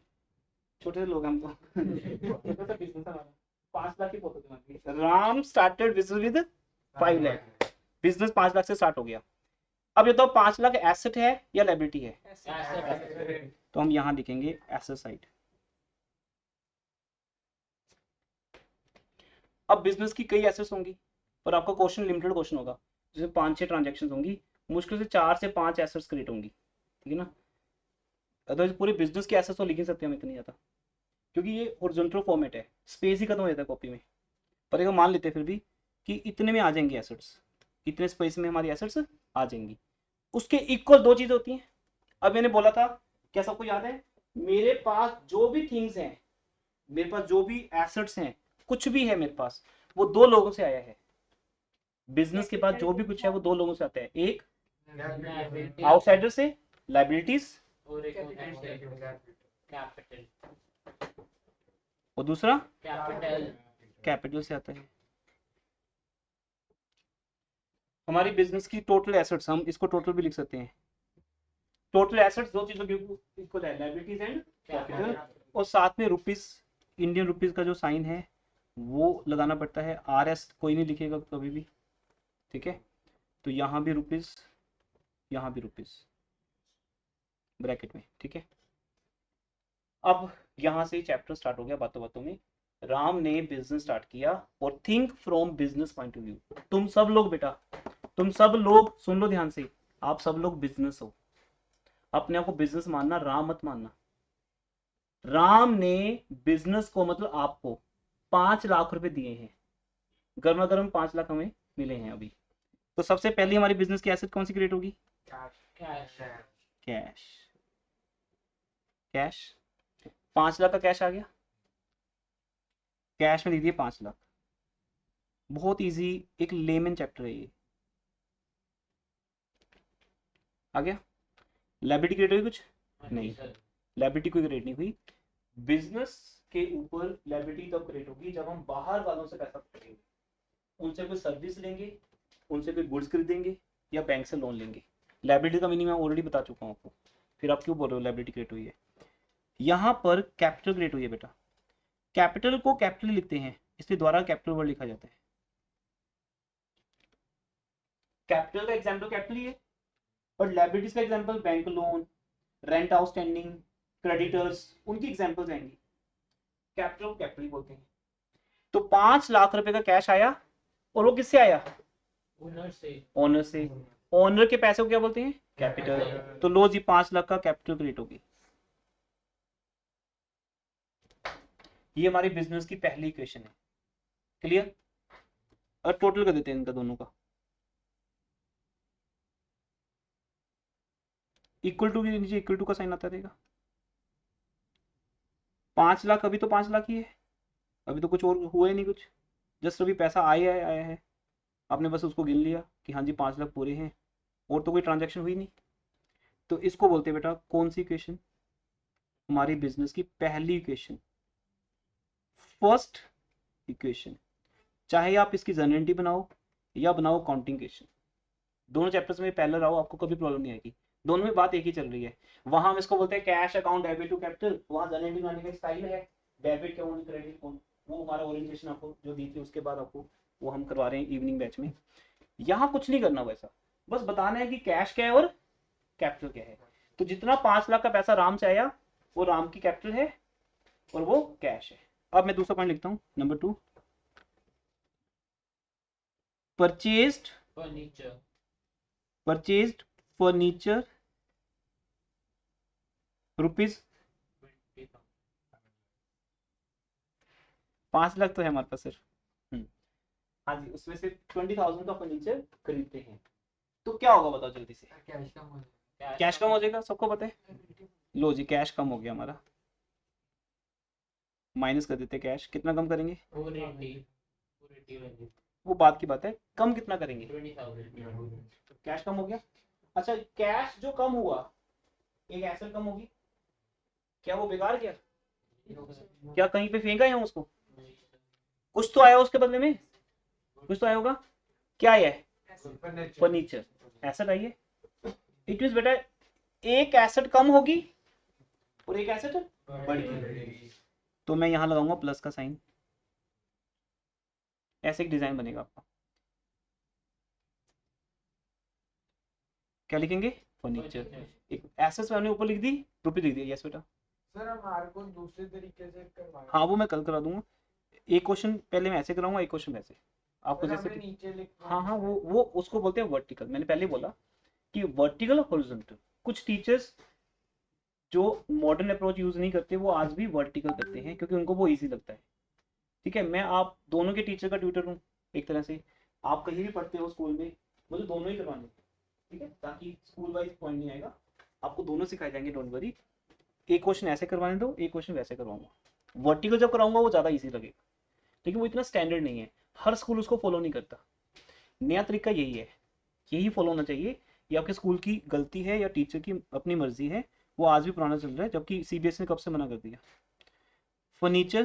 छोटे से लोग हम तो छोटा सा बिजनेस है हमारा, 5 लाख ही बोलते थे। Ram started business with 5 lakh, business 5 lakh से स्टार्ट हो गया। अब ये तो 5 लाख एसेट है या लायबिलिटी है, तो हम यहाँ लिखेंगे एसेट साइड। अब बिजनेस की कई एसेट्स होंगी और आपका क्वेश्चन लिमिटेड क्वेश्चन होगा, जिसमें 5-6 ट्रांजेक्शन होंगी, मुश्किल से 4 से 5 एसेट्स क्रिएट होंगी, ठीक है ना। अदरवाइज पूरे बिजनेस की एसेट्स तो लिख नहीं सकते हम इतनी ज्यादा, क्योंकि ये हॉरिजॉन्टल फॉर्मेट है, स्पेस ही खत्म हो जाता है कॉपी में। पर एक मान लेते हैं फिर भी कि इतने में आ जाएंगे एसेट्स, इतने स्पेस में हमारी एसेट्स आ जाएंगी। उसके इक्वल 2 चीजें होती हैं। अब मैंने बोला था, क्या सबको याद है, मेरे पास जो भी थिंग्स हैं, मेरे पास जो भी एसेट्स हैं, कुछ भी है मेरे पास, वो 2 लोगों से आया है। बिजनेस के पास जो भी कुछ है वो 2 लोगों से आता है, एक आउटसाइडर से लायबिलिटीज, और दूसरा कैपिटल से आता है। हमारी बिजनेस की टोटल एसेट्स, हम इसको टोटल भी लिख सकते हैं, टोटल एसेट्स 2 चीजों के इक्वल है, लायबिलिटीज एंड कैपिटल। और साथ में रुपीस, इंडियन रुपीस का जो साइन है वो लगाना पड़ता है, RS कोई नहीं लिखेगा कभी भी, ठीक है। तो यहाँ भी रुपीस, यहाँ भी रुपीस ब्रैकेट में, ठीक है। अब यहाँ से चैप्टर स्टार्ट हो गया, बातों बातों में राम ने बिजनेस स्टार्ट किया। और think from business point of view, तुम सब लोग बेटा, तुम सब लोग सुन लो ध्यान से, आप सब लोग बिजनेस हो, अपने आप को बिजनेस मानना, राम मत मानना। राम ने बिजनेस को मतलब आपको 5 लाख रुपए दिए हैं, गर्मा गर्म 5 लाख हमें मिले हैं अभी। तो सबसे पहले हमारी बिजनेस की एसेट कौन सी क्रिएट होगी, कैश। कैश 5 लाख का कैश आ गया, कैश में दे दिए 5 लाख। बहुत इजी, एक लेमन चैप्टर है ये, आ गया। लायबिलिटी क्रिएट हुई कुछ नहीं, लायबिलिटी कोई क्रिएट नहीं हुई। बिजनेस के ऊपर लायबिलिटी तब क्रिएट होगी जब हम बाहर वालों से पैसा खरीदेंगे, उनसे कोई सर्विस लेंगे, उनसे कोई गुड्स खरीदेंगे या बैंक से लोन लेंगे। लायबिलिटी का मीनिंग मैं ऑलरेडी बता चुका हूँ आपको, फिर आप क्यों बोल रहे हो लायबिलिटी क्रिएट हुई है। यहाँ पर कैपिटल क्रिएट हुई है बेटा, कैपिटल को कैपिटल लिखते हैं इसलिए द्वारा कैपिटल वर्ड लिखा जाता है। कैपिटल का एग्जाम्पल कैपिटल ही है, और लायबिलिटीज का example bank loan, rent outstanding, creditors, उनकी एग्जाम्पल्स आएंगी। कैपिटल कैपिटल बोलते हैं। तो 5 लाख रुपए का कैश आया और वो किससे आया? ओनर से। ओनर से। ओनर के पैसे को क्या बोलते हैं? कैपिटल। तो लो जी 5 लाख का कैपिटल क्रिएट होगी। ये हमारी बिजनेस की पहली इक्वेशन है। क्लियर? और टोटल कर देते हैं इनका दोनों का। इक्वल टू के नीचे इक्वल टू का साइन आता रहेगा। 5 लाख, अभी तो 5 लाख ही है, अभी तो कुछ और हुआ ही नहीं कुछ, जस्ट अभी पैसा आया है, आपने बस उसको गिन लिया कि हाँ जी 5 लाख पूरे हैं, और तो कोई ट्रांजैक्शन हुई नहीं। तो इसको बोलते हैं बेटा कौन सी इक्वेशन? हमारी बिजनेस की पहली इक्वेशन, फर्स्ट इक्वेशन। चाहे आप इसकी जनरेटिव बनाओ या बनाओ काउंटिंग इक्वेशन, दोनों चैप्टर्स में पहले रहो, आपको कभी प्रॉब्लम नहीं आएगी, दोनों में बात एक ही चल रही है। वहां हम इसको बोलते हैं cash account debit to capital, वहां जनरेटिव बनाने का स्टाइल है डेबिट अकाउंट क्रेडिट अकाउंट, वो हमारा ओरिएंटेशन आपको जो दी थी उसके बाद आपको वो हम करवा रहे हैं इवनिंग बैच में। यहाँ कुछ नहीं करना वैसा, बस बताना है कि कैश क्या है और कैपिटल क्या है। तो जितना 5 लाख का पैसा राम से आया वो राम की कैपिटल है और वो कैश है। अब मैं दूसरा पॉइंट लिखता हूँ, number 2, purchased furniture rupees 5 lakh तो है हमारे पास सिर्फ। हाँ जी, उसमें से 20,000 का फर्नीचर खरीदते हैं, तो क्या होगा बताओ जल्दी से? कैश कम हो जाएगा, सबको पता है। लो जी कैश कम हो गया हमारा, माइनस कर देते कैश, कितना कम करेंगे? वो बात की बात है, कम कितना करेंगे? 20,000। कैश कम हो गया। अच्छा कैश जो कम हुआ, एक एसेट कम होगी, क्या वो बेकार गया? क्या कहीं पे फेंका है उसको? कुछ तो आया उसके बदले में, कुछ तो आया होगा। क्या आया है? फर्नीचर, एसेट आई है। इट मींस बेटा एक एसेट कम होगी और एक एसेट बढ़ेगी, तो मैं यहां लगाऊंगा प्लस का साइन, ऐसे एक डिजाइन बनेगा आपका। क्या लिखेंगे? फर्नीचर। एक एसेट्स मैंने ऊपर लिख दी, रुपये लिख दिया। यस बेटा। सर हमारे को दूसरे तरीके से करवाना। हाँ वो मैं कल करा दूंगा, एक क्वेश्चन पहले मैं ऐसे कराऊंगा, एक क्वेश्चन वैसे आपको जैसे नीचे लिख। हाँ वो उसको बोलते हैं वर्टिकल। मैंने पहले बोला कि वर्टिकल और हॉरिजॉन्टल। कुछ टीचर्स जो मॉडर्न अप्रोच यूज नहीं करते वो आज भी वर्टिकल करते हैं क्योंकि उनको वो इजी लगता है। ठीक है, मैं आप दोनों के टीचर का ट्यूटर हूँ एक तरह से, आप कहीं भी पढ़ते हो स्कूल में, मुझे दोनों ही करवाने, ठीक है, ताकि स्कूल वाइज पॉइंट नहीं आएगा, आपको दोनों सिखाए जाएंगे, डोंट वरी। एक क्वेश्चन ऐसे करवाने दो, एक क्वेश्चन वैसे करवाऊंगा। वर्टिकल जब कराऊंगा वो ज़्यादा ईजी लगेगा, लेकिन वो इतना स्टैंडर्ड नहीं है, हर स्कूल उसको फॉलो नहीं करता। नया तरीका यही है, यही फॉलो होना चाहिए। ये आपके स्कूल की गलती है या टीचर की अपनी मर्जी है, वो आज भी पुराना चल रहा है, जबकि सीबीएसई ने कब से मना कर दिया। फर्नीचर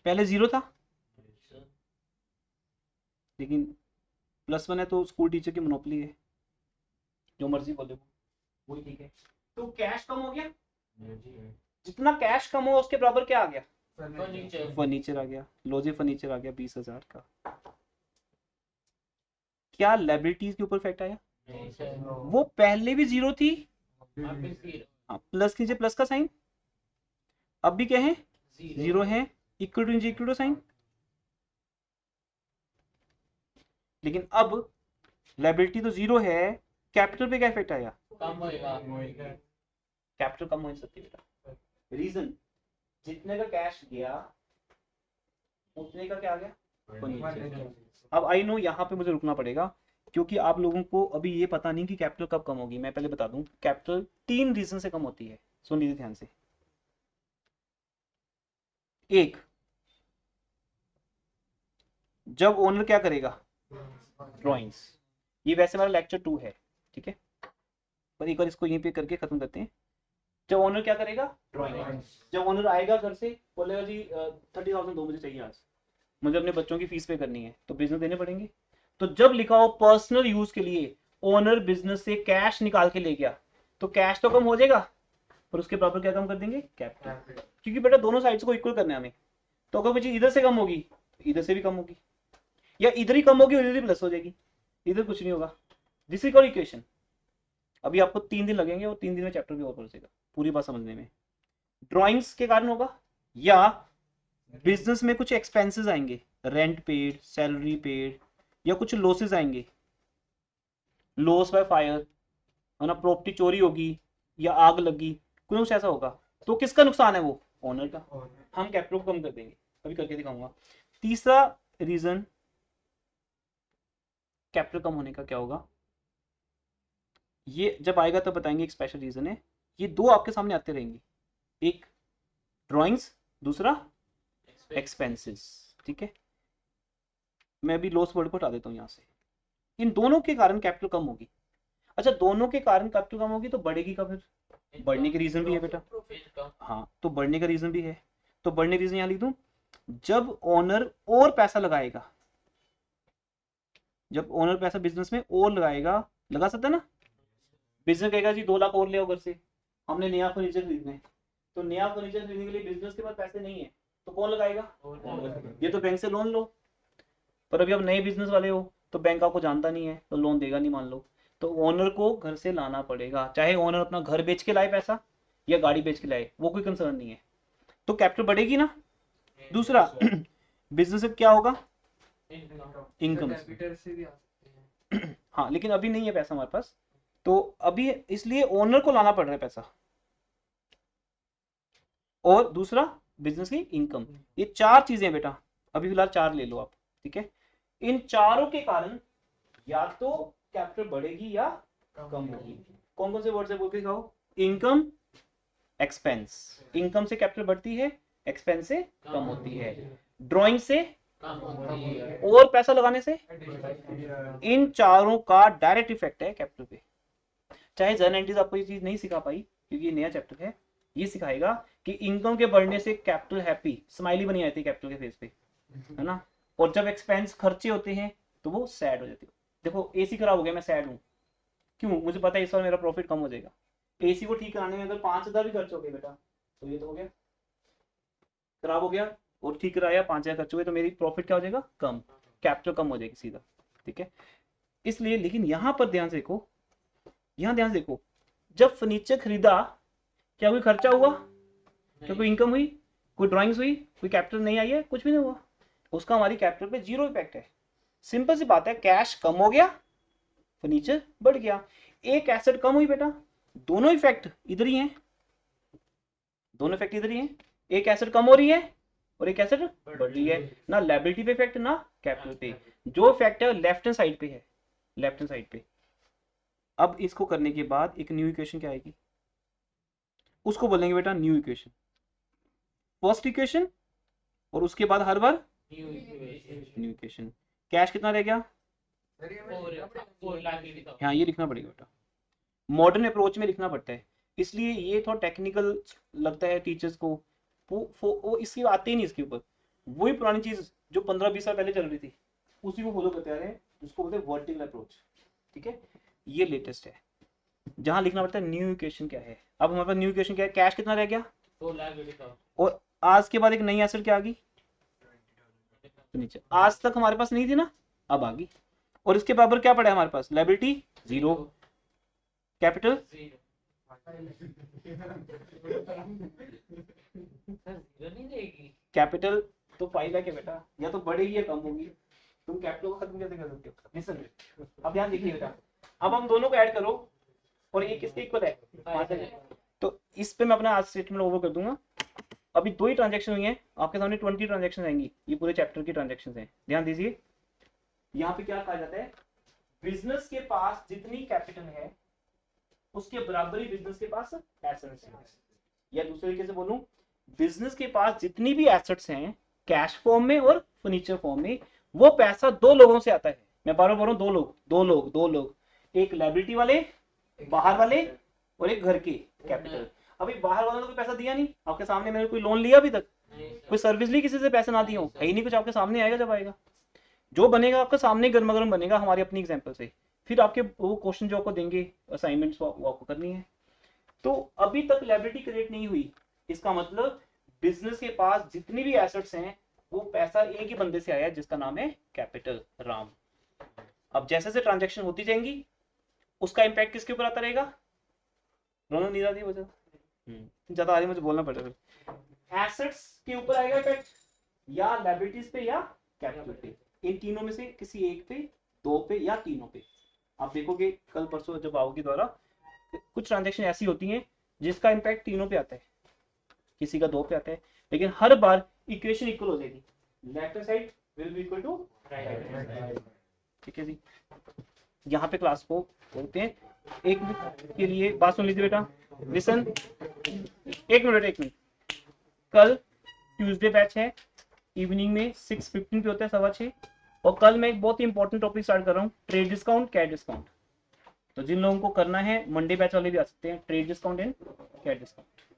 पहले 0 था, लेकिन +1 है तो स्कूल टीचर की मोनोपोली है, जो मर्जी बोले वही ठीक है। तो कैश कम हो गया, जितना कैश कम हो उसके बराबर क्या आ गया? फर्नीचर आ गया। लो जी फर्नीचर आ गया 20,000 का। क्या लायबिलिटीज के ऊपर इफेक्ट आया? वो पहले भी 0 थी, प्लस कीजिए प्लस का साइन, अब भी क्या है? 0 है, इक्वल टू साइन। लेकिन अब लायबिलिटी तो 0 है, कैपिटल पे क्या इफेक्ट आया? कम होएगा। कैपिटल कम हो नहीं सकती बेटा। रीजन, जितने का कैश गया उतने का क्या आ गया? फर्नीचर। अब आई नो यहाँ पे मुझे रुकना पड़ेगा क्योंकि आप लोगों को अभी ये पता नहीं कि कैपिटल कब कम होगी। मैं पहले बता दूं, कैपिटल 3 रीजन से कम होती है, सुन लीजिए ध्यान से। एक, जब ओनर क्या करेगा? ड्रॉइंग्स। ये वैसे हमारा लेक्चर 2 है, ठीक है, पर एक बार इसको यहीं पे करके खत्म करते हैं। जब ओनर क्या करेगा, ड्रॉइंग। जब ओनर आएगा घर से, बोलेगा जी 30,000 दो मुझे चाहिए आज, मुझे अपने बच्चों की फीस पे करनी है, तो बिजनेस देने पड़ेंगे। तो जब लिखा हो पर्सनल यूज के लिए, ओनर बिजनेस से कैश निकाल के ले गया, तो कैश तो कम हो जाएगा, पर उसके बराबर क्या कम कर देंगे, कैपिटल। क्योंकि बेटा दोनों साइड्स को इक्वल करना है हमें, तो अगर कोई चीज इधर से कम होगी तो इधर से भी कम होगी, या इधर ही कम होगी और इधर ही प्लस हो जाएगी, इधर कुछ नहीं होगा। This is called equation. अभी आपको 3 दिन लगेंगे और 3 दिन में चैप्टर भी और पहुंचेगा पूरी बात समझने में। ड्राइंग्स के कारण होगा, या बिजनेस में कुछ एक्सपेंसेस आएंगे, रेंट पेड, सैलरी पेड, या कुछ लॉसेस आएंगे, लॉस बाय फायर, है ना, प्रॉपर्टी चोरी होगी या आग लगी, कुछ ऐसा होगा, तो किसका नुकसान है, वो ओनर का। हम कैपिटल को कम कर देंगे, अभी करके दिखाऊंगा। तीसरा रीजन कैपिटल कम होने का क्या होगा, ये जब आएगा तब बताएंगे, एक स्पेशल रीजन है। ये दो आपके सामने आते रहेंगे, एक ड्राइंग्स, दूसरा एक्सपेंसेस, ठीक है। मैं अभी लॉस वर्ड को हटा देता हूं यहां से। इन दोनों के कारण कैपिटल कम होगी। अच्छा, दोनों के कारण कैपिटल कम होगी तो बढ़ेगी का, फिर बढ़ने के रीजन भी है बेटा, हाँ, तो बढ़ने का रीजन भी है। तो बढ़ने का रीजन यहां लिख दूं, जब ओनर और पैसा लगाएगा, जब ओनर पैसा बिजनेस में और लगाएगा, लगा सकता है ना, बिजनेस कहेगा जी 2 लाख और ले आओ घर से, हमने नया फर्नीचर खरीदना है, तो नया फर्नीचर खरीदने के लिए बिजनेस के पास पैसे नहीं है, तो कौन लगाएगा, ये तो बैंक से लोन लो। पर अभी आप नए बिजनेस वाले हो तो बैंक आपको जानता नहीं है, तो लोन देगा नहीं मान लो, तो ओनर को घर से लाना पड़ेगा, चाहे ओनर अपना घर बेच के लाए पैसा या गाड़ी बेच के लाए, वो कोई कंसर्न नहीं है, तो कैपिटल बढ़ेगी ना। दूसरा बिजनेस से क्या होगा, इनकम, हाँ, लेकिन अभी नहीं है पैसा हमारे पास, तो अभी इसलिए ओनर को लाना पड़ रहा है पैसा, और दूसरा बिजनेस की इनकम। ये 4 चीजें बेटा, अभी फिलहाल 4 ले लो आप, ठीक है। इन चारों के कारण या तो कैपिटल बढ़ेगी या कम होगी। कौन कौन से वर्ड से बोल के दिखाओ, इनकम, एक्सपेंस। इनकम से कैपिटल बढ़ती है, एक्सपेंस से कम होती है, ड्राइंग से और पैसा लगाने से। इन चारों का डायरेक्ट इफेक्ट है कैपिटल पे। चाहे जर्नल एंट्रीज आपको ये चीज नहीं सिखा पाई क्योंकि ये नया चैप्टर है, ये सिखाएगा कि इनकम के बढ़ने से कैपिटल हैप्पी स्माइली बनी आती है कैपिटल के फेस पे, है ना, और जब एक्सपेंस खर्चे होते हैं तो वो सैड हो जाती है। देखो एसी खराब हो गया, मैं सैड हूँ, क्यों, मुझे पता है इस बार मेरा प्रॉफिट कम हो जाएगा। एसी को ठीक कराने में अगर 5,000 भी खर्च हो गए बेटा, तो ये तो हो गया, खराब हो गया और ठीक कराया, 5,000 खर्च हुए, तो मेरी प्रॉफिट क्या हो जाएगा, कम, कैपिटल कम हो जाएगी सीधा, ठीक है। इसलिए लेकिन यहां पर ध्यान से देखो, यहां ध्यान से देखो, जब फर्नीचर खरीदा क्या कोई खर्चा हुआ, क्या कोई इनकम हुई, कोई ड्राइंग्स हुई, कोई कैपिटल नहीं आई है, कुछ भी नहीं हुआ, उसका हमारी कैपिटल पे 0 इफेक्ट है। सिंपल सी बात है, कैश कम हो गया, फर्नीचर बढ़ गया, एक एसेट कम हुई बेटा, दोनों इफेक्ट इधर ही हैं, दोनों इफेक्ट इधर ही हैं, एक एसेट कम हो रही है और एक एसेट बढ़ रही है, ना लायबिलिटी पे इफेक्ट ना कैपिटल पे, जो इफेक्ट है लेफ्ट हैंड साइड पे है, लेफ्ट हैंड साइड पे। अब इसको करने के बाद एक न्यू इक्वेशन क्या आएगी, उसको बोलेंगे बेटा न्यू इक्वेशन, फर्स्ट इक्वेशन, और उसके बाद हर बार न्यू इक्वेशन। कैश कितना रह गया, हाँ ये लिखना पड़ेगा बेटा, मॉडर्न अप्रोच में लिखना पड़ता है, इसलिए ये थोड़ा टेक्निकल लगता है टीचर्स को, वो इसकी आते ही नहीं इसके ऊपर, वही पुरानी चीज जो 15-20 साल पहले चल रही थी उसी को फॉलो करते आ रहे हैं, जिसको बोलते हैं वर्टिकल अप्रोच, ठीक है। ये लेटेस्ट है, जहां लिखना पड़ता है न्यू इक्वेशन क्या है। अब हमारे पास न्यू इक्वेशन क्या है, कैश कितना रह गया, और आज के बाद एक नई एसेट क्या आ गई, नीचे, आज तक हमारे पास नहीं थी ना, अब आ गई, और इसके बराबर क्या पड़ा है हमारे पास, लायबिलिटी 0, कैपिटल कैपिटल तो 5 लाख है बेटा, या तो बढ़ेगी या कम होगी, तुम कैपिटल को खत्म कैसे कर सकते हो। लिसन, अब ध्यान देखिए बेटा, अब हम दोनों को ऐड करो और ये किसके इक्वल है, 5 लाख, तो इस पे मैं अपना आज स्टेटमेंट ओवर कर दूंगा। अभी 2 ही ट्रांजैक्शन हुई हैं, आपके सामने 20 ट्रांजैक्शन आएंगी, ये पूरे चैप्टर की ट्रांजैक्शन हैं, ध्यान दीजिए। यहाँ पे क्या कहा जाता है, बिजनेस के पास जितनी कैपिटल है उसके बराबर ही बिजनेस के पास एसेट्स हैं, या दूसरे तरीके से बोलूं, बिजनेस के पास जितनी भी एसेट्स हैं कैश फॉर्म में और फर्नीचर फॉर्म में, वो पैसा 2 लोगों से आता है। मैं बार बार बोल रहा हूँ, 2 लोग, एक लायबिलिटी वाले बाहर वाले और एक घर के कैपिटल। अभी बाहर वालों ने कोई पैसा दिया नहीं आपके सामने, मैंने कोई लोन लिया अभी तक, नहीं सर। कोई सर्विस ली किसी से, पैसे ना दिए हो, है ही नहीं कुछ, आपके सामने आएगा जब आएगा। जो बनेगा आपके सामने गर्मा गर्म बनेगा हमारी अपनी एग्जाम्पल से। फिर आपके वो क्वेश्चन जो आपको देंगे असाइनमेंट्स वो आपको करनी है। तो अभी तक लायबिलिटी क्रिएट नहीं हुई, इसका मतलब बिजनेस के पास जितनी भी एसेट्स हैं वो पैसा एक ही बंदे से आया जिसका नाम है कैपिटल राम। अब जैसे जैसे ट्रांजैक्शन होती जाएंगी उसका इंपैक्ट किसके ऊपर आता रहेगा? दोनों नींद आती है वजह ज्यादा आ रही, मुझे बोलना पड़ेगा। एसेट्स के ऊपर आएगा इफेक्ट या लायबिलिटीज पे या कैपिटल पे, इन तीनों में से किसी एक पे, दो पे या तीनों पे। आप देखोगे कल परसों जब आओगे द्वारा, कुछ ट्रांजैक्शन ऐसी होती हैं जिसका इंपैक्ट तीनों पे आता है, किसी का दो पे आता है, लेकिन हर बार इक्वेशन इक्वल हो जाएगी, left side will be equal to right. ठीक है जी, यहाँ पे क्लास को बोलते हैं। एक मिनट के लिए बात सुन लीजिए बेटा, लिसन, एक मिनट। कल ट्यूसडे बैच है, इवनिंग में 6:15 पे होता है, 6:15, और कल मैं एक बहुत ही इंपॉर्टेंट टॉपिक स्टार्ट कर रहा हूँ, ट्रेड डिस्काउंट, कैश डिस्काउंट। तो जिन लोगों को करना है मंडे बैच वाले भी आ सकते हैं, trade discount and cash discount.